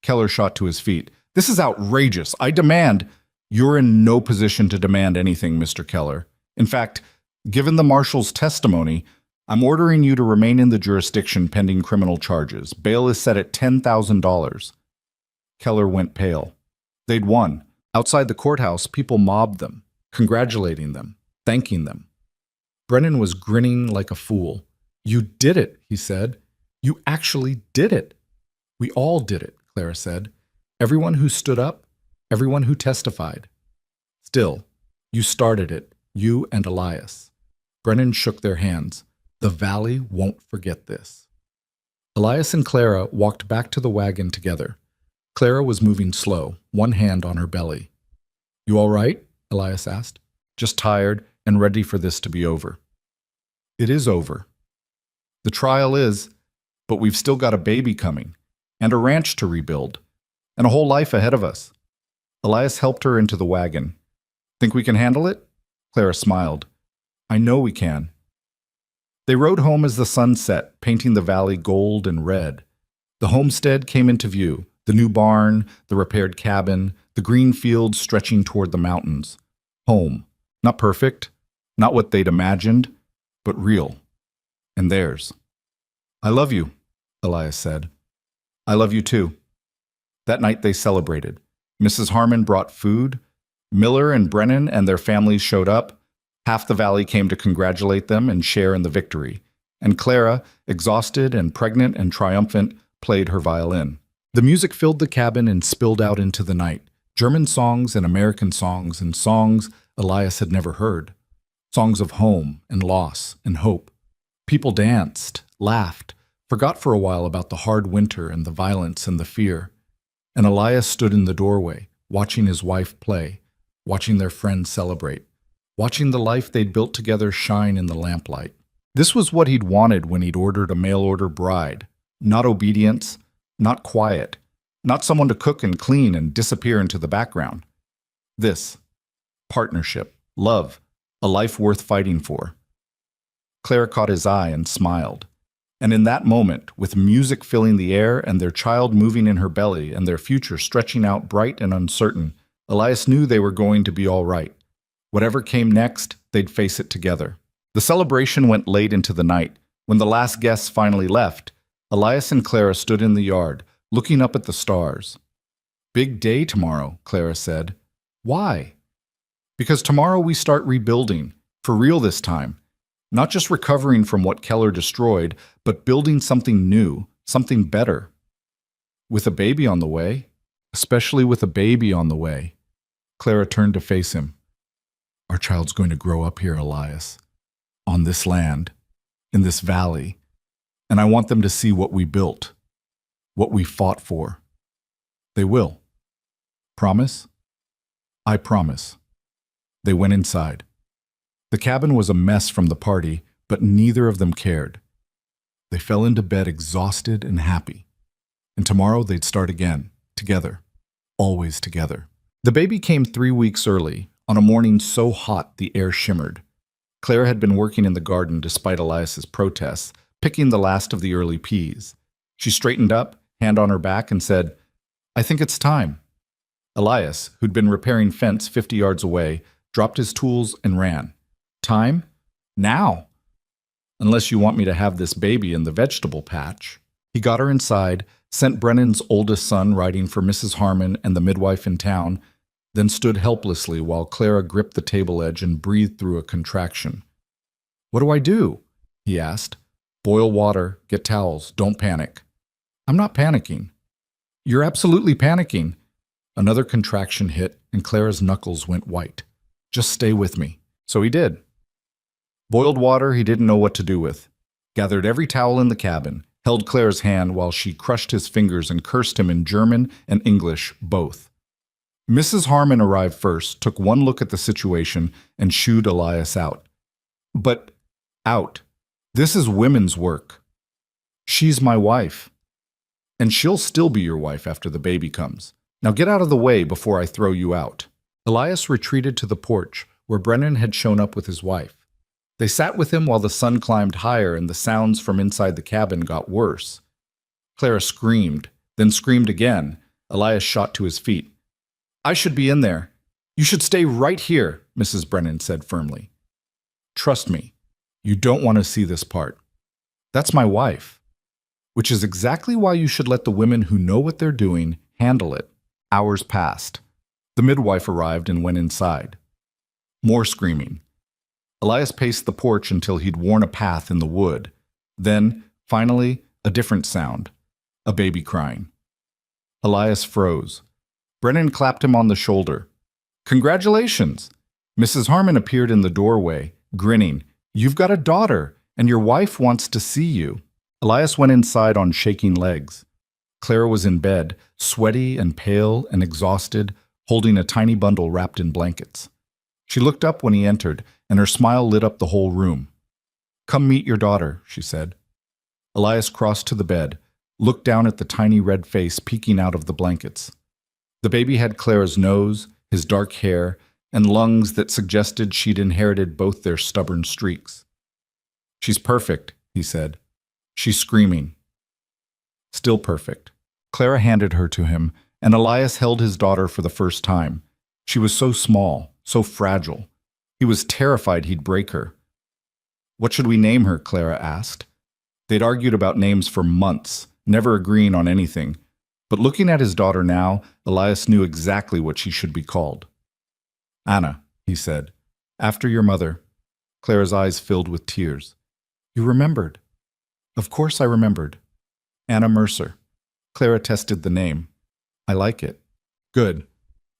Keller shot to his feet. "This is outrageous. I demand—" "You're in no position to demand anything, Mr. Keller. In fact, given the marshal's testimony, I'm ordering you to remain in the jurisdiction pending criminal charges. Bail is set at $10,000. Keller went pale. They'd won. Outside the courthouse, people mobbed them, congratulating them, thanking them. Brennan was grinning like a fool. "You did it," he said. "You actually did it." "We all did it," Clara said. "Everyone who stood up, everyone who testified. Still, you started it, you and Elias." Brennan shook their hands. "The Valley won't forget this." Elias and Clara walked back to the wagon together. Clara was moving slow, one hand on her belly. "You all right?" Elias asked. "Just tired and ready for this to be over." "It is over. The trial is, but we've still got a baby coming, and a ranch to rebuild, and a whole life ahead of us." Elias helped her into the wagon. "Think we can handle it?" Clara smiled. "I know we can." They rode home as the sun set, painting the valley gold and red. The homestead came into view, the new barn, the repaired cabin, the green fields stretching toward the mountains. Home. Not perfect, not what they'd imagined, but real. And theirs. "I love you," Elias said. "I love you too." That night they celebrated. Mrs. Harmon brought food. Miller and Brennan and their families showed up. Half the valley came to congratulate them and share in the victory. And Clara, exhausted and pregnant and triumphant, played her violin. The music filled the cabin and spilled out into the night. German songs and American songs and songs Elias had never heard. Songs of home and loss and hope. People danced, laughed, forgot for a while about the hard winter and the violence and the fear. And Elias stood in the doorway, watching his wife play, watching their friends celebrate, watching the life they'd built together shine in the lamplight. This was what he'd wanted when he'd ordered a mail-order bride. Not obedience, not quiet, not someone to cook and clean and disappear into the background. This. Partnership, love, a life worth fighting for. Clara caught his eye and smiled. And in that moment, with music filling the air and their child moving in her belly and their future stretching out bright and uncertain, Elias knew they were going to be all right. Whatever came next, they'd face it together. The celebration went late into the night. When the last guests finally left, Elias and Clara stood in the yard, looking up at the stars. "Big day tomorrow," Clara said. "Why?" "Because tomorrow we start rebuilding, for real this time. Not just recovering from what Keller destroyed, but building something new, something better. With a baby on the way, especially with a baby on the way." Clara turned to face him. "Our child's going to grow up here, Elias, on this land, in this valley, and I want them to see what we built, what we fought for. They will. Promise?" "I promise." They went inside. The cabin was a mess from the party, but neither of them cared. They fell into bed exhausted and happy. And tomorrow they'd start again, together, always together. The baby came 3 weeks early, on a morning so hot the air shimmered. Clara had been working in the garden despite Elias's protests, picking the last of the early peas. She straightened up, hand on her back, and said, "I think it's time." Elias, who'd been repairing fence 50 yards away, dropped his tools and ran. "Time? Now! Unless you want me to have this baby in the vegetable patch." He got her inside, sent Brennan's oldest son riding for Mrs. Harmon and the midwife in town, then stood helplessly while Clara gripped the table edge and breathed through a contraction. "What do I do?" he asked. "Boil water, get towels, don't panic." "I'm not panicking." "You're absolutely panicking." Another contraction hit, and Clara's knuckles went white. "Just stay with me." So he did. Boiled water he didn't know what to do with. Gathered every towel in the cabin, held Clara's hand while she crushed his fingers and cursed him in German and English, both. Mrs. Harmon arrived first, took one look at the situation, and shooed Elias out. "But out. This is women's work. She's my wife. And she'll still be your wife after the baby comes. Now get out of the way before I throw you out." Elias retreated to the porch, where Brennan had shown up with his wife. They sat with him while the sun climbed higher and the sounds from inside the cabin got worse. Clara screamed, then screamed again. Elias shot to his feet. "I should be in there. You should stay right here," Mrs. Brennan said firmly. "Trust me, you don't want to see this part. That's my wife." Which is exactly why you should let the women who know what they're doing handle it. Hours passed. The midwife arrived and went inside. More screaming. Elias paced the porch until he'd worn a path in the wood. Then, finally, a different sound. A baby crying. Elias froze. Brennan clapped him on the shoulder. "Congratulations!" Mrs. Harmon appeared in the doorway, grinning. "You've got a daughter, and your wife wants to see you." Elias went inside on shaking legs. Clara was in bed, sweaty and pale and exhausted, holding a tiny bundle wrapped in blankets. She looked up when he entered, and her smile lit up the whole room. "Come meet your daughter," she said. Elias crossed to the bed, looked down at the tiny red face peeking out of the blankets. The baby had Clara's nose, his dark hair, and lungs that suggested she'd inherited both their stubborn streaks. "She's perfect," he said. "She's screaming." Still perfect. Clara handed her to him, and Elias held his daughter for the first time. She was so small, so fragile. He was terrified he'd break her. "What should we name her?" Clara asked. They'd argued about names for months, never agreeing on anything. But looking at his daughter now, Elias knew exactly what she should be called. "Anna," he said. "After your mother." Clara's eyes filled with tears. "You remembered." "Of course I remembered." "Anna Mercer." Clara tested the name. "I like it." "Good.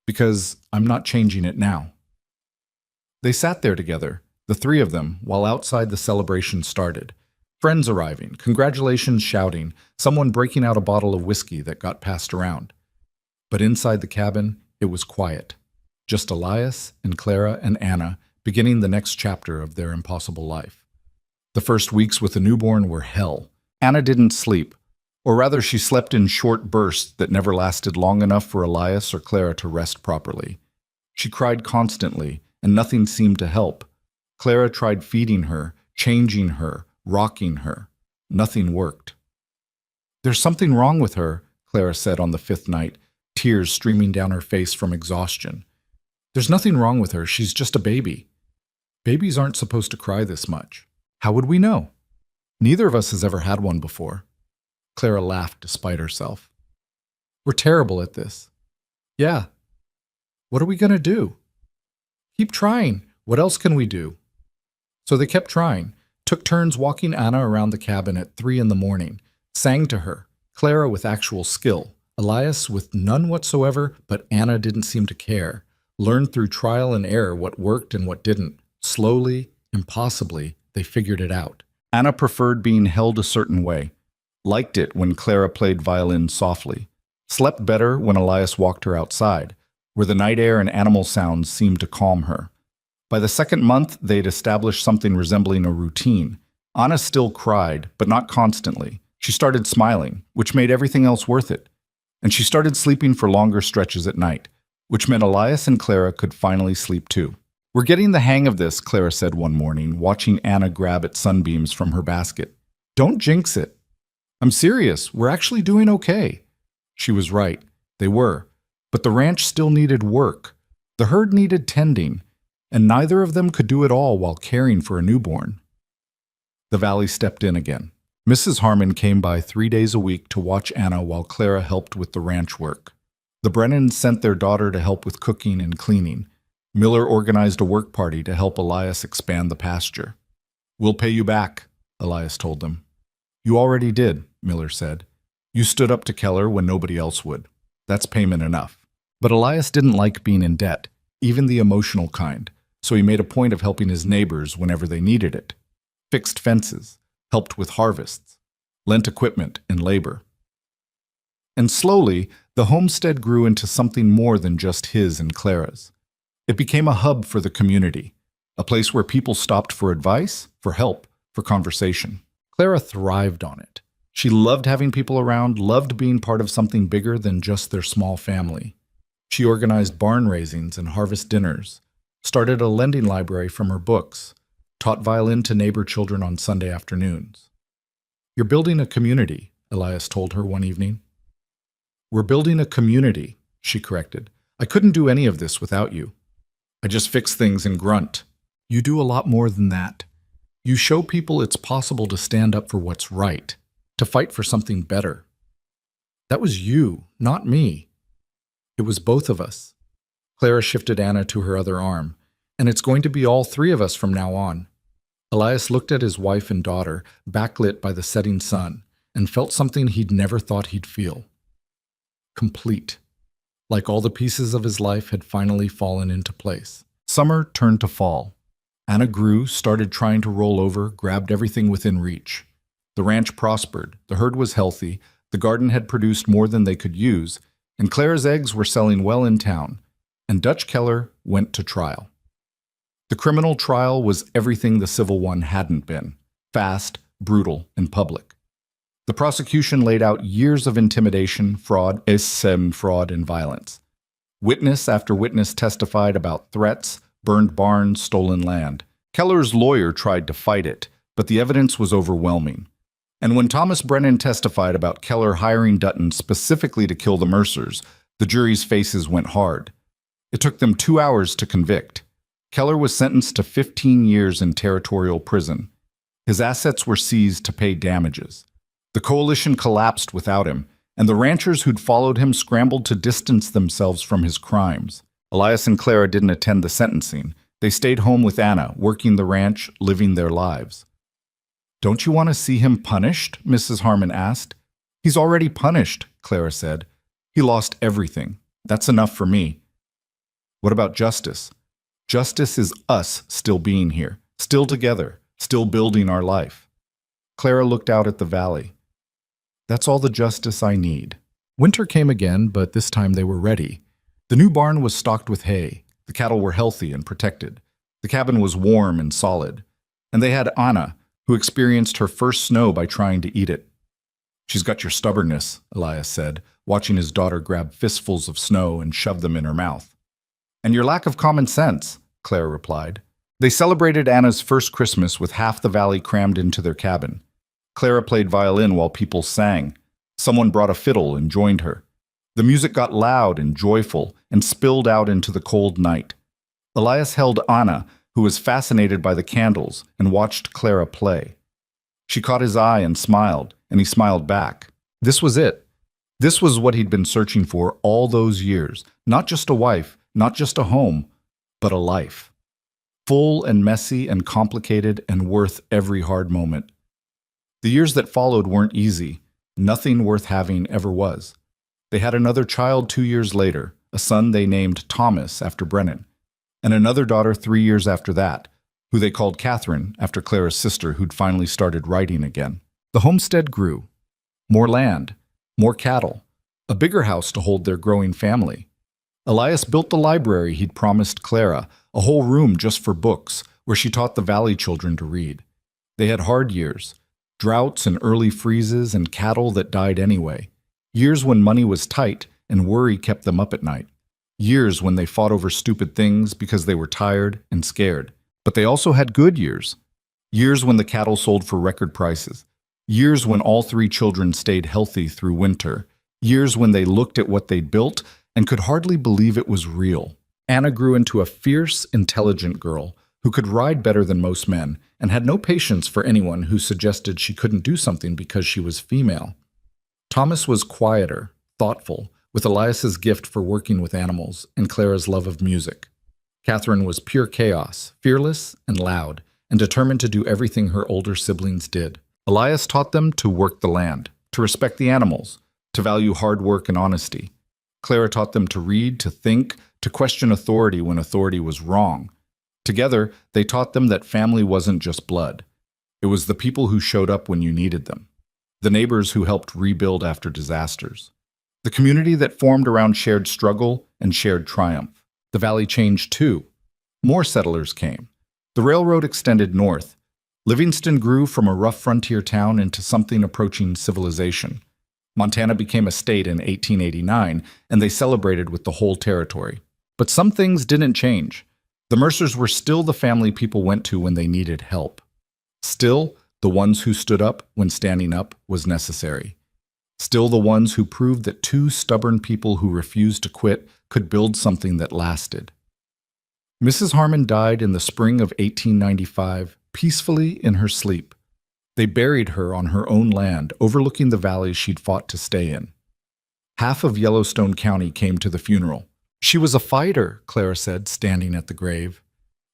Because I'm not changing it now." They sat there together, the three of them, while outside the celebration started. Friends arriving, congratulations shouting, someone breaking out a bottle of whiskey that got passed around. But inside the cabin, it was quiet. Just Elias and Clara and Anna beginning the next chapter of their impossible life. The first weeks with the newborn were hell. Anna didn't sleep, or rather she slept in short bursts that never lasted long enough for Elias or Clara to rest properly. She cried constantly, and nothing seemed to help. Clara tried feeding her, changing her, rocking her. Nothing worked. "There's something wrong with her," Clara said on the fifth night, tears streaming down her face from exhaustion. "There's nothing wrong with her. She's just a baby. Babies aren't supposed to cry this much. How would we know? Neither of us has ever had one before." Clara laughed despite herself. "We're terrible at this." "Yeah. What are we going to do?" "Keep trying. What else can we do?" So they kept trying, took turns walking Anna around the cabin at 3 a.m, sang to her, Clara with actual skill, Elias with none whatsoever, but Anna didn't seem to care, learned through trial and error what worked and what didn't. Slowly, impossibly, they figured it out. Anna preferred being held a certain way, liked it when Clara played violin softly, slept better when Elias walked her outside, where the night air and animal sounds seemed to calm her. By the second month, they'd established something resembling a routine. Anna still cried, but not constantly. She started smiling, which made everything else worth it. And she started sleeping for longer stretches at night, which meant Elias and Clara could finally sleep too. "We're getting the hang of this," Clara said one morning, watching Anna grab at sunbeams from her basket. "Don't jinx it." "I'm serious. We're actually doing okay." She was right. They were. But the ranch still needed work. The herd needed tending, and neither of them could do it all while caring for a newborn. The valley stepped in again. Mrs. Harmon came by 3 days a week to watch Anna while Clara helped with the ranch work. The Brennans sent their daughter to help with cooking and cleaning. Miller organized a work party to help Elias expand the pasture. "We'll pay you back," Elias told them. "You already did," Miller said. "You stood up to Keller when nobody else would. That's payment enough." But Elias didn't like being in debt, even the emotional kind, so he made a point of helping his neighbors whenever they needed it. Fixed fences, helped with harvests, lent equipment and labor. And slowly, the homestead grew into something more than just his and Clara's. It became a hub for the community, a place where people stopped for advice, for help, for conversation. Clara thrived on it. She loved having people around, loved being part of something bigger than just their small family. She organized barn raisings and harvest dinners, started a lending library from her books, Taught violin to neighbor children on Sunday afternoons. You're building a community, Elias told her one evening. We're building a community, she corrected. I couldn't do any of this without you. I just fix things and grunt. You do a lot more than that. You show people it's possible to stand up for what's right, to fight for something better. That was you, not me. It was both of us. Clara shifted Anna to her other arm. And it's going to be all three of us from now on. Elias looked at his wife and daughter, backlit by the setting sun, and felt something he'd never thought he'd feel. Complete. Like all the pieces of his life had finally fallen into place. Summer turned to fall. Anna grew, started trying to roll over, grabbed everything within reach. The ranch prospered, the herd was healthy, the garden had produced more than they could use, and Clara's eggs were selling well in town, and Dutch Keller went to trial. The criminal trial was everything the civil one hadn't been: fast, brutal, and public. The prosecution laid out years of intimidation, fraud, and violence. Witness after witness testified about threats, burned barns, stolen land. Keller's lawyer tried to fight it, but the evidence was overwhelming. And when Thomas Brennan testified about Keller hiring Dutton specifically to kill the Mercers, the jury's faces went hard. It took them 2 hours to convict. Keller was sentenced to 15 years in territorial prison. His assets were seized to pay damages. The coalition collapsed without him, and the ranchers who'd followed him scrambled to distance themselves from his crimes. Elias and Clara didn't attend the sentencing. They stayed home with Anna, working the ranch, living their lives. "Don't you want to see him punished?" Mrs. Harmon asked. "He's already punished," Clara said. "He lost everything. That's enough for me." "What about justice?" "Justice is us still being here, still together, still building our life." Clara looked out at the valley. "That's all the justice I need." Winter came again, but this time they were ready. The new barn was stocked with hay. The cattle were healthy and protected. The cabin was warm and solid. And they had Anna, who experienced her first snow by trying to eat it. "She's got your stubbornness," Elias said, watching his daughter grab fistfuls of snow and shove them in her mouth. "And your lack of common sense," Clara replied. They celebrated Anna's first Christmas with half the valley crammed into their cabin. Clara played violin while people sang. Someone brought a fiddle and joined her. The music got loud and joyful and spilled out into the cold night. Elias held Anna, who was fascinated by the candles, and watched Clara play. She caught his eye and he smiled back. This was it. This was what he'd been searching for all those years. Not just a wife, not just a home, but a life. Full and messy and complicated and worth every hard moment. The years that followed weren't easy. Nothing worth having ever was. They had another child 2 years later, a son they named Thomas after Brennan, and another daughter 3 years after that, who they called Catherine after Clara's sister who'd finally started writing again. The homestead grew. More land, more cattle, a bigger house to hold their growing family. Elias built the library he'd promised Clara, a whole room just for books, where she taught the valley children to read. They had hard years. Droughts and early freezes and cattle that died anyway. Years when money was tight and worry kept them up at night. Years when they fought over stupid things because they were tired and scared. But they also had good years. Years when the cattle sold for record prices. Years when all three children stayed healthy through winter. Years when they looked at what they'd built and could hardly believe it was real. Anna grew into a fierce, intelligent girl who could ride better than most men and had no patience for anyone who suggested she couldn't do something because she was female. Thomas was quieter, thoughtful, with Elias's gift for working with animals and Clara's love of music. Catherine was pure chaos, fearless and loud, and determined to do everything her older siblings did. Elias taught them to work the land, to respect the animals, to value hard work and honesty. Clara taught them to read, to think, to question authority when authority was wrong. Together, they taught them that family wasn't just blood. It was the people who showed up when you needed them, the neighbors who helped rebuild after disasters, the community that formed around shared struggle and shared triumph. The valley changed too. More settlers came. The railroad extended north. Livingston grew from a rough frontier town into something approaching civilization. Montana became a state in 1889, and they celebrated with the whole territory. But some things didn't change. The Mercers were still the family people went to when they needed help. Still, the ones who stood up when standing up was necessary. Still the ones who proved that two stubborn people who refused to quit could build something that lasted. Mrs. Harmon died in the spring of 1895, peacefully in her sleep. They buried her on her own land, overlooking the valley she'd fought to stay in. Half of Yellowstone County came to the funeral. "She was a fighter," Clara said, standing at the grave.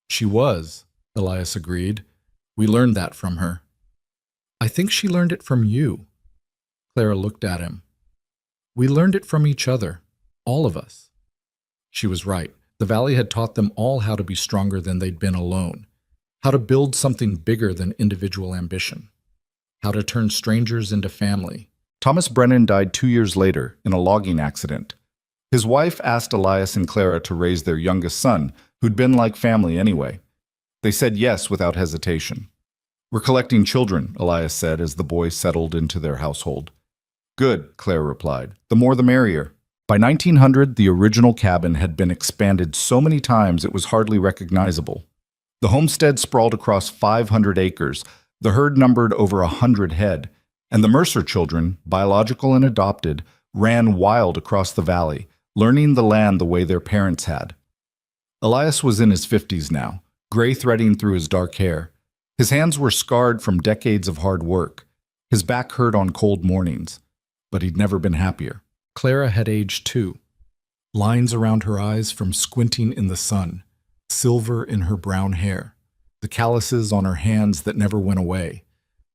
"She was," Elias agreed. "We learned that from her." "I think she learned it from you." Clara looked at him. "We learned it from each other, all of us." She was right. The valley had taught them all how to be stronger than they'd been alone, how to build something bigger than individual ambition, how to turn strangers into family. Thomas Brennan died 2 years later in a logging accident. His wife asked Elias and Clara to raise their youngest son, who'd been like family anyway. They said yes without hesitation. "We're collecting children," Elias said as the boys settled into their household. "Good," Clara replied. "The more the merrier." By 1900, the original cabin had been expanded so many times it was hardly recognizable. The homestead sprawled across 500 acres, the herd numbered over 100 head, and the Mercer children, biological and adopted, ran wild across the valley, learning the land the way their parents had. Elias was in his 50s now, gray threading through his dark hair. His hands were scarred from decades of hard work. His back hurt on cold mornings, but he'd never been happier. Clara had aged too. Lines around her eyes from squinting in the sun, silver in her brown hair, the calluses on her hands that never went away.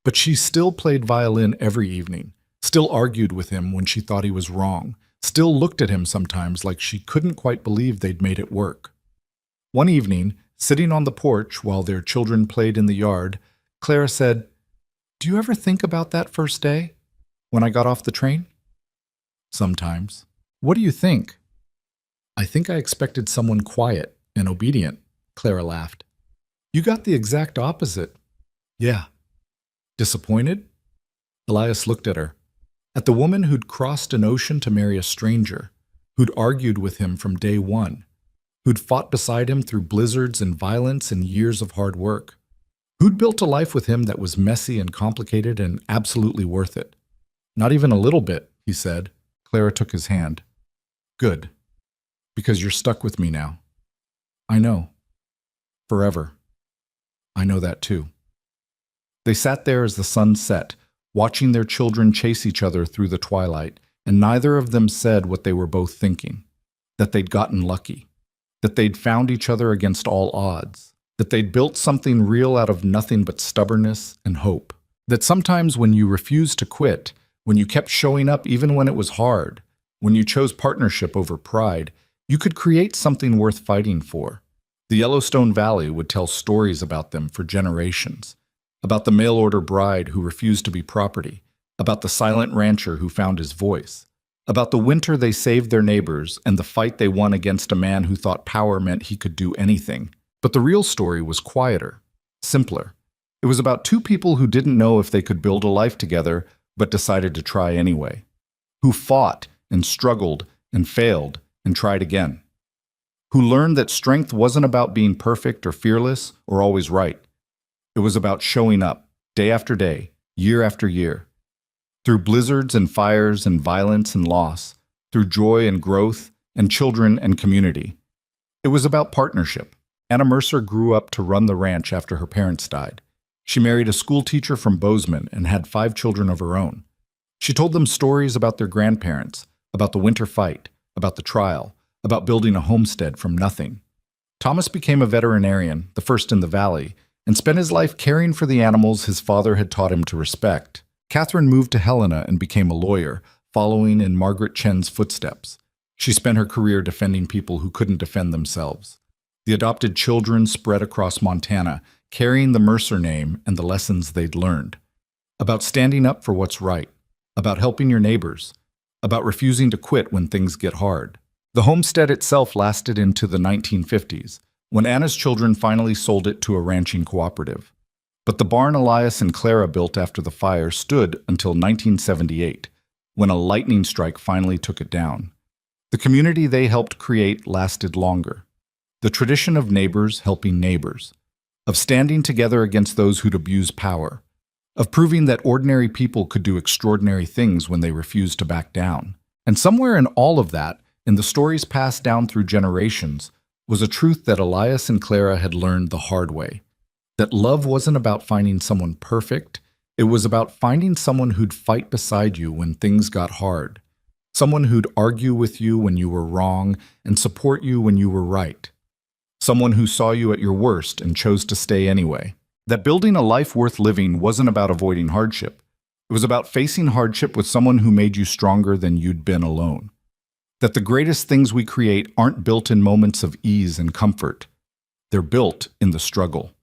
But she still played violin every evening, still argued with him when she thought he was wrong, still looked at him sometimes like she couldn't quite believe they'd made it work. One evening, sitting on the porch while their children played in the yard, Clara said, "Do you ever think about that first day, when I got off the train?" "Sometimes." "What do you think?" "I think I expected someone quiet and obedient," Clara laughed. "You got the exact opposite." "Yeah." "Disappointed?" Elias looked at her. At the woman who'd crossed an ocean to marry a stranger, who'd argued with him from day one, who'd fought beside him through blizzards and violence and years of hard work, who'd built a life with him that was messy and complicated and absolutely worth it. "Not even a little bit," he said. Clara took his hand. "Good. Because you're stuck with me now." "I know. Forever." "I know that too." They sat there as the sun set, watching their children chase each other through the twilight, and neither of them said what they were both thinking: that they'd gotten lucky, that they'd found each other against all odds, that they'd built something real out of nothing but stubbornness and hope, that sometimes when you refused to quit, when you kept showing up even when it was hard, when you chose partnership over pride, you could create something worth fighting for. The Yellowstone Valley would tell stories about them for generations, about the mail-order bride who refused to be property, about the silent rancher who found his voice, about the winter they saved their neighbors and the fight they won against a man who thought power meant he could do anything. But the real story was quieter, simpler. It was about two people who didn't know if they could build a life together, but decided to try anyway, who fought and struggled and failed and tried again, who learned that strength wasn't about being perfect or fearless or always right. It was about showing up, day after day, year after year, through blizzards and fires and violence and loss, through joy and growth and children and community. It was about partnership. Anna Mercer grew up to run the ranch after her parents died. She married a school teacher from Bozeman and had 5 children of her own. She told them stories about their grandparents, about the winter fight, about the trial, about building a homestead from nothing. Thomas became a veterinarian, the first in the valley, and spent his life caring for the animals his father had taught him to respect. Catherine moved to Helena and became a lawyer, following in Margaret Chen's footsteps. She spent her career defending people who couldn't defend themselves. The adopted children spread across Montana, carrying the Mercer name and the lessons they'd learned. About standing up for what's right, about helping your neighbors, about refusing to quit when things get hard. The homestead itself lasted into the 1950s, when Anna's children finally sold it to a ranching cooperative. But the barn Elias and Clara built after the fire stood until 1978, when a lightning strike finally took it down. The community they helped create lasted longer. The tradition of neighbors helping neighbors, of standing together against those who'd abuse power, of proving that ordinary people could do extraordinary things when they refused to back down. And somewhere in all of that, in the stories passed down through generations, was a truth that Elias and Clara had learned the hard way. That love wasn't about finding someone perfect, it was about finding someone who'd fight beside you when things got hard. Someone who'd argue with you when you were wrong and support you when you were right. Someone who saw you at your worst and chose to stay anyway. That building a life worth living wasn't about avoiding hardship. It was about facing hardship with someone who made you stronger than you'd been alone. That the greatest things we create aren't built in moments of ease and comfort. They're built in the struggle.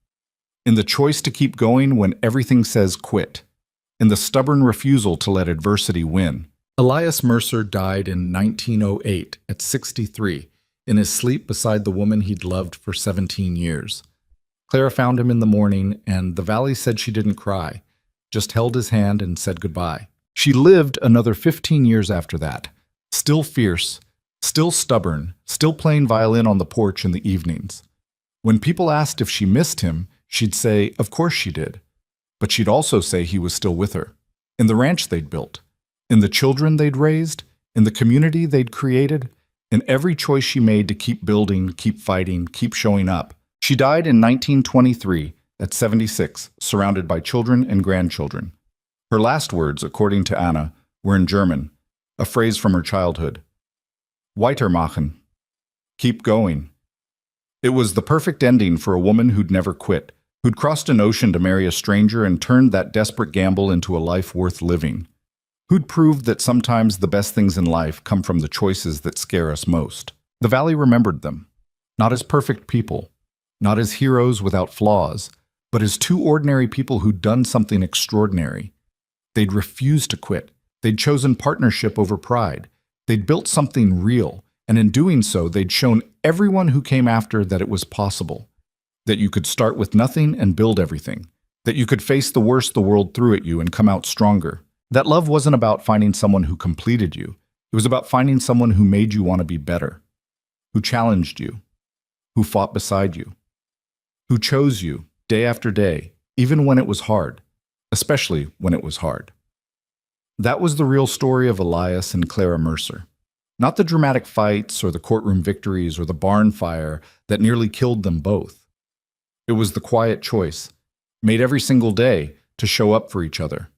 In the choice to keep going when everything says quit. In the stubborn refusal to let adversity win. Elias Mercer died in 1908 at 63, in his sleep beside the woman he'd loved for 17 years. Clara found him in the morning, and the valley said she didn't cry, just held his hand and said goodbye. She lived another 15 years after that, still fierce, still stubborn, still playing violin on the porch in the evenings. When people asked if she missed him, she'd say, of course she did. But she'd also say he was still with her, in the ranch they'd built, in the children they'd raised, in the community they'd created, in every choice she made to keep building, keep fighting, keep showing up. She died in 1923 at 76, surrounded by children and grandchildren. Her last words, according to Anna, were in German, a phrase from her childhood. Weitermachen. Keep going. It was the perfect ending for a woman who'd never quit, who'd crossed an ocean to marry a stranger and turned that desperate gamble into a life worth living. Who'd proved that sometimes the best things in life come from the choices that scare us most. The valley remembered them, not as perfect people, not as heroes without flaws, but as two ordinary people who'd done something extraordinary. They'd refused to quit. They'd chosen partnership over pride. They'd built something real, and in doing so, they'd shown everyone who came after that it was possible, that you could start with nothing and build everything, that you could face the worst the world threw at you and come out stronger. That love wasn't about finding someone who completed you. It was about finding someone who made you want to be better, who challenged you, who fought beside you, who chose you day after day, even when it was hard, especially when it was hard. That was the real story of Elias and Clara Mercer. Not the dramatic fights or the courtroom victories or the barn fire that nearly killed them both. It was the quiet choice, made every single day, to show up for each other,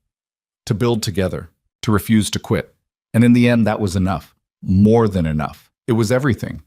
to build together, to refuse to quit. And in the end, that was enough. More than enough. It was everything.